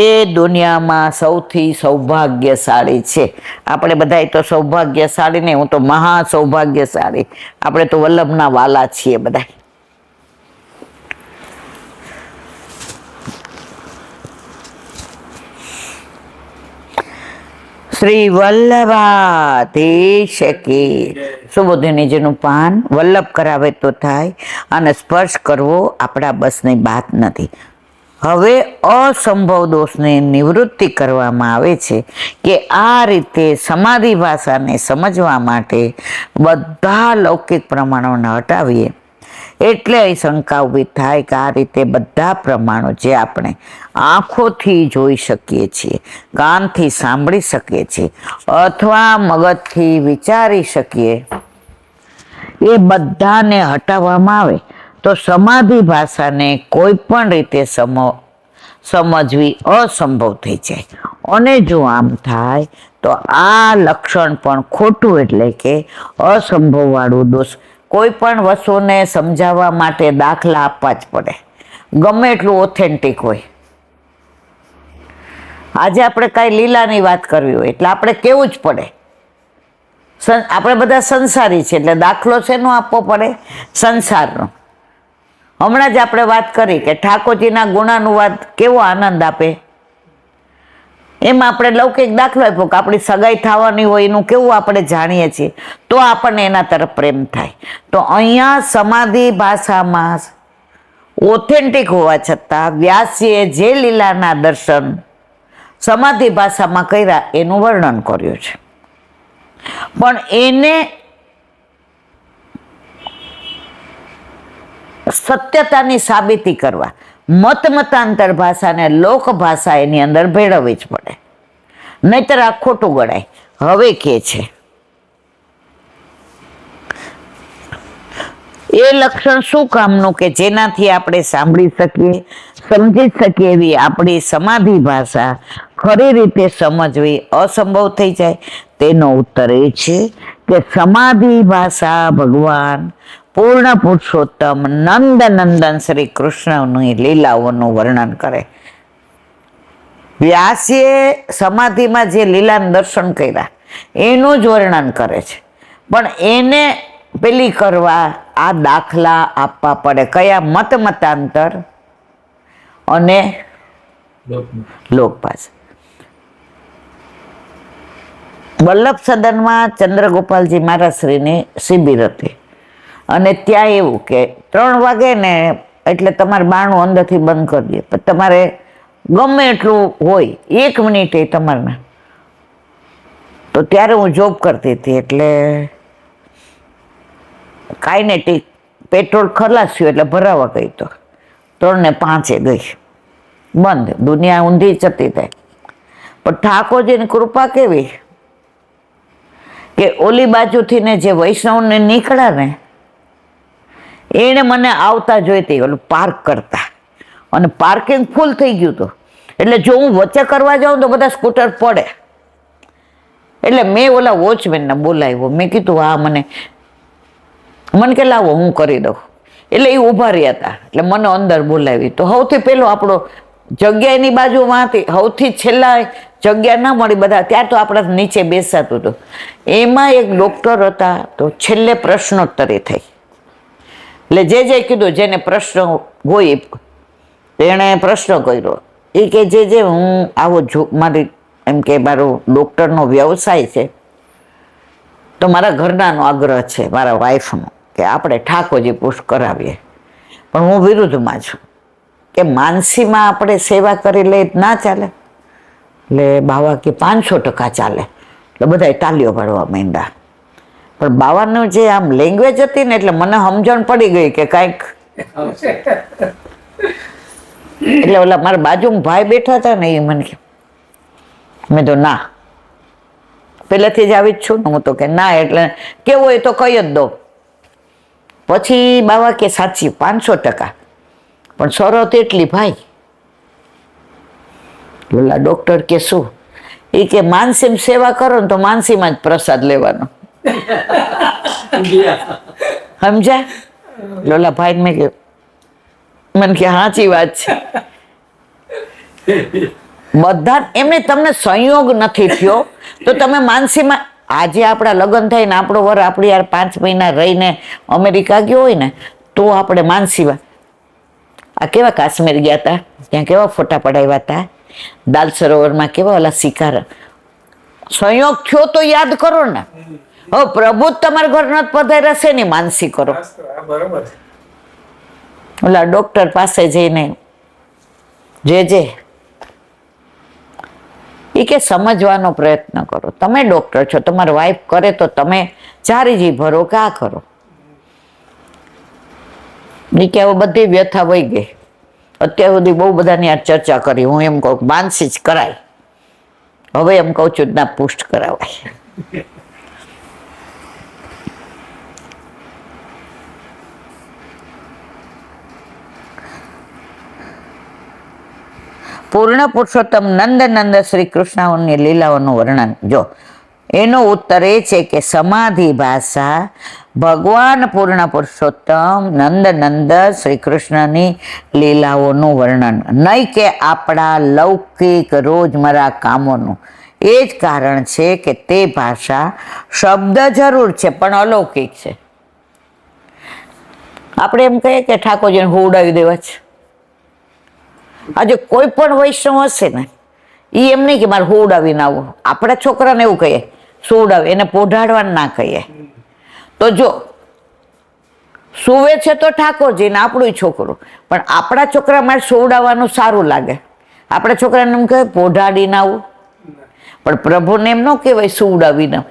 એ દુનિયામાં સૌથી સૌભાગ્યશાળી છે. આપણે બધા તો સૌભાગ્યશાળી નહીં, હું તો મહા સૌભાગ્યશાળી. આપણે તો વલ્લભના વાલા છીએ બધા. શ્રી વલ્લભાધીશ કી. સુબોધિનીજીનું પાન વલ્લભ કરાવે તો થાય, અને સ્પર્શ કરવો આપણા બસની વાત નથી. હવે અસંભવ દોષની નિવૃત્તિ કરવામાં આવે છે કે આ રીતે સમાધિ ભાષાને સમજવા માટે બધા લૌકિક પ્રમાણોને હટાવીએ, એટલે અહીં શંકા ઊભી થાય કે આ રીતે બધા પ્રમાણો જે આપણે આંખોથી જોઈ શકીએ છીએ, કાનથી સાંભળી શકીએ છીએ અથવા મગજથી વિચારી શકીએ, એ બધાને હટાવવામાં આવે તો સમાધિ ભાષાને કોઈ પણ રીતે સમજવી અસંભવ થઈ જાય. અને જો આમ થાય તો આ લક્ષણ પણ ખોટું, એટલે કે અસંભવવાળું દોષ. કોઈ પણ વસ્તુને સમજાવવા માટે દાખલા આપવા જ પડે, ગમે એટલું ઓથેન્ટિક હોય. આજે આપણે કાંઈ લીલાની વાત કરવી હોય એટલે આપણે કેવું જ પડે. આપણે બધા સંસારી છીએ એટલે દાખલો શેનો આપવો પડે? સંસારનો. હમણાં જ આપણે વાત કરી કે ઠાકોરજીના ગુણાનુવાદ કેવો આનંદ આપે, એમાં આપણે લૌકિક દાખલો આપ્યો કે આપણી સગાઈ થવાની હોય એનું કેવું આપણે જાણીએ છીએ, તો આપણને એના તરફ પ્રેમ થાય. તો અહીંયા સમાધિ ભાષામાં ઓથેન્ટિક હોવા છતાં વ્યાસજીએ જે લીલાના દર્શન સમાધિ ભાષામાં કર્યા એનું વર્ણન કર્યું છે, પણ એને સત્યતાની સાબિતી કરવા મતાંતર ભાષાને લોક ભાષા એની અંદર ભેળવવી જ પડે, નહીતર આ ખોટું ગણાય. હવે કે છે એ લક્ષણ શું કામનું કે જેનાથી આપણે સાંભળી શકીએ, સમજી શકીએ એવી આપણી સમાધિ ભાષા ખરી રીતે સમજવી અસંભવ થઈ જાય? તેનો ઉત્તર એ છે કે સમાધિ ભાષા ભગવાન પૂર્ણ પુરુષોત્તમ નંદનંદન શ્રી કૃષ્ણની લીલાઓનું વર્ણન કરે. વ્યાસે સમાધિમાં જે લીલાનું દર્શન કર્યા એનું જ વર્ણન કરે છે, પણ એને પેલી કરવા આ દાખલા આપવા પડે. કયા? મતાંતર અને લોકભાષા. વલ્લભ સદનમાં ચંદ્રગોપાલજી મહારાજશ્રીની શિબિર હતી, અને ત્યાં એવું કે 3 વાગે ને એટલે તમારે બારણું અંદરથી બંધ કરી દે, પણ તમારે ગમે એટલું હોય 1 મિનિટે તમારે. તો ત્યારે હું જોબ કરતી હતી, એટલે કાઇનેટિક પેટ્રોલ ખલાસ્યું એટલે ભરાવા ગઈ, તો 3:05 ગઈ, બંધ. દુનિયા ઊંધી જતી થાય. પણ ઠાકોરજીની કૃપા કેવી કે ઓલી બાજુથી ને જે વૈષ્ણવને નીકળ્યા ને એને મને આવતા જોઈતી ઓલું પાર્ક કરતા, અને પાર્કિંગ ફૂલ થઈ ગયું હતું. એટલે જો હું વચ્ચે કરવા જાઉં તો બધા સ્કૂટર પડે. એટલે મેં ઓલા વોચમેનને બોલાવ્યો. મેં કીધું હા મને કે લાવો હું કરી દઉં. એટલે એ ઊભા રહ્યા હતા. એટલે મને અંદર બોલાવી. તો સૌથી પહેલો આપણો જગ્યાની બાજુમાં હતી, સૌથી છેલ્લા જગ્યા ના મળી બધા, ત્યાં તો આપણા નીચે બેસાતું હતું. એમાં એક ડૉક્ટર હતા. તો છેલ્લે પ્રશ્નોત્તરી થઈ. એટલે જે કીધું જેને પ્રશ્ન હોય તેણે પ્રશ્ન કર્યો. એ કે જે હું આવો મારી એમ કે મારો ડૉક્ટરનો વ્યવસાય છે, તો મારા ઘરનાનો આગ્રહ છે, મારા વાઈફનો, કે આપણે ઠાકોરજી પુષ્ટ કરાવીએ. પણ હું વિરુદ્ધમાં છું કે માનસીમાં આપણે સેવા કરી લઈએ ના ચાલે. એટલે બાવા કે 500% ચાલે. એટલે બધા તાલીઓ પાડવા માંડ્યા. પણ બાવાનું જે આમ લેંગ્વેજ હતી ને, એટલે મને સમજણ પડી ગઈ કે કાંઈક. એટલે ઓલા મારા બાજુમાં ભાઈ બેઠા હતા ને, એ મને કે, મેં તો ના, પહેલેથી જ આવી જ છું ને હું, તો કે ના એટલે કેવું હોય તો કહી જ દો. પછી બાવા કે સાચી 500%, પણ શરત એટલી ભાઈ. ઓલા ડૉક્ટર કે શું? એ કે માનસીમાં સેવા કરો ને તો માનસીમાં જ પ્રસાદ લેવાનો. સમજ્યા? લોલા ભાઈ મેં કે મને કે સાચી વાત છે. બધા એમને તમને સંયોગ નથી થયો તો તમે માનસીમાં, આજે આપણા લગ્ન થઈને આપણો વર આપણી યાર 5 મહિના રહીને અમેરિકા ગયો હોય ને, તો આપણે માનસીમાં આ કેવા કાશ્મીર ગયા હતા, ત્યાં કેવા ફોટા પડાવ્યા હતા, દાલ સરોવરમાં કેવા ઓલા શિકાર. સંયોગ થયો તો યાદ કરો ને. હવે પ્રભુ જ તમારા ઘર નથી પધાર્યા છે ને, માનસી કરો. ઓલા ડોક્ટર પાસે જઈને જે એ કે સમજવાનો પ્રયત્ન કરો. તમે ડોક્ટર છો, તમારી વાઈફ કરે તો તમે ચારીજી ભરો કે આ કરો. એ કે હવે બધી વ્યથા વહી ગઈ. અત્યાર સુધી બહુ બધાની આ ચર્ચા કરી. હું એમ કહું માનસી જ કરાય. હવે એમ કહું છું ના, પુષ્ટ કરાવાય. પૂર્ણ પુરુષોત્તમ નંદ શ્રી કૃષ્ણની લીલાઓનું વર્ણન. જો એનો ઉત્તર એ છે કે સમાધિ ભાષા ભગવાન પૂર્ણ પુરુષોત્તમ નંદ શ્રી કૃષ્ણની લીલાઓનું વર્ણન, નહીં કે આપણા લૌકિક રોજમર્રા કામોનું. એ જ કારણ છે કે તે ભાષા શબ્દ જરૂર છે પણ અલૌકિક છે. આપણે એમ કહીએ કે ઠાકોરજીને હુવડાવી દેવા છે. આજે કોઈ પણ વૈષ્ણવ હશે ને, એ એમ નહીં કે મારે હુવડાવીને આવું. આપણા છોકરાને એવું કહીએ સુવડાવે, એને પોઢાડવાનું ના કહીએ. તો જો સુવે છે તો ઠાકોરજી ને આપણું છોકરું, પણ આપણા છોકરા મારે સુવડાવવાનું સારું લાગે. આપણા છોકરાને એમ કહે પોઢાડીને આવું, પણ પ્રભુને એમ ન કહેવાય સુવડાવીને,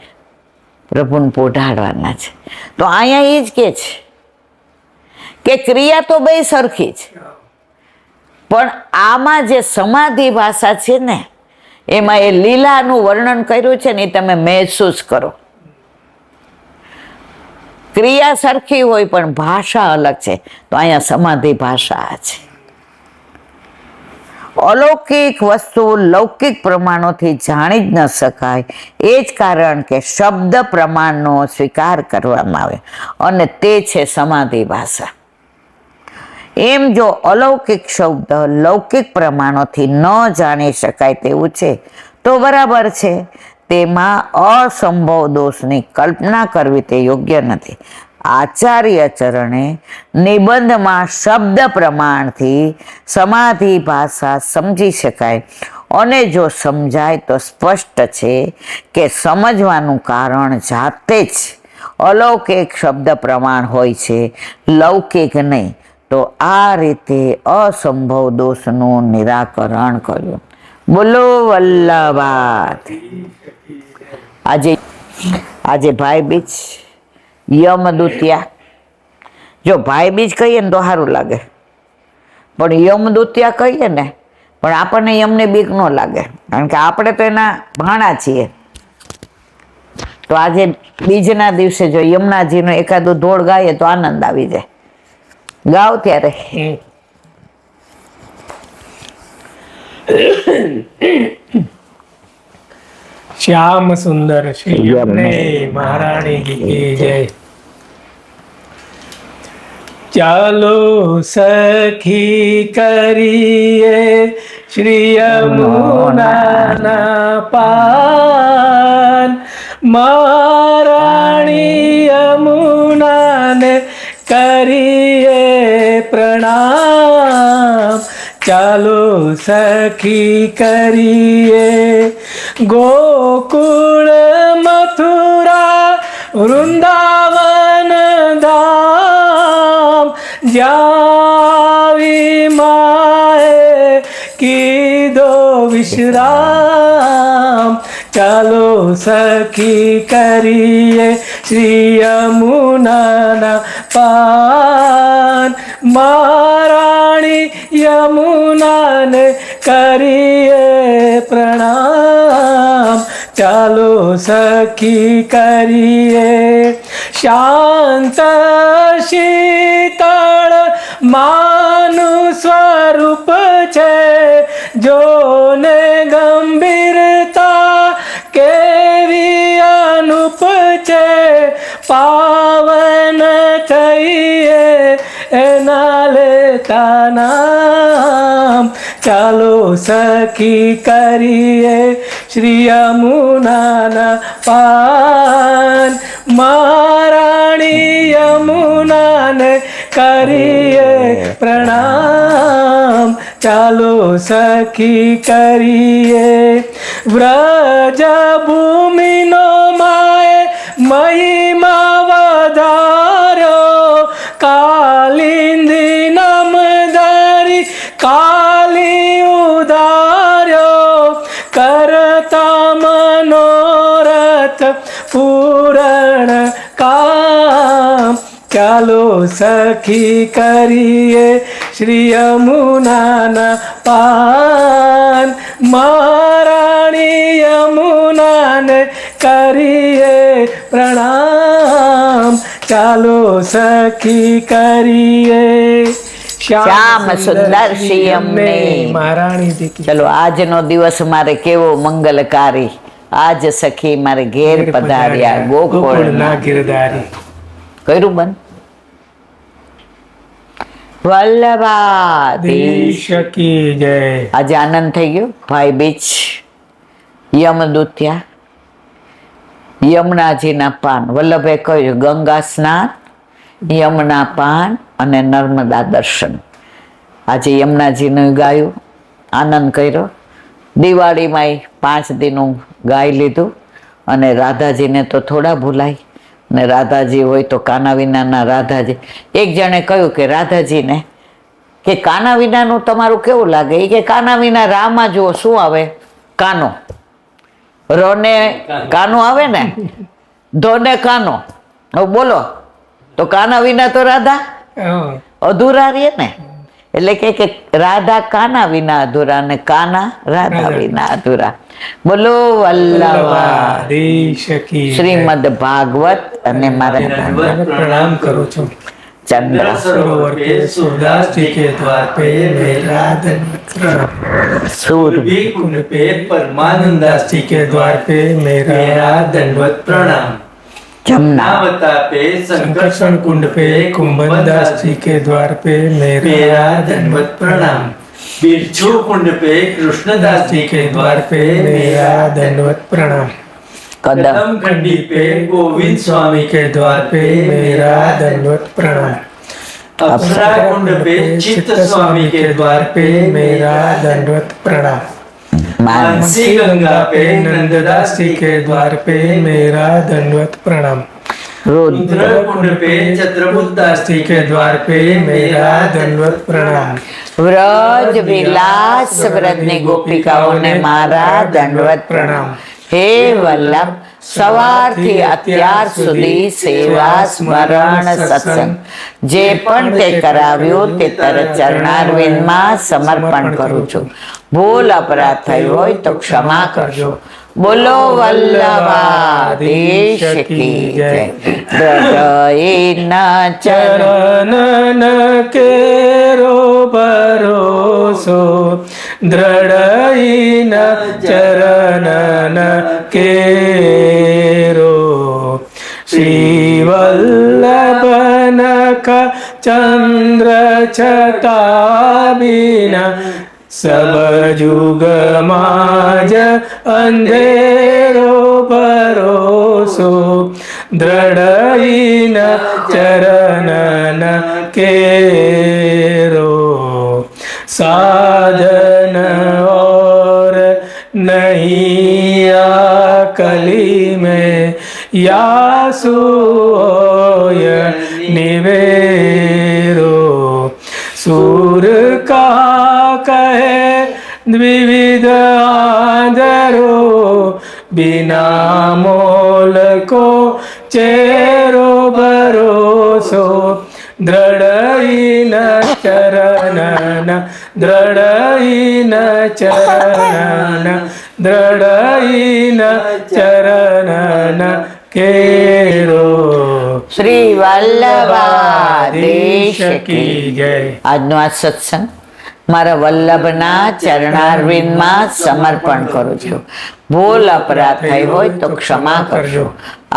પ્રભુને પોઢાડવાના છે. તો અહીંયા એ જ કે છે કે ક્રિયા તો બે સરખી છે, પણ આમાં જે સમાધિ ભાષા છે ને, એમાં એ લીલાનું વર્ણન કર્યું છે ને, એ તમે મહેસૂસ કરો. ક્રિયા સરખી હોય પણ ભાષા અલગ છે. તો અહીંયા સમાધિ ભાષા છે. અલૌકિક વસ્તુ લૌકિક પ્રમાણોથી જાણી જ ન શકાય. એ જ કારણ કે શબ્દ પ્રમાણનો સ્વીકાર કરવામાં આવે, અને તે છે સમાધિ ભાષા. એમ જો અલૌકિક શબ્દ લૌકિક પ્રમાણોથી ન જાણી શકાય તેવું છે તો બરાબર છે. તેમાં અસંભવ દોષની કલ્પના કરવી તે યોગ્ય નથી. આચાર્ય ચરણે નિબંધમાં શબ્દ પ્રમાણથી સમાધિ ભાષા સમજી શકાય, અને જો સમજાય તો સ્પષ્ટ છે કે સમજવાનું કારણ જાતે જ અલૌકિક શબ્દ પ્રમાણ હોય છે, લૌકિક નહીં. તો આ રીતે અસંભવ દોષનું નિરાકરણ કર્યું. બોલો વલ્લભાત. આજે ભાઈ બીજ, યમ દૂતિયા. જો ભાઈ બીજ કહીએ ને તો સારું લાગે, પણ યમ દૂતિયા કહીએ ને, પણ આપણને યમને બીક ન લાગે, કારણ કે આપણે તો એના ભાણા છીએ. તો આજે બીજના દિવસે જો યમુનાજીનો એકાદું ધોળ ગાઈએ તો આનંદ આવી જાય. ગાઓ ત્યારે. શ્યામ સુંદર શ્રી અમને મહારાણી કી જય. ચાલો સખી કરીએ શ્રી યમુનાના પાન, મહારાણી યમુનાને કરીએ પ્રણામ. ચાલો સખી કરીએ ગોકુળ મથુરા વૃંદાવન ધામ, જાવી માએ કીધો વિશ્રામ. ચાલો સખી કરીએ શ્રી યમુનાના પાન, મહારાણી યમુનાને કરીએ પ્રણામ. ચાલો સખી કરીએ શાંત શીતળ માનું સ્વરૂપ છે, જોને ગંભીરતા કેવી અનુપ છે. પાવન થઈએ એના લેતા નામ. ચાલો સખી કરીએ શ્રી યમુનાના પાન, મહારાણી યમુનાને કરીએ પ્રણામ. ચાલો સખી કરીએ વ્રજ ભૂમિનો માએ મહિમા વધાર્યો, કાલિંદી નામધારી કાલી ઉધાર્યો, કરતા મનોરથ પૂરણ કામ. ચાલો સખી કરીએ શ્રી યમુનાના પાન, મહારાણી યમુનાને કરીએ પ્રણામ. ચાલો સખી કરીએ શ્યામ સુંદર શ્રી અમને મહારાણી. ચલો આજનો દિવસ મારે કેવો મંગલકારી, આજ સખી મારે ઘેર પધાર્યા ગોકુળના ગિરધારી. કર્યું બંધ. વલ્લભાધીશ દેશ કી જય. આજે આનંદ થઈ ગયો. ભાઈ બીચ, યમદૂત થયા, યમુનાજીના પાન. વલ્લભે કહ્યું ગંગા સ્નાન, યમુના પાન અને નર્મદા દર્શન. આજે યમુનાજીનું ગાયું, આનંદ કર્યો. દિવાળીમાં 5 દિનનું ગાઈ લીધું અને રાધાજીને તો થોડા ભૂલાય, ને રાધાજી હોય તો કાના વિનાના રાધાજી. એક જણે કહ્યું કે રાધાજીને કે કાના વિનાનું તમારું કેવું લાગે? એ કે કાના વિના રામાં જુઓ શું આવે? કાનો. રોને કાનો આવે ને, ધોને કાનો. હવે બોલો તો કાના વિના તો રાધા અધૂરા રહે ને. એટલે કે રાધા કાના વિના અધૂરા ને કાના રાધા વિના અધૂરા. બોલો વલ્લભાધીશ કી. શ્રીમદ ભાગવત અને મારા પ્રણામ કરું છું. ચંદ્ર सरोवर पे सूरदास जी के द्वार पे मेरा दंडवत प्रणाम. सूर्य कुंड पे परमानंदास जी के द्वार पे मेरा दंडवत प्रणाम. जमुना नावता पे संकर्षण कुंड पे कुंभनदास जी के द्वार पे मेरा दंडवत प्रणाम. बिरछू कुंड पे कृष्णदास जी के द्वार पे मेरा दंडवत प्रणाम. कदम खंडी पे गोविंद स्वामी के द्वार पे मेरा दंडवत प्रणाम. अप्सरा कुंड पे चित्त स्वामी के द्वार पे मेरा दंडवत प्रणाम. मानसी गंगा पे नंददास जी के द्वार पे मेरा दंडवत प्रणाम. रुद्र कुंड पे चत्रबुद्धास जी के द्वार पे मेरा दंडवत प्रणाम. વ્રજ વિલાસ વ્રજની ગોપિકાઓને મારા દંડવત પ્રણામ. હે વલ્લભ, સવારથી અત્યાર સુધી સેવા સ્મરણ સત્સંગ જે પણ તે કરાવ્યું તે તરત ચરણારવિંદમાં સમર્પણ કરું છું. ભૂલ અપરાધ થયો હોય તો ક્ષમા કરજો. બોલો વલ્લભાધીશ કી જય. હૃદયના ચરણ चरण केरो भरोसो દ્રઢઈન ચરણન કેરો શ્રી વલ્લભનખ ચંદ્ર છટાબીન સબ જુગમાં જ અંધેરો ભરોસો દ્રઢઈન ચરણન કેરો साधन और नहीं कली में यासोय निवेरो सूर का कहे विविध आदरो बिना मोल को चेरो भरोसो દ્રઢઈન ચરણન દ્રઢઈન ચરણન દ્રઢઈન ચરણન કેરો શ્રી વલ્લભાધીશ કી જય. આજનો આ સત્સંગ મારા વલ્લભના ચરણારવિંદમાં સમર્પણ કરું છું. ભૂલ અપરાધ થઈ હોય તો ક્ષમા કરજો.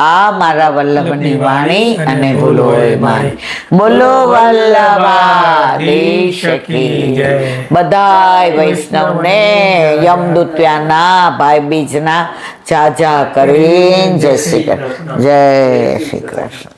આ મારા વલ્લભની વાણી અને ભૂલ હોય મારી. બોલો વલ્લભાધીશ કી જય. બધાય વૈષ્ણવને યમદૂત્યાના ભાઈ બીજના ચાચા કરીને જય શ્રી કૃષ્ણ. જય શ્રી કૃષ્ણ.